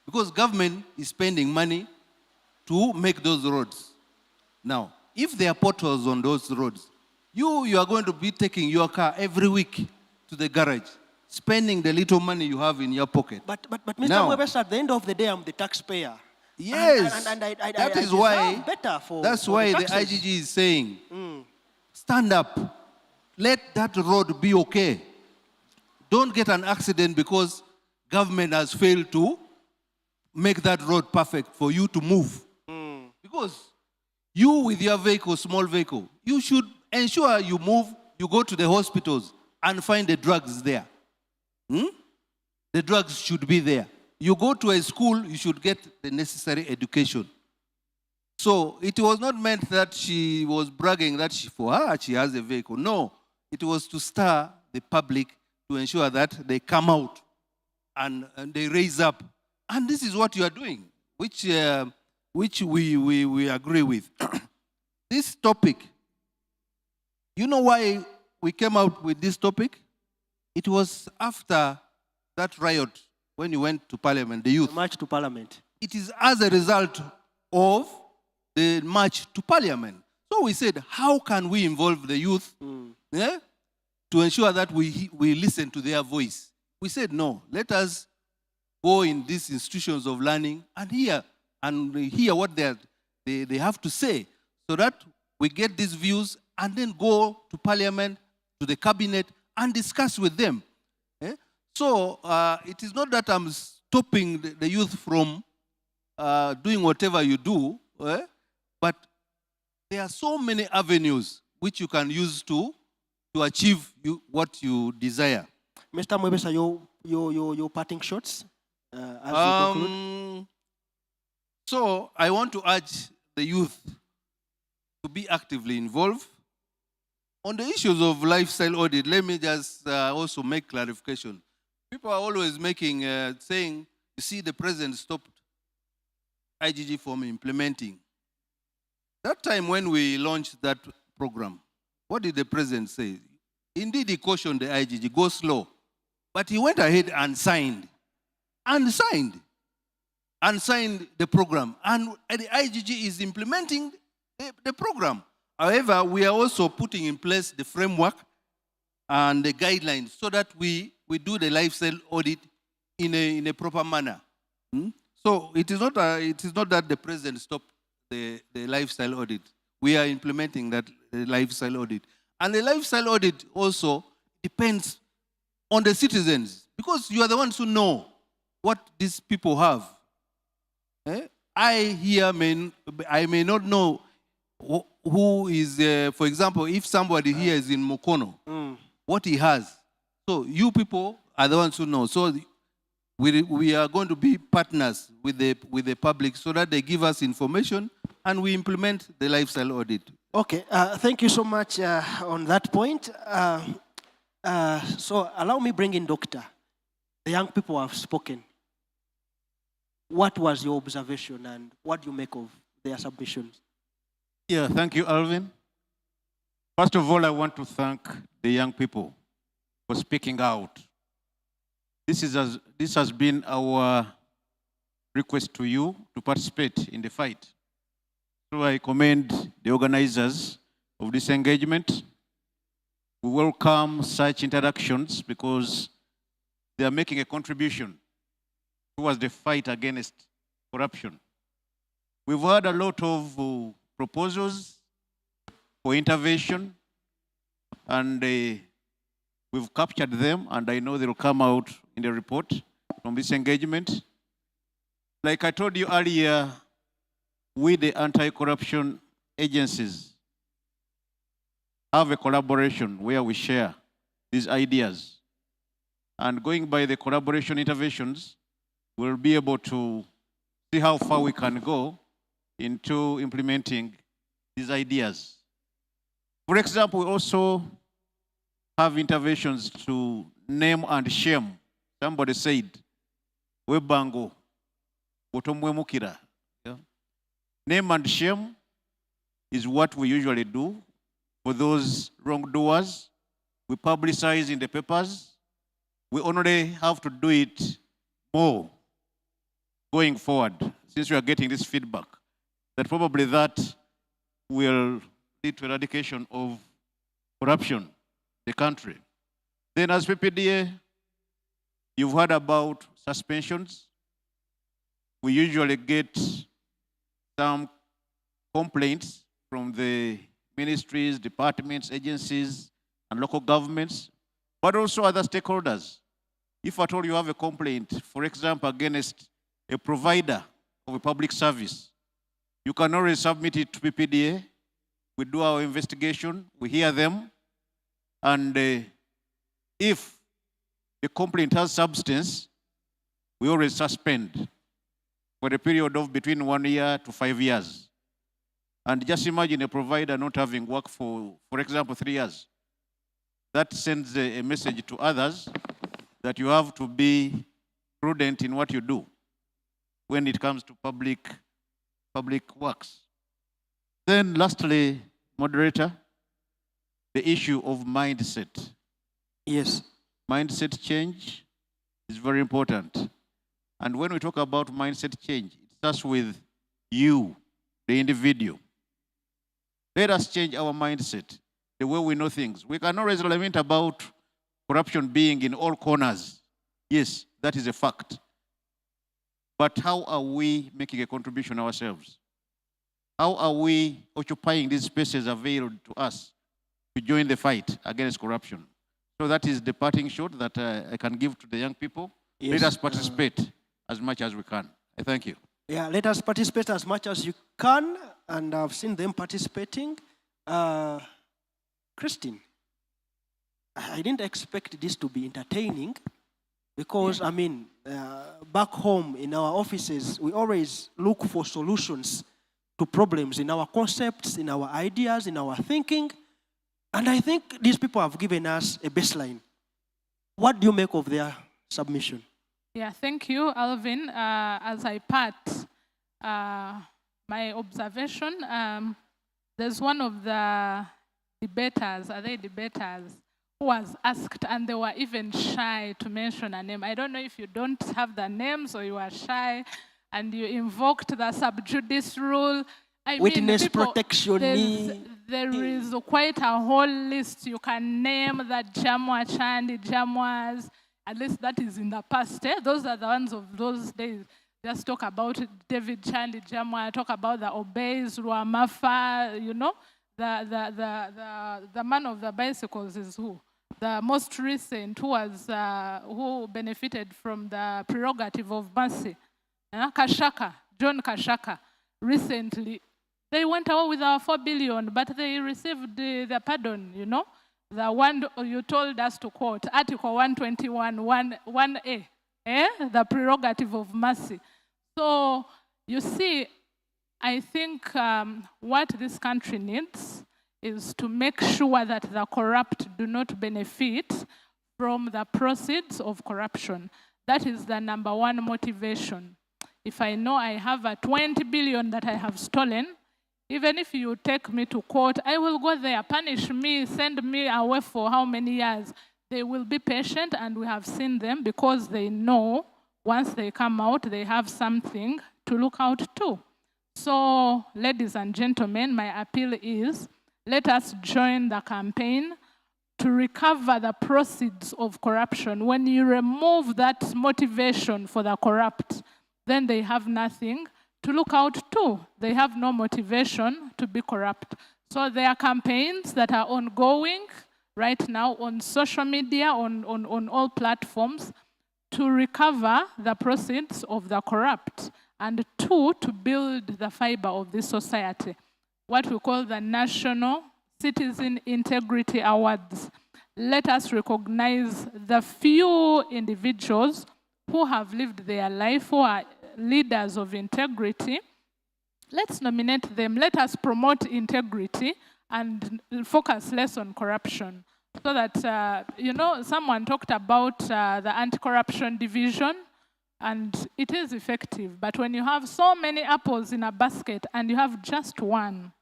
Because government is spending money to make those roads. Now, if there are potholes on those roads, you are going to be taking your car every week to the garage, spending the little money you have in your pocket. But Mr. Mwebesa, at the end of the day, I'm the taxpayer. Yes, that is why. Better for that's why the IGG is saying, stand up, let that road be okay. Don't get an accident because government has failed to make that road perfect for you to move. Because you with your vehicle, small vehicle, you should ensure you move, you go to the hospitals and find the drugs there. The drugs should be there. You go to a school, you should get the necessary education. So it was not meant that she was bragging that for her she has a vehicle. No, it was to stir the public to ensure that they come out and they raise up. And this is what you are doing, which we agree with. This topic, you know why we came out with this topic? It was after that riot when you went to Parliament, the youth. The march to Parliament. It is as a result of the march to Parliament. So we said, how can we involve the youth to ensure that we listen to their voice? We said, no, let us go in these institutions of learning and hear what they have to say so that we get these views and then go to Parliament, to the cabinet, and discuss with them. So it is not that I'm stopping the youth from doing whatever you do, but there are so many avenues which you can use to achieve what you desire. Mr. Mwebesa, your parting shots as we conclude? So I want to urge the youth to be actively involved. On the issues of lifestyle audit, let me just also make clarification. People are always making, saying, you see, the president stopped IGG from implementing. That time when we launched that program, what did the president say? Indeed, he cautioned the IGG, go slow. But he went ahead and signed the program. And the IGG is implementing the program. However, we are also putting in place the framework and the guidelines so that we do the lifestyle audit in a proper manner. So it is not that the president stopped the lifestyle audit. We are implementing that lifestyle audit. And the lifestyle audit also depends on the citizens, because you are the ones who know what these people have. I may not know who is, for example, if somebody here is in Mukono, what he has. So you people are the ones who know. So we are going to be partners with the public so that they give us information and we implement the lifestyle audit. Okay, thank you so much on that point. So allow me bring in Doctor. The young people have spoken. What was your observation and what do you make of their submissions? Yeah, thank you, Alvin. First of all, I want to thank the young people for speaking out. This has been our request to you to participate in the fight. So I commend the organizers of this engagement. We welcome such interactions because they are making a contribution towards the fight against corruption. We've heard a lot of proposals for intervention, and we've captured them, and I know they'll come out in the report from this engagement. Like I told you earlier, we, the anti-corruption agencies, have a collaboration where we share these ideas. And going by the collaboration interventions, we'll be able to see how far we can go into implementing these ideas. For example, we also have interventions to name and shame. Somebody said, Webango, Botomwemukira. Name and shame is what we usually do for those wrongdoers. We publicize in the papers. We only have to do it more going forward, since we are getting this feedback, that probably that will lead to eradication of corruption in the country. Then as PPDA, you've heard about suspensions. We usually get some complaints from the ministries, departments, agencies, and local governments, but also other stakeholders. If at all you have a complaint, for example, against a provider of a public service, you can always submit it to PPDA. We do our investigation, we hear them, and if the complaint has substance, we always suspend for a period of between 1 year to 5 years. And just imagine a provider not having work for example, 3 years. That sends a message to others that you have to be prudent in what you do when it comes to public works. Then lastly, moderator, the issue of mindset. Yes. Mindset change is very important. And when we talk about mindset change, it starts with you, the individual. Let us change our mindset, the way we know things. We can always lament about corruption being in all corners. Yes, that is a fact. But how are we making a contribution ourselves? How are we occupying these spaces available to us to join the fight against corruption? So that is the parting shot that I can give to the young people. Yes. Let us participate as much as we can. I thank you. Yeah, let us participate as much as you can, and I've seen them participating. Christine, I didn't expect this to be entertaining because, I mean, back home in our offices, we always look for solutions to problems in our concepts, in our ideas, in our thinking. And I think these people have given us a baseline. What do you make of their submission? Yeah, thank you, Alvin. As I part my observation, there's one of the debaters, who was asked, and they were even shy to mention a name. I don't know if you don't have the names or you are shy, and you invoked the sub judice rule. Witness protection. There is quite a whole list. You can name the Jamwa Chandi, Jamwas. At least that is in the past. Those are the ones of those days. Just talk about David Chandi, Jamwa, talk about the Obeys, Ruamafa, you know. The man of the bicycles is who? The most recent who benefited from the prerogative of mercy. Kashaka, John Kashaka. Recently, they went away with our 4 billion, but they received the pardon, you know. The one you told us to quote, Article 121, 1A, the prerogative of mercy. So, you see, I think what this country needs is to make sure that the corrupt do not benefit from the proceeds of corruption. That is the number one motivation. If I know I have a 20 billion that I have stolen, even if you take me to court, I will go there, punish me, send me away for how many years. They will be patient, and we have seen them because they know once they come out, they have something to look out to. So, ladies and gentlemen, my appeal is, let us join the campaign to recover the proceeds of corruption. When you remove that motivation for the corrupt, then they have nothing to look out to. They have no motivation to be corrupt. So there are campaigns that are ongoing right now on social media, on all platforms, to recover the proceeds of the corrupt, and two, to build the fiber of this society, what we call the National Citizen Integrity Awards. Let us recognize the few individuals who have lived their life, who are leaders of integrity. Let's nominate them. Let us promote integrity and focus less on corruption. So that, you know, someone talked about the anti-corruption division, and it is effective. But when you have so many apples in a basket and you have just one,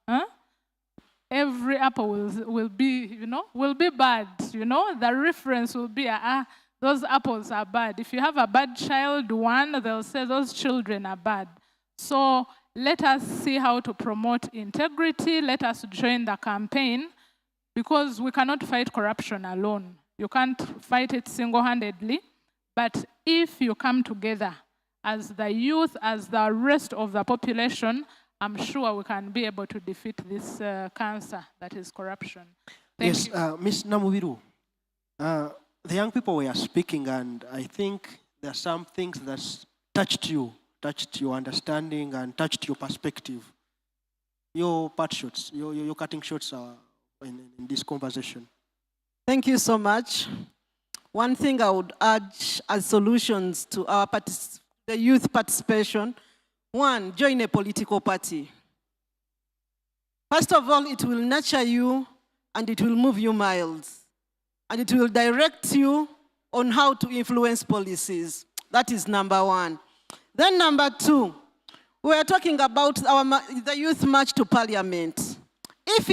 every apple will be, you know, will be bad. You know, the reference will be, those apples are bad. If you have a bad child, they'll say those children are bad. So let us see how to promote integrity. Let us join the campaign, because we cannot fight corruption alone. You can't fight it single-handedly. But if you come together as the youth, as the rest of the population, I'm sure we can be able to defeat this cancer that is corruption. Thank you. Ms. Namubiru, the young people were speaking, and I think there are some things that touched your understanding and touched your perspective. Your part shots, your cutting shots are in this conversation. Thank you so much. One thing I would urge as solutions to our the youth participation: one, join a political party. First of all, it will nurture you and it will move you miles. And it will direct you on how to influence policies. That is number one. Then number two, we are talking about the youth march to parliament. If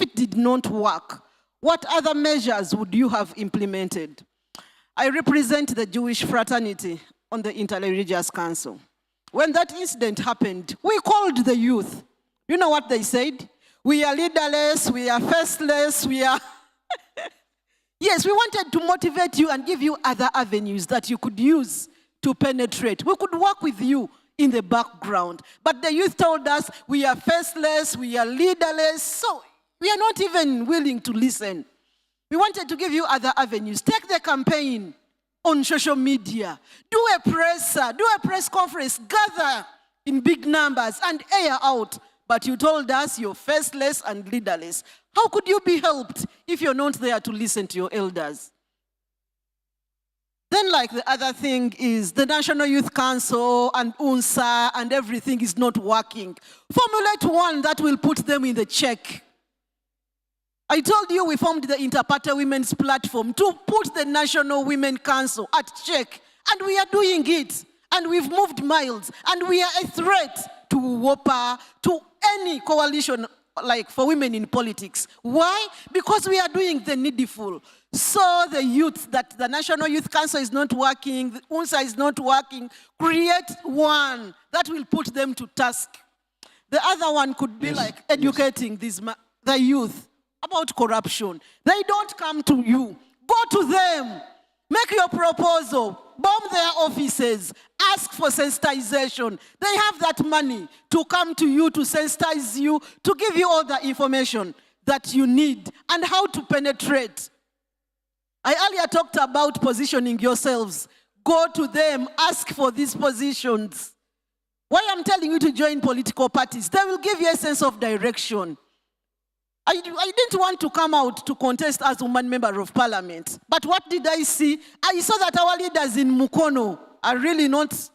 it did not work, what other measures would you have implemented? I represent the Jewish fraternity on the Interreligious Council. When that incident happened, we called the youth. You know what they said? We are leaderless, we are faceless, we are... Yes, we wanted to motivate you and give you other avenues that you could use to penetrate. We could work with you in the background. But the youth told us, we are faceless, we are leaderless, so we are not even willing to listen. We wanted to give you other avenues. Take the campaign on social media. Do a press conference, gather in big numbers and air out. But you told us you're faceless and leaderless. How could you be helped if you're not there to listen to your elders? Then Then like the other thing is the National Youth Council and UNSA and everything is not working. Formulate one that will put them in the check. I told you we formed the Interparty Women's Platform to put the National Women Council at check. And we are doing it. And we've moved miles. And we are a threat to WOPA, to any coalition like for women in politics. Why? Because we are doing the needful. So the youth, that the National Youth Council is not working, the UNSA is not working, create one that will put them to task. The other one could be like educating the youth about corruption. They don't come to you. Go to them. Make your proposal. Bomb their offices. Ask for sensitization. They have that money to come to you, to sensitize you, to give you all the information that you need and how to penetrate. I earlier talked about positioning yourselves. Go to them. Ask for these positions. Why I'm telling you to join political parties, they will give you a sense of direction. I didn't want to come out to contest as woman member of parliament. But what did I see? I saw that our leaders in Mukono are really not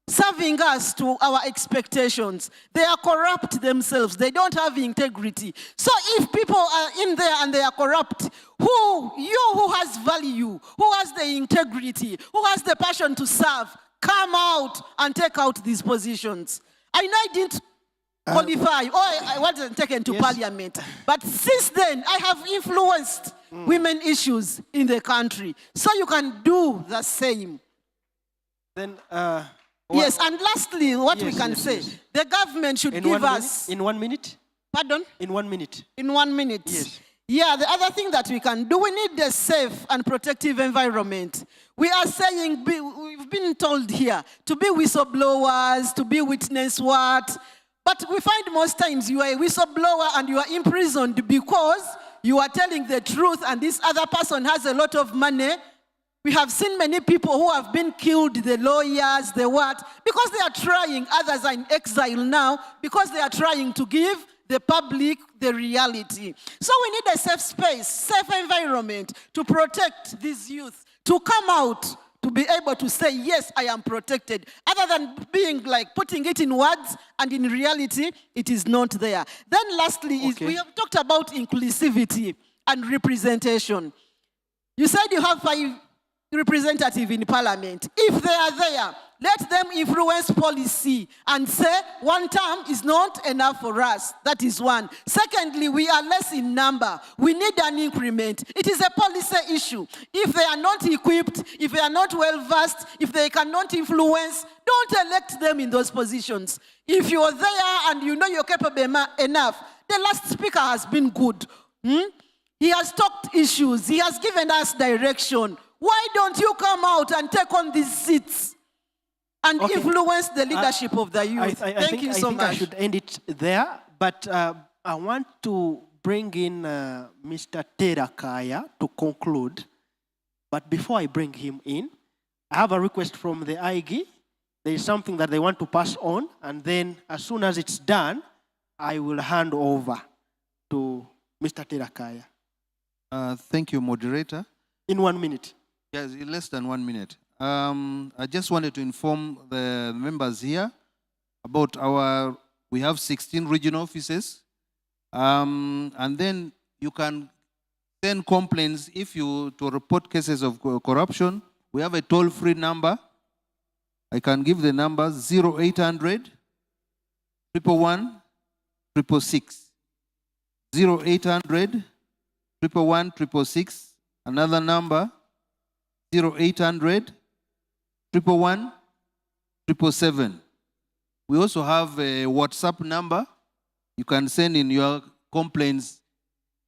serving us to our expectations. They are corrupt themselves. They don't have integrity. So if people are in there and they are corrupt, who has value, who has the integrity, who has the passion to serve, come out and take out these positions. I know I didn't qualify, or I wasn't taken to parliament. But since then, I have influenced women issues in the country. So you can do the same. Then, yes, and lastly, what we can say, the government should give us... In 1 minute? Pardon? In 1 minute. In 1 minute. Yes. Yeah, the other thing that we can do, we need a safe and protective environment. We are saying, we've been told here, to be whistleblowers, to be witness what? But we find most times you are a whistleblower and you are imprisoned because you are telling the truth and this other person has a lot of money. We have seen many people who have been killed, the lawyers, the what, because they are trying, others are in exile now, because they are trying to give the public the reality. So we need a safe space, safe environment to protect these youth, to come out, to be able to say, yes, I am protected. Other than being like putting it in words and in reality, it is not there. Then lastly, we have talked about inclusivity and representation. You said you have 5 representatives in parliament. If they are there, let them influence policy and say 1 term is not enough for us. That is one. Secondly, we are less in number. We need an increment. It is a policy issue. If they are not equipped, if they are not well-versed, if they cannot influence, don't elect them in those positions. If you're there and you know you're capable enough, the last speaker has been good. He has talked issues. He has given us direction. Why don't you come out and take on these seats and influence the leadership of the youth? Thank you so much. I should end it there, but I want to bring in Mr. Terakaya to conclude. But before I bring him in, I have a request from the IG. There is something that they want to pass on, and then as soon as it's done, I will hand over to Mr. Terakaya. Thank you, moderator. In 1 minute. Yes, in less than 1 minute. I just wanted to inform the members here about we have 16 regional offices. And then you can send complaints to report cases of corruption. We have a toll-free number. I can give the number 0800 111 666. 0800 111 666. Another number 0800 111 777. We also have a WhatsApp number. You can send in your complaints.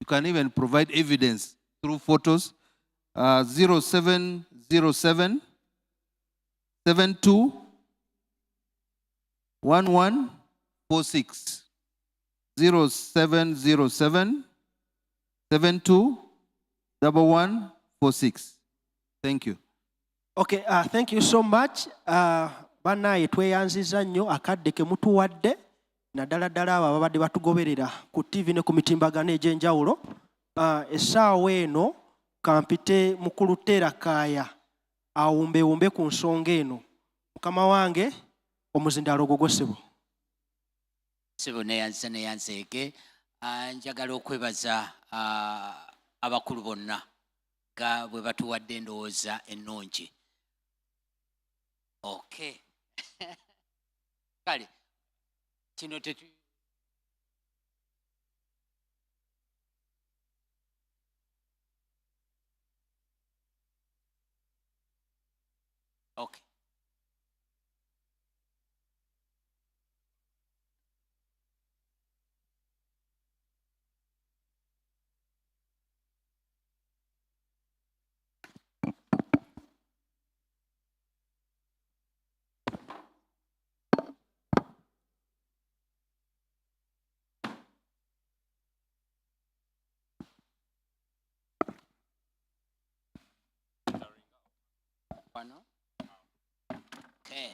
You can even provide evidence through photos. 0707 72 1146. 0707 72 1146. Thank you. Okay, thank you so much. Banaye tweyanziza nnyo akadde ke mutuwadde naddala ddala abo ababadde batugoberera ku TV ne ku mitimbagano egy'enjawulo. Essaawa eno kampite Mukulu Terakaya awumbewumbe ku nsonga eno. Mukama wange omuzindaalo ogwogwosebo. Sebo neyanzeeke njagala okwebaza abakulu bonna nga bwe batuwadde endowooza ennungi. Okay. Kale kino tetu okay. Wano? Okay.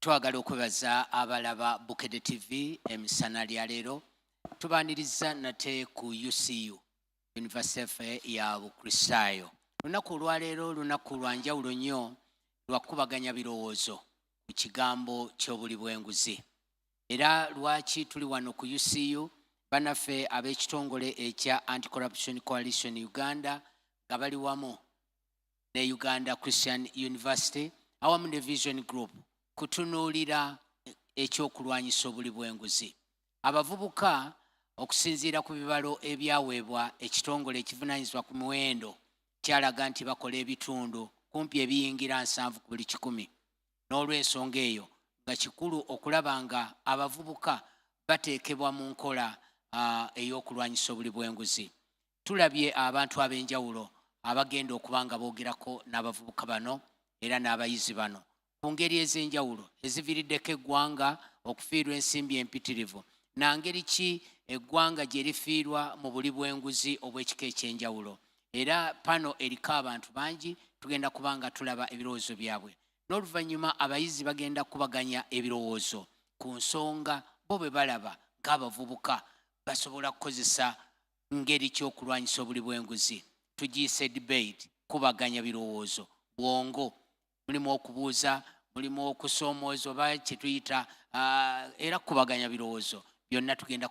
Twagala okwebaza abalaba Bukedde TV emisana lya leero. Tubaaniriza nate ku UCU, University ya Bukristaayo. Lunaku olwaleero lunaku lwa njawulo nnyo lwakubaganya birowoozo ku kigambo ky'obuli bw'enguzi. Era lwaki tuli wano ku UCU, bannaffe ab'ekitongole ekya Anti-Corruption Coalition Uganda nga bali wamu ne Uganda Christian University awamu ne Vision Group kutunuulira ekyokulwanyisa obuli bw'enguzi. Abavubuka okusinziira ku bibalo ebyaweebwa ekitongole ekivunaanyizibwa ku miwendo kyalaga nti bakola ebitundu kumpi ebiyingira 7 ku buli 100. N'olw'ensonga eyo nga kikulu okulaba nga abavubuka bateekebwa mu nkola ey'okulwanyisa obuli bw'enguzi. Tulabye abantu ab'enjawulo abagenda okuba nga boogerako n'abavubuka bano era n'abayizi bano ku ngeri ez'enjawulo eziviiriddeko eggwanga okufiirwa ensimbi empitirivu na ngeri ki eggwanga gye lifiirwa mu buli bw'enguzi obw'ekika eky'enjawulo. Era pano eriko abantu bangi tugenda kuba nga tulaba ebirowoozo byabwe. N'oluvannyuma abayizi bagenda kubaganya ebirowoozo ku nsonga bo bwe balaba ng'abavubuka basobola kukozesa ngeri ky'okulwanyisa obuli bw'enguzi. Tugiyise debate, kubaganya birowoozo, bwongo. Mulimu okubuuza, mulimu okusoomooza oba kye tuyita era kubaganya birowoozo. Byonna tugenda